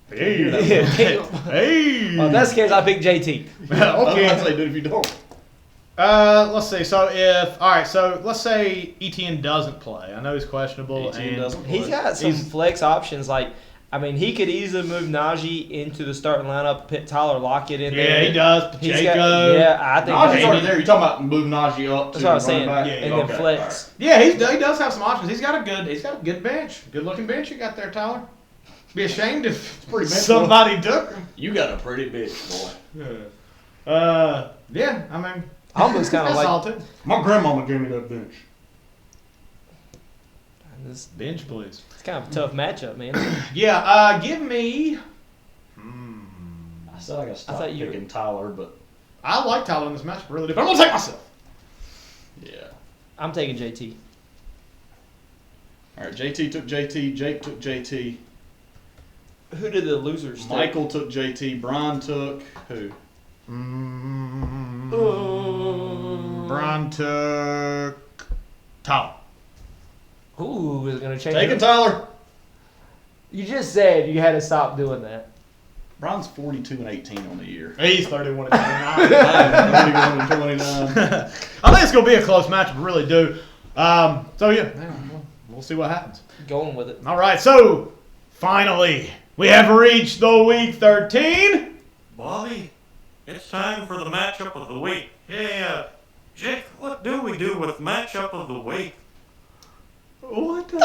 Hey. Damn. Hey. Oh, that's the case. I picked JT. Okay. I'd say do it if you don't. Let's see. So let's say ETN doesn't play. I know he's questionable. ETN and doesn't He's got some flex options. He could easily move Najee into the starting lineup, put Tyler Lockett in there. Yeah, he does. He's Jacob. I think Najee's already there. You're talking about moving Najee up. That's to what I'm saying. running back? Yeah, and then okay. flex. Yeah, he does have some options. He's got a good bench. Good looking bench you got there, Tyler. Be ashamed if pretty bench, somebody took him. You got a pretty bitch, boy. Yeah, I mean, Almost kind of that's all like too. My grandmama gave me that bench. this. Bench, please. It's kind of a tough matchup, man. Yeah, give me. I said I got to stop thought you picking Tyler, but I like Tyler in this match, really do, but I'm gonna take myself. yeah. I'm taking JT. All right, JT took JT. Jake took JT. Who did the losers take? Michael took JT. Bryan took who? Bryan took Tyler. Ooh, is it going to change? Taking Tyler. You just said you had to stop doing that. Bryan's 42-18 on the year. He's 31 and 29. I'm 31-29. I think it's going to be a close match. I really do. So, yeah, we'll see what happens. Going with it. All right, so finally, we have reached the week 13. Bobby, it's time for the matchup of the week. Yeah, Jake, what do we do with matchup of the week? What the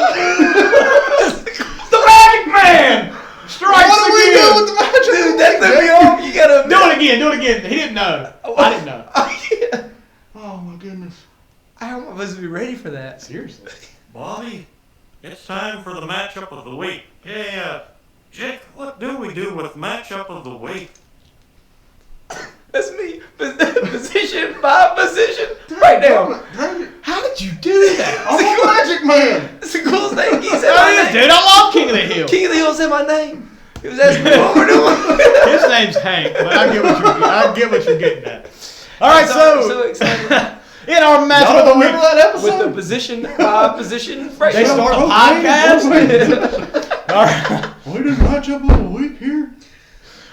Magic Man strikes What do we again. do with the matchup? Dude, that threw me off. You gotta Do it again. He didn't know. I didn't know. Oh my goodness. How am I supposed to be ready for that? Seriously. Bobby, it's time for the matchup of the week. Yeah, Jake, what do we do with matchup of the week? That's me. Position by position. Right now. How did you do that? I'm a Magic Man. It's the coolest thing. He said Oh, my yeah, name. dude, I love King of the Hill. King of the Hill said my name. He was asking me what we're doing. His name's Hank, but I get what you're getting at. All right, I'm so so excited. in our match Y'all of the remember week, that episode? With the position by position breakdown. they start a podcast. All right. We did matchup of the week here.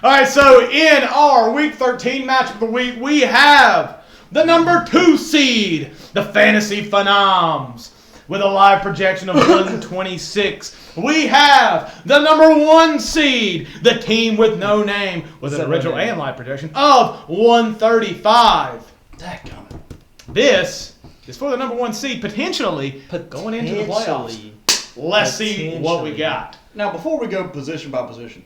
All right, so in our Week 13 match of the week, we have the number 2 seed, the Fantasy Phenoms, with a live projection of 126. We have the number 1 seed, the Team with No Name, with an original and live projection of 135. Dadgummit. This is for the number 1 seed, potentially going into the playoffs. Let's see what we got. Now, before we go position by position,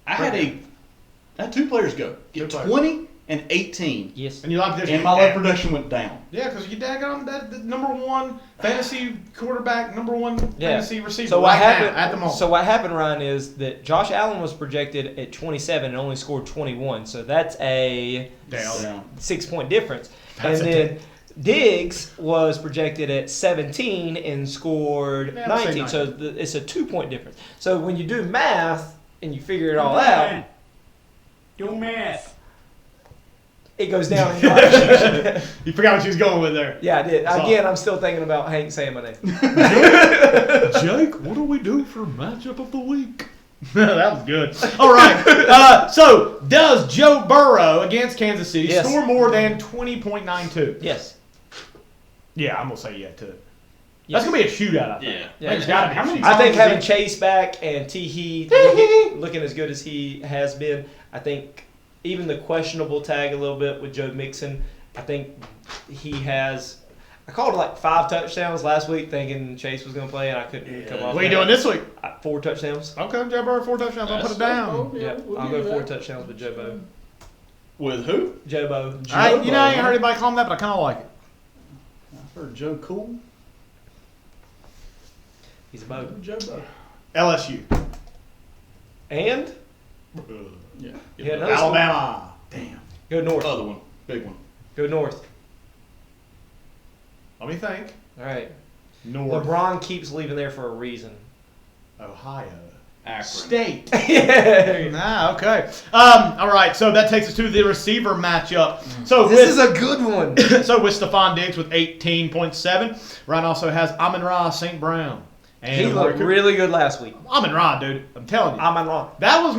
I had 2 players go. Get 20 and 18. Yes. And you live projection. And my left production went down. Yeah, because you daggone that the number 1 fantasy quarterback, number 1 fantasy receiver. So what right happened now, at the moment. So what happened, Ryan, is that Josh Allen was projected at 27 and only scored 21. So that's a Down. 6-point difference. That's and a then Diggs was projected at 17 and scored Yeah, let's say 19. So it's a 2-point difference. So when you do math and you figure it all out, Do math. it goes down in my direction. You forgot what you was going with there. Yeah, I did. So- Again, I'm still thinking about Hank saying my name. Jake, what do we do for matchup of the week? That was good. All right. So, does Joe Burrow against Kansas City Yes. score more than 20.92? Yes. Yeah, I'm going to say yeah, too. Yes. That's going to be a shootout, I think. Yeah. It's got to be. How many I think times having Chase back and looking as good as he has been, I think even the questionable tag a little bit with Joe Mixon, I think he has. I called like 5 touchdowns last week, thinking Chase was going to play, and I couldn't come off. What are you that. doing this week? 4 touchdowns. Okay, Joe Burrow, 4 touchdowns. I'll put it down. Yeah, I'll go 4 touchdowns with Jobo. With who? Jobo. I ain't heard anybody call him that, but I kind of like it. I've heard Joe Cool. He's a boat. Joe LSU. And Yeah. Yeah, another school. Alabama. Damn. Go north. Other one. Big one. Go north. Let me think. All right. North. LeBron keeps leaving there for a reason. Ohio. Akron. State. Yeah. Ah, okay. All right, so that takes us to the receiver matchup. So This is a good one. so with Stephon Diggs with 18.7, Ryan also has Amon-Ra St. Brown. And He looked really good last week. Amon-Ra, dude. I'm telling you. I'm wrong. That was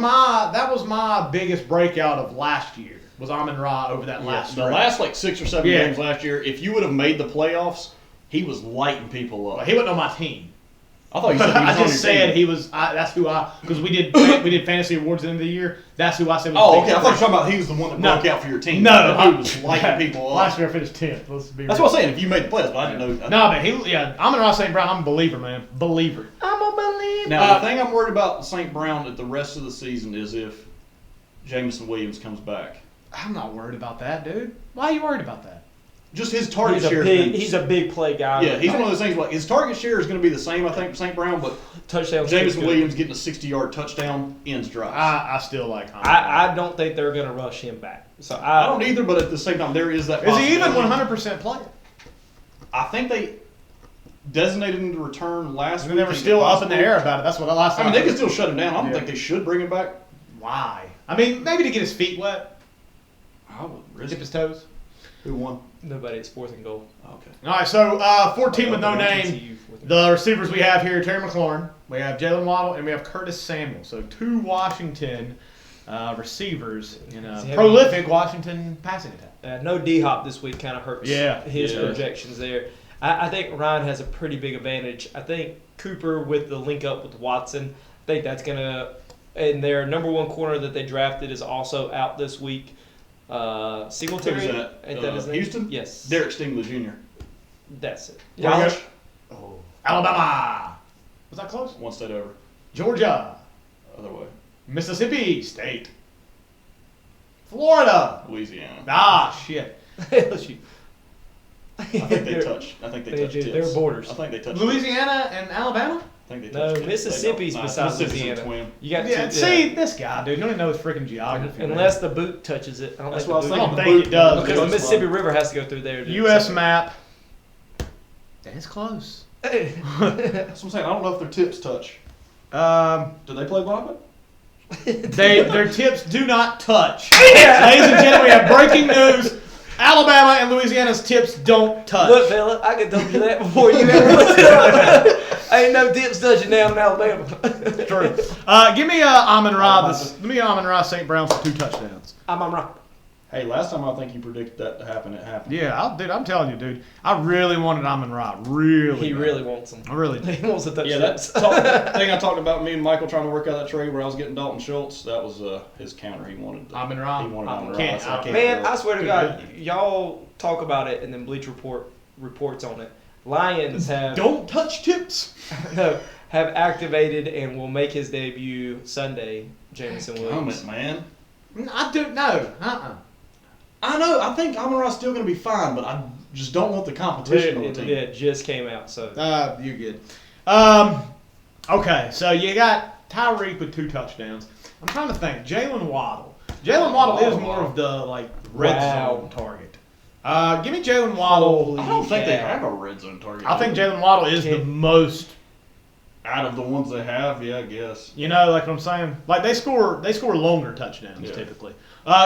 my biggest breakout of last year. Was Amon-Ra over that last The stretch. last like 6 or 7 Yeah. games last year, if you would have made the playoffs, he was lighting people up. He wasn't on my team. I thought you said he was I on your just said team. he was. That's who I because we did fantasy awards at the end of the year. That's who I said. Was Oh, the okay. I big thought you were talking about he was the one that No. broke out for your team. No, he was lighting people up. Last year I finished 10th. Let's be That's real. what I'm saying. If you made the playoffs, but I didn't know. No, but Amon-Ra St. Brown. I'm a believer, man. Believer. I'm a believer. Now the thing I'm worried about St. Brown at the rest of the season is if Jameson Williams comes back. I'm not worried about that, dude. Why are you worried about that? Just his target share. He's a big play guy. Yeah, he's one of those things. Like his target share is going to be the same, I think, for St. Brown, but touchdown. Jameson Williams getting a 60-yard touchdown ends drives. I still like Amon-Ra. I don't think they're going to rush him back. So I don't either, but at the same time, there is that. Is he even possibility. 100% player? I think they designated him to return last And week. they were still up in the air about it. That's what the last I time. mean, they can still shut him down. I don't Yeah. think they should bring him back. Why? I mean, maybe to get his feet wet, I would risk dip it. his toes. Who won? Nobody. It's 4th and goal. Okay. All right, so 14 with no name. TCU, 4th and The receivers we have here, Terry McLaurin, we have Jalen Waddle, and we have Curtis Samuel. So 2 Washington receivers in a Yeah. prolific Washington passing attack. No D-Hop this week kind of hurts his Yeah. projections there. I think Ryan has a pretty big advantage. I think Cooper with the link up with Watson, I think that's going to – and their number one corner that they drafted is also out this week. Singletary. Who's that? Ain't that his name? Houston? Yes. Derek Stingley Jr. That's it. College? Oh. Alabama. Was that close? One state over. Georgia. Other way. Mississippi State. Florida. Louisiana. Ah, shit. LSU. I think they touch. I think they touch tips. They're borders. I think they touch Louisiana and Alabama? I think they No, touch tips. Mississippi's They don't. besides Mississippi's a Louisiana. twin. You got Yeah, two, see, this guy, dude, you don't even know his freaking geography. unless the boot touches it. I don't That's think what I was the I boot- don't thinking. think it does. because the That's Mississippi fine. River has to go through there. to- U.S. map. It's close. Hey. That's what I'm saying. I don't know if their tips touch. Do they play Bobbin? Their tips do not touch. Ladies and gentlemen, we have breaking news. Alabama and Louisiana's tips don't touch. Look, fella, I could told you that before you ever looked it up. Ain't no tips touching down in Alabama. True. Give me Amon Ra. Give me Amon Ra St. Brown for 2 touchdowns. I'm right. Hey, last time I think you predicted that to happen, it happened. Yeah, dude, I'm telling you, dude. I really wanted Amon Ra. Really. He bad. really wants them. I really did. He wants to touch Yeah, tips. that thing I talked about, me and Michael trying to work out that trade where I was getting Dalton Schultz, that was his counter. He wanted Amon Ra? He wanted Amon Ra. Can't- So I can't Man, do it. I swear to Too God, good. y'all talk about it and then Bleach Report reports on it. Lions have Don't touch tips. no, have activated and will make his debut Sunday. Jameson Williams. Comment, man. I don't know. I know. I think Amon Ra's still going to be fine, but I just don't want the competition on the team. It just came out, so You're good. Okay, so you got Tyreek with 2 touchdowns. I'm trying to think. Jalen Waddle. Jalen Waddle is more of the red zone target. Give me Jalen Waddle. I don't think they cow. have a red zone target. I think Jalen Waddle is the most. out of the ones they have, yeah, I guess. You know, like what I'm saying. Like they score longer touchdowns Yeah. typically.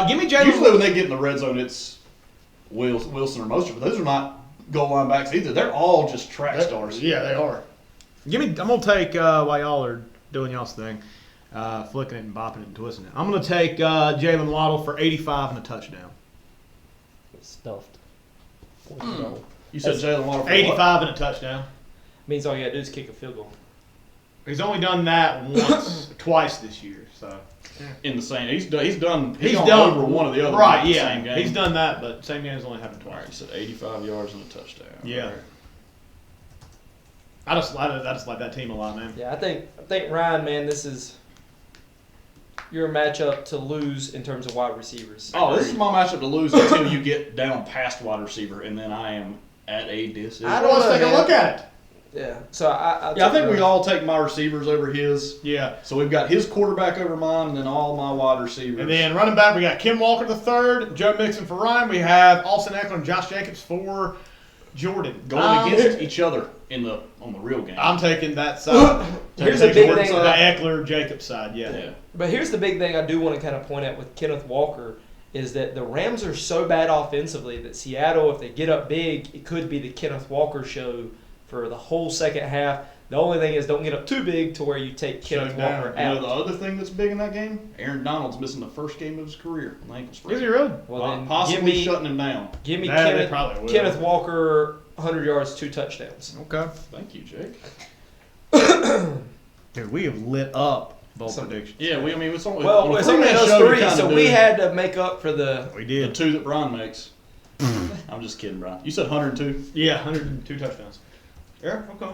Give me Jalen. Usually when they get in the red zone, it's Wilson or Mostert, but those are not goal line backs either. They're all just track stars. Yeah, they are. I'm gonna take while y'all are doing y'all's thing, flicking it and bopping it and twisting it. I'm gonna take Jalen Waddle for 85 and a touchdown. stuffed. You said Jalen Waddle for 85 and a touchdown. Means all you gotta do is kick a field goal. He's only done that twice this year. So in the same. He's done he's gone done over one of the other right. in the Yeah, same game. he's done that, but same game has only happened All right, twice. you said 85 yards and a touchdown. Yeah. All right. I just like that team a lot, man. Yeah, I think Ryan, man, this is your matchup to lose in terms of wide receivers. Oh, this is my matchup to lose until you get down past wide receiver, and then I am at a disadvantage. I don't Well, let's know, take a man. look at it. Yeah, so I Yeah, I think we all take my receivers over his. Yeah. So we've got his quarterback over mine, and then all my wide receivers. And then running back, we got Kim Walker the third, Joe Mixon for Ryan. We have Austin Eckler and Josh Jacobs for Jordan. going against each other on the real game. I'm taking that side. Here's the big thing. The Eckler Jacobs side, yeah. But here's the big thing I do want to kind of point out with Kenneth Walker is that the Rams are so bad offensively that Seattle, if they get up big, it could be the Kenneth Walker show for the whole second half. The only thing is don't get up too big to where you take Kenneth Walker You know out. the other thing that's big in that game? Aaron Donald's missing the first game of his career on the ankle sprain. Is he really? Well, then Possibly shutting him down. give me Nah, they probably will. Kenneth Walker, 100 yards, 2 touchdowns. Okay. Thank you, Jake. Dude, we have lit up bold Some- predictions. Yeah, I mean, it's only Well, on a it's only three-man those show, you three, kinda so do we had to make up for the. We the did. 2 that Bryan makes. I'm just kidding, Bryan. You said 102. Yeah, 102 touchdowns. Yeah, okay.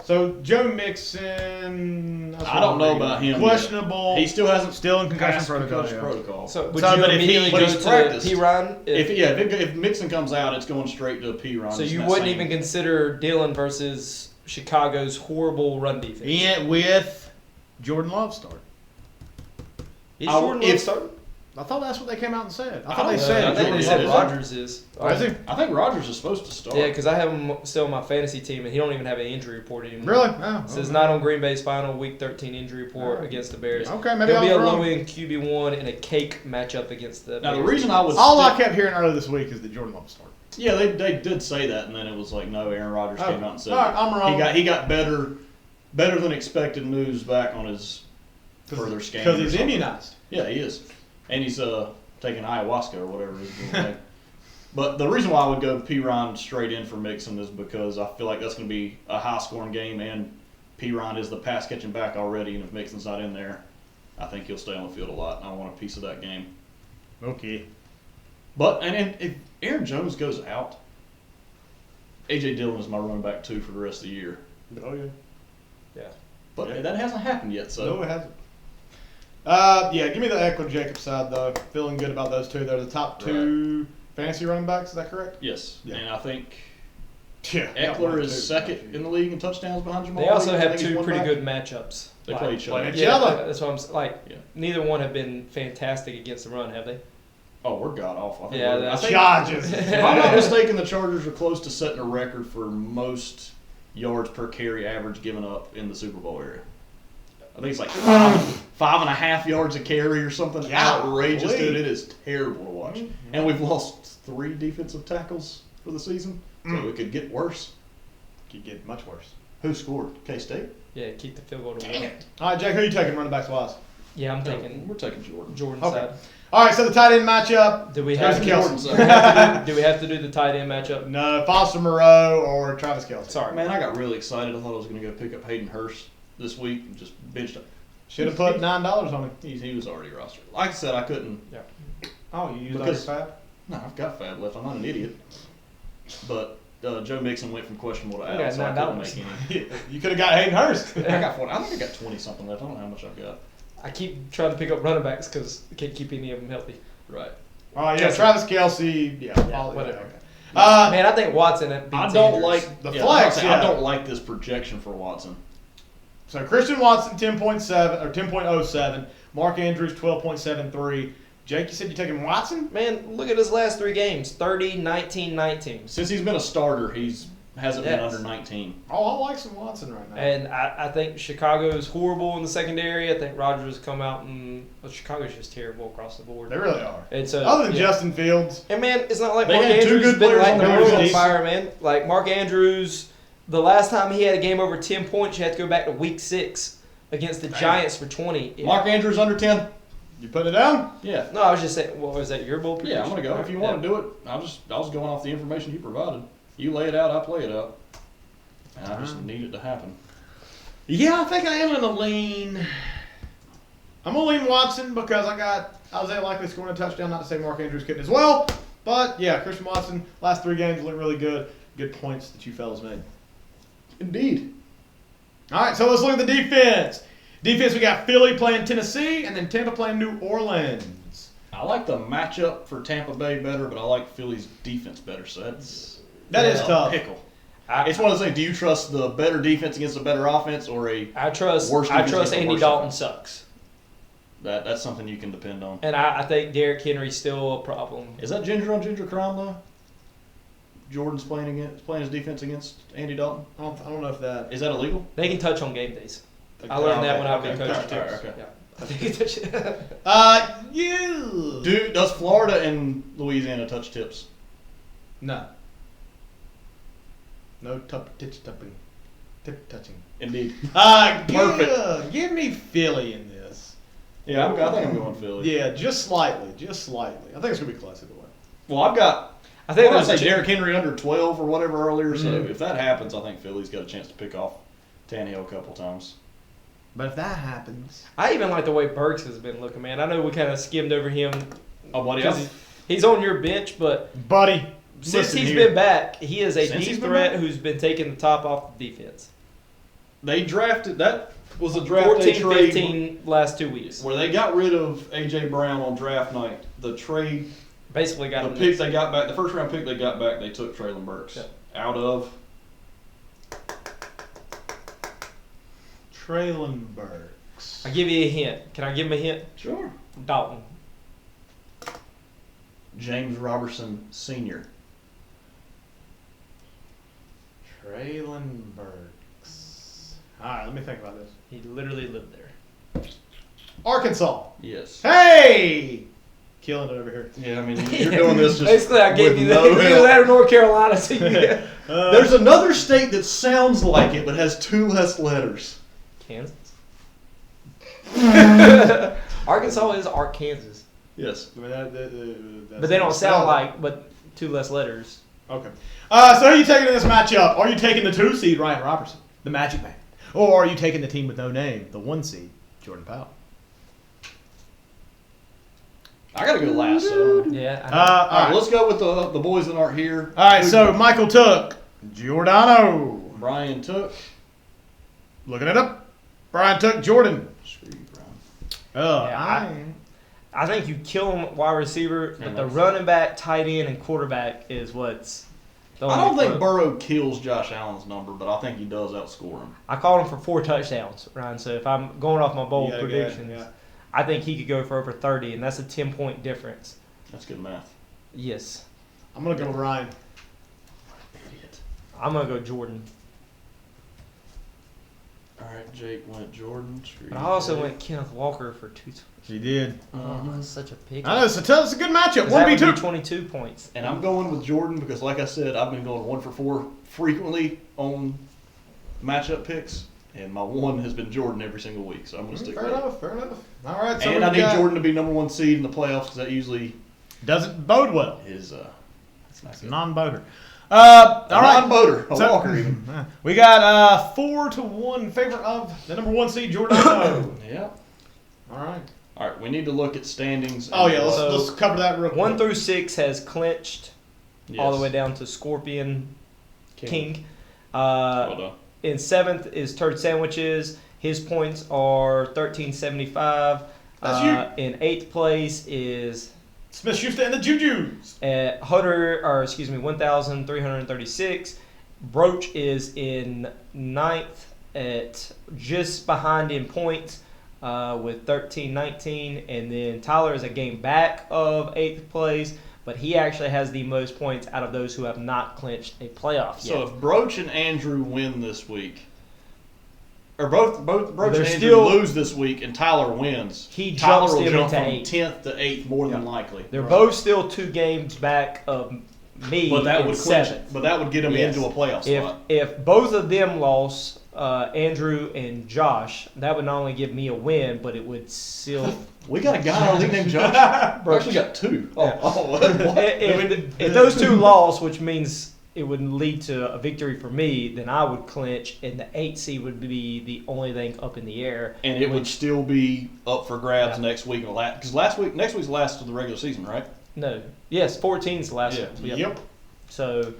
So Joe Mixon. I don't know about him. Questionable. He still hasn't Still in concussion passed protocol. concussion Yeah. protocol. So would So, you but if he- immediately but go he's to practiced. P. Ryan? If Mixon comes out, it's going straight to P. Ryan. So It's you that wouldn't same- even consider Dillon versus Chicago's horrible run defense. And with Jordan Love start. Is I- Jordan Love if- starting? I thought that's what they came out and said. I I thought don't they know. said I think Jordan they Love said is. Rodgers is. Oh, is he? I think Rodgers is supposed to start. Yeah, because I have him still on my fantasy team, and he don't even have an injury report anymore. Really? Oh, It says okay. not on Green Bay's final Week 13 injury report against the Bears. Okay, maybe There'll I be was a wrong. low-end QB1 in a cake matchup against the Now, the Bears. reason I was All I kept hearing earlier this week is that Jordan Love started. Yeah, they did say that, and then it was like, no, Aaron Rodgers came out and said all right, I'm wrong. He got better than expected news back on his further scan. Because he's immunized. Yeah, he is. And he's taking ayahuasca or whatever he's doing. Like. But the reason why I would go Perine straight in for Mixon is because I feel like that's going to be a high-scoring game, and Perine is the pass-catching back already, and if Mixon's not in there, I think he'll stay on the field a lot, and I want a piece of that game. Okay. But and if Aaron Jones goes out, A.J. Dillon is my running back 2 for the rest of the year. Oh, yeah. Yeah. But that hasn't happened yet, so. No, it hasn't. Yeah, give me the Eckler Jacobs side, though. Feeling good about those two. They're the top 2 fantasy running backs. Is that correct? Yes. Yeah. And I think Yeah. Eckler is second in the league in touchdowns behind Jamal. They also Williams. I have think he's two one pretty back. good matchups. They play each other. Each other. That's what I'm like. Yeah. Neither one have been fantastic against the run, have they? Oh, we're god awful. I think Yeah, we're- I that's think, Charges. if I'm not mistaken, the Chargers are close to setting a record for most yards per carry average given up in the Super Bowl area. I think it's like 5.5 yards a carry or something outrageous, dude. It is terrible to watch. And we've lost 3 defensive tackles for the season, so it could get worse. Could get much worse. Who scored? K-State? Yeah, keep the field goal to win. All right, Jack, who are you taking running backs wise? Yeah, I'm thinking We're taking Jordan. Jordan Okay. side. All right, so the tight end matchup. Do we Travis have Kelce. to do we have to do the tight end matchup? No, Foster Moreau or Travis Kelce. Sorry, Man, I got really excited. I thought I was going to go pick up Hayden Hurst this week and just benched him. Should have put $9 on him. He was already rostered. Like I said, I couldn't. Oh, you used all your Because- fab? No, I've got fab left. I'm not an idiot. But Joe Mixon went from questionable to I got out, so I couldn't $9. make any. You could have got Hayden Hurst. I got 40. I think I got 20 something left. I don't know how much I've got. I keep trying to pick up running backs because I can't keep any of them healthy. Right. All right, yeah, Travis Kelce. Yeah, whatever. Okay. Man, I think Watson beats I don't Andrews. like The yeah, flex, I yeah. don't like this projection for Watson. So Christian Watson 10.7 or 10.07, Mark Andrews 12.73. Jake, you said you're taking Watson? Man, look at his last 3 games: 30, 19, 19. Since he's been a starter, hasn't been Yes. under 19. Oh, I like some Watson right now. And I think Chicago is horrible in the secondary. I think Rodgers has come out and Chicago's just terrible across the board. They really are. And so, Other than yeah. Justin Fields. And man, it's not like They Mark had 2 Andrews good has been players lighting the on world on defense. fire, man. Like Mark Andrews, the last time he had a game over 10 points, you had to go back to week 6 against the Giants for 20. Yeah. Mark Andrews under 10. You putting it down? Yeah. No, I was just saying. What was that? Your bold prediction? Yeah, I'm gonna go. If you want to do it, I was going off the information you provided. You lay it out, I play it out. And I just need it to happen. Yeah, I think I am in the lean. I'm going to lean Watson because I got Isaiah likely scoring a touchdown. Not to say Mark Andrews couldn't as well. But, yeah, Christian Watson, last 3 games look really good. Good points that you fellas made. Indeed. All right, so let's look at the defense. Defense, we got Philly playing Tennessee and then Tampa playing New Orleans. I like the matchup for Tampa Bay better, but I like Philly's defense better. So That is a tough. pickle. It's one of those things. Do you trust the better defense against a better offense, or I trust worse defense against the Andy worse Dalton offense? sucks. That's something you can depend on. And I think Derrick Henry's still a problem. Is that ginger on ginger crime though? Jordan's playing his defense against Andy Dalton. I don't know if that. Is that illegal? They can touch on game days. I learned that when I was Okay, coaching. okay, okay. Yeah. They can touch You. Does Florida and Louisiana touch tips? No. No tip touching. Indeed. Perfect. Give me Philly in this. Yeah, I think I'm going Philly. Yeah, just slightly. I think it's going to be close either way. Well, I've got. I think I there's say a Derrick Henry under 12 or whatever earlier. So if that happens, I think Philly's got a chance to pick off Tannehill a couple times. But if that happens. I even like the way Burks has been looking, man. I know we kind of skimmed over him. Oh, buddy, Because he's on your bench, but Buddy. since listen he's here. been back, he is a Since he's deep been threat back? who's been taking the top off the defense. they drafted that was a draft 14, day trade 15 last 2 weeks. where they got rid of A.J. Brown on draft night. The trade, Basically got the him pick they got back, the first round pick they got back, they took Traylon Burks Yep. out of. Traylon Burks. I'll give you a hint. Can I give him a hint? Sure. Dalton. James Robertson Sr. Traylon Burks. All right, let me think about this. He literally lived there. Arkansas. Yes. Hey! Killing it over here. Yeah, I mean, you're doing this just Basically, I gave with you no that. help. Out of North Carolina. So you There's another state that sounds like it but has 2 less letters. Kansas. Arkansas is Arkansas. Yes. But they don't sound like, but 2 less letters. Okay. So who are you taking in this matchup? Are you taking the 2 seed, Ryan Robertson, the Magic Man? Or are you taking the team with no name, the 1 seed, Jordan Powell? I gotta go last. So. Yeah. I know. All right, let's go with the boys that aren't here. All right, so Michael took Giordano. Bryan took. Looking it up. Bryan took Jordon. Screw you, Bryan. Oh, I think you kill him wide receiver, but And the that's- running back, tight end, and quarterback is what's. I don't think Burrow kills Josh Allen's number, but I think he does outscore him. I called him for 4 touchdowns, Ryan. So if I'm going off my bold Yeah, predictions, yeah. I think he could go for over 30, and that's a 10-point difference. That's good math. Yes. I'm going to go Ryan. Idiot. I'm going to go Jordan. All right, Jake went Jordan. Screw But I you, also Jake. went Kenneth Walker for 2. He did. Oh, that's such a pick. I know, it's a good matchup. 'Cause that would 1v2. be 22 points. And I'm going with Jordan because, like I said, I've been going 1 for 4 frequently on matchup picks, and my 1 has been Jordan every single week. So I'm going to stick Fair with it. enough, fair enough. All right, so And I need Jordan to be number 1 seed in the playoffs because that usually doesn't bode well. is that's not It's good. non-boater. All right. Non-boater, a So- Walker even. We got 4-1 in favor of the number 1 seed, Giordano. Yeah. All right. All right, we need to look at standings. Oh, yeah, So- let's cover that real quick. 1 through 6 has clinched all the Yes. way down to Scorpion King. Well done. In 7th is Turd Sandwiches. His points are 1375. That's you. In 8th place is Smith Schuster and the Jujus. 1,336. Broach is in 9th at just behind in points with 1319. And then Tyler is a game back of 8th place, but he actually has the most points out of those who have not clinched a playoff So yet. if Broach and Andrew win this week, or both Broach They're and Andrew still- lose this week, and Tyler wins, He Tyler jumps will them jump into from 8th. 10th to 8th more than likely. They're both still 2 games back of me But that in would clinch 7th. But that would get him Yes. into a playoff spot. If both of them lost, Andrew and Josh, that would not only give me a win, but it would seal. We got a guy in our league named Josh. We actually got 2. If those 2 lost, which means it would lead to a victory for me, then I would clinch, and the 8 seed would be the only thing up in the air. And it would which- still be up for grabs Yeah. next week. Because next week's the last of the regular season, right? No, yes, 14 is the last Yeah. one. Yep. So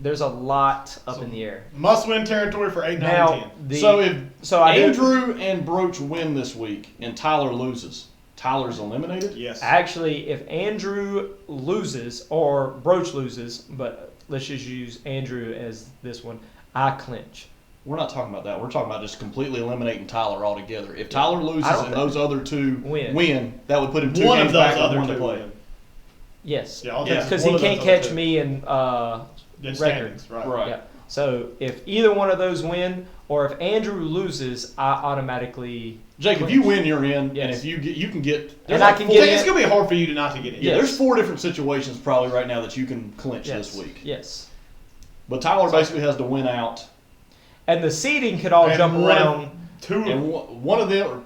there's a lot up in the air. Must-win territory for 8, 9, Now, and 10. So if I do- Andrew and Broach win this week and Tyler loses, Tyler's eliminated? Yes. Actually, if Andrew loses or Broach loses, but let's just use Andrew as this one, I clinch. We're not talking about that. We're talking about just completely eliminating Tyler altogether. If Tyler loses I don't and think- those other 2 Win. win, that would put him 2 one games of those back with other 1 to 2 play. win. Yes. Yeah, I'll Yeah. take Because one he of those can't other catch 2. me in In record. standings, right. Right. Yeah. So if either one of those win, or if Andrew loses, I automatically. Jake, if you win, you're in, Yes. and if you can get, And there's I like can four- get It's in. going to be hard for you to not to get in. yeah, Yes. there's 4 different situations probably right now that you can clinch Yes. this week. Yes. But Tyler basically has to win out, And the seeding could all And jump one of- around. 2 and one of them, or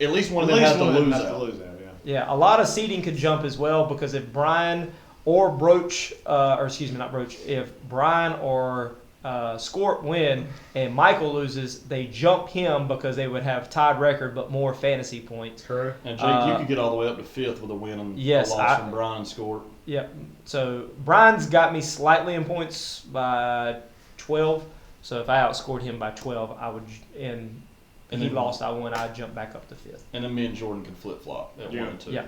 at least one of at them, least has to one of them lose has to out. lose out, yeah. Yeah, a lot of seeding could jump as well because if Bryan or Broach, or excuse me, not Broach, if Bryan or Scorp win and Michael loses, they jump him because they would have tied record but more fantasy points. Correct. And Jake, you could get all the way up to 5th with a win and Yes, a loss I- from Bryan Scorp. Yep. So Bryan's got me slightly in points by 12. So if I outscored him by 12, I would, and And he then- lost, I won, I'd jump back up to 5th. And then me and Jordan can flip flop at Yeah. 1 and 2. Yeah.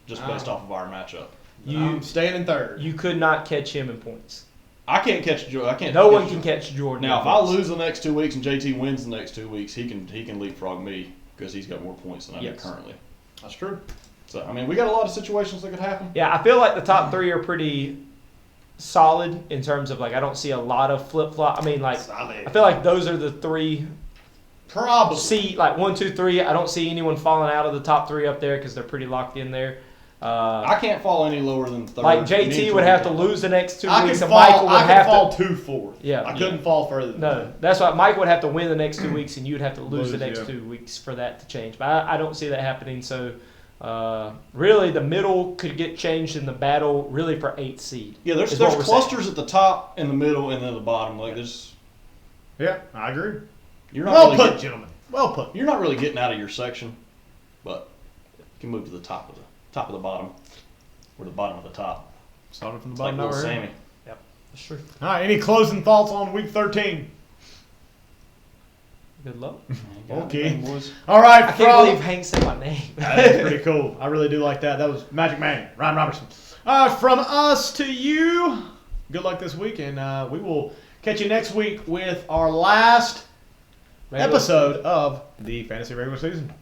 Just based off of our matchup. I'm staying in 3rd. You could not catch him in points. I can't catch Jordan. I can't. No one catch can Jordan. catch Jordan. Now, in if I points. lose the next 2 weeks and JT wins the next 2 weeks, he can leapfrog me because he's got more points than I do Yes. currently. That's true. So I mean, we got a lot of situations that could happen. Yeah, I feel like the top 3 are pretty solid in terms of like I don't see a lot of flip flop. I mean, like I feel like those are the 3. Probably. See, like 1, 2, 3. I don't see anyone falling out of the top 3 up there because they're pretty locked in there. I can't fall any lower than third. Like JT would have to lose the next 2 I weeks, could and Michael would I could have fall to. 2-4. Yeah. I couldn't fall further than No, that. that's why Mike would have to win the next 2 weeks, and you'd have to lose the next yeah. 2 weeks for that to change. But I don't see that happening. So, really, the middle could get changed in the battle, really for 8th seed. Yeah, there's is what we're clusters saying. at the top, in the middle, and then the bottom. Like there's, Yeah, I agree. you're not Well really put, get- gentlemen. Well put. you're not really getting out of your section, but you can move to the top of the bottom, or the bottom of the top. Started from the Like bottom. little now we're Sammy. here. That's true. All right. Any closing thoughts on week 13? Good luck. Okay. Boys. All right. I can't believe Hank said my name. That's pretty cool. I really do like that. That was Magic Man, Ryan Robertson. From us to you, good luck this week, and we will catch you next week with our last episode of the Fantasy Regular Season.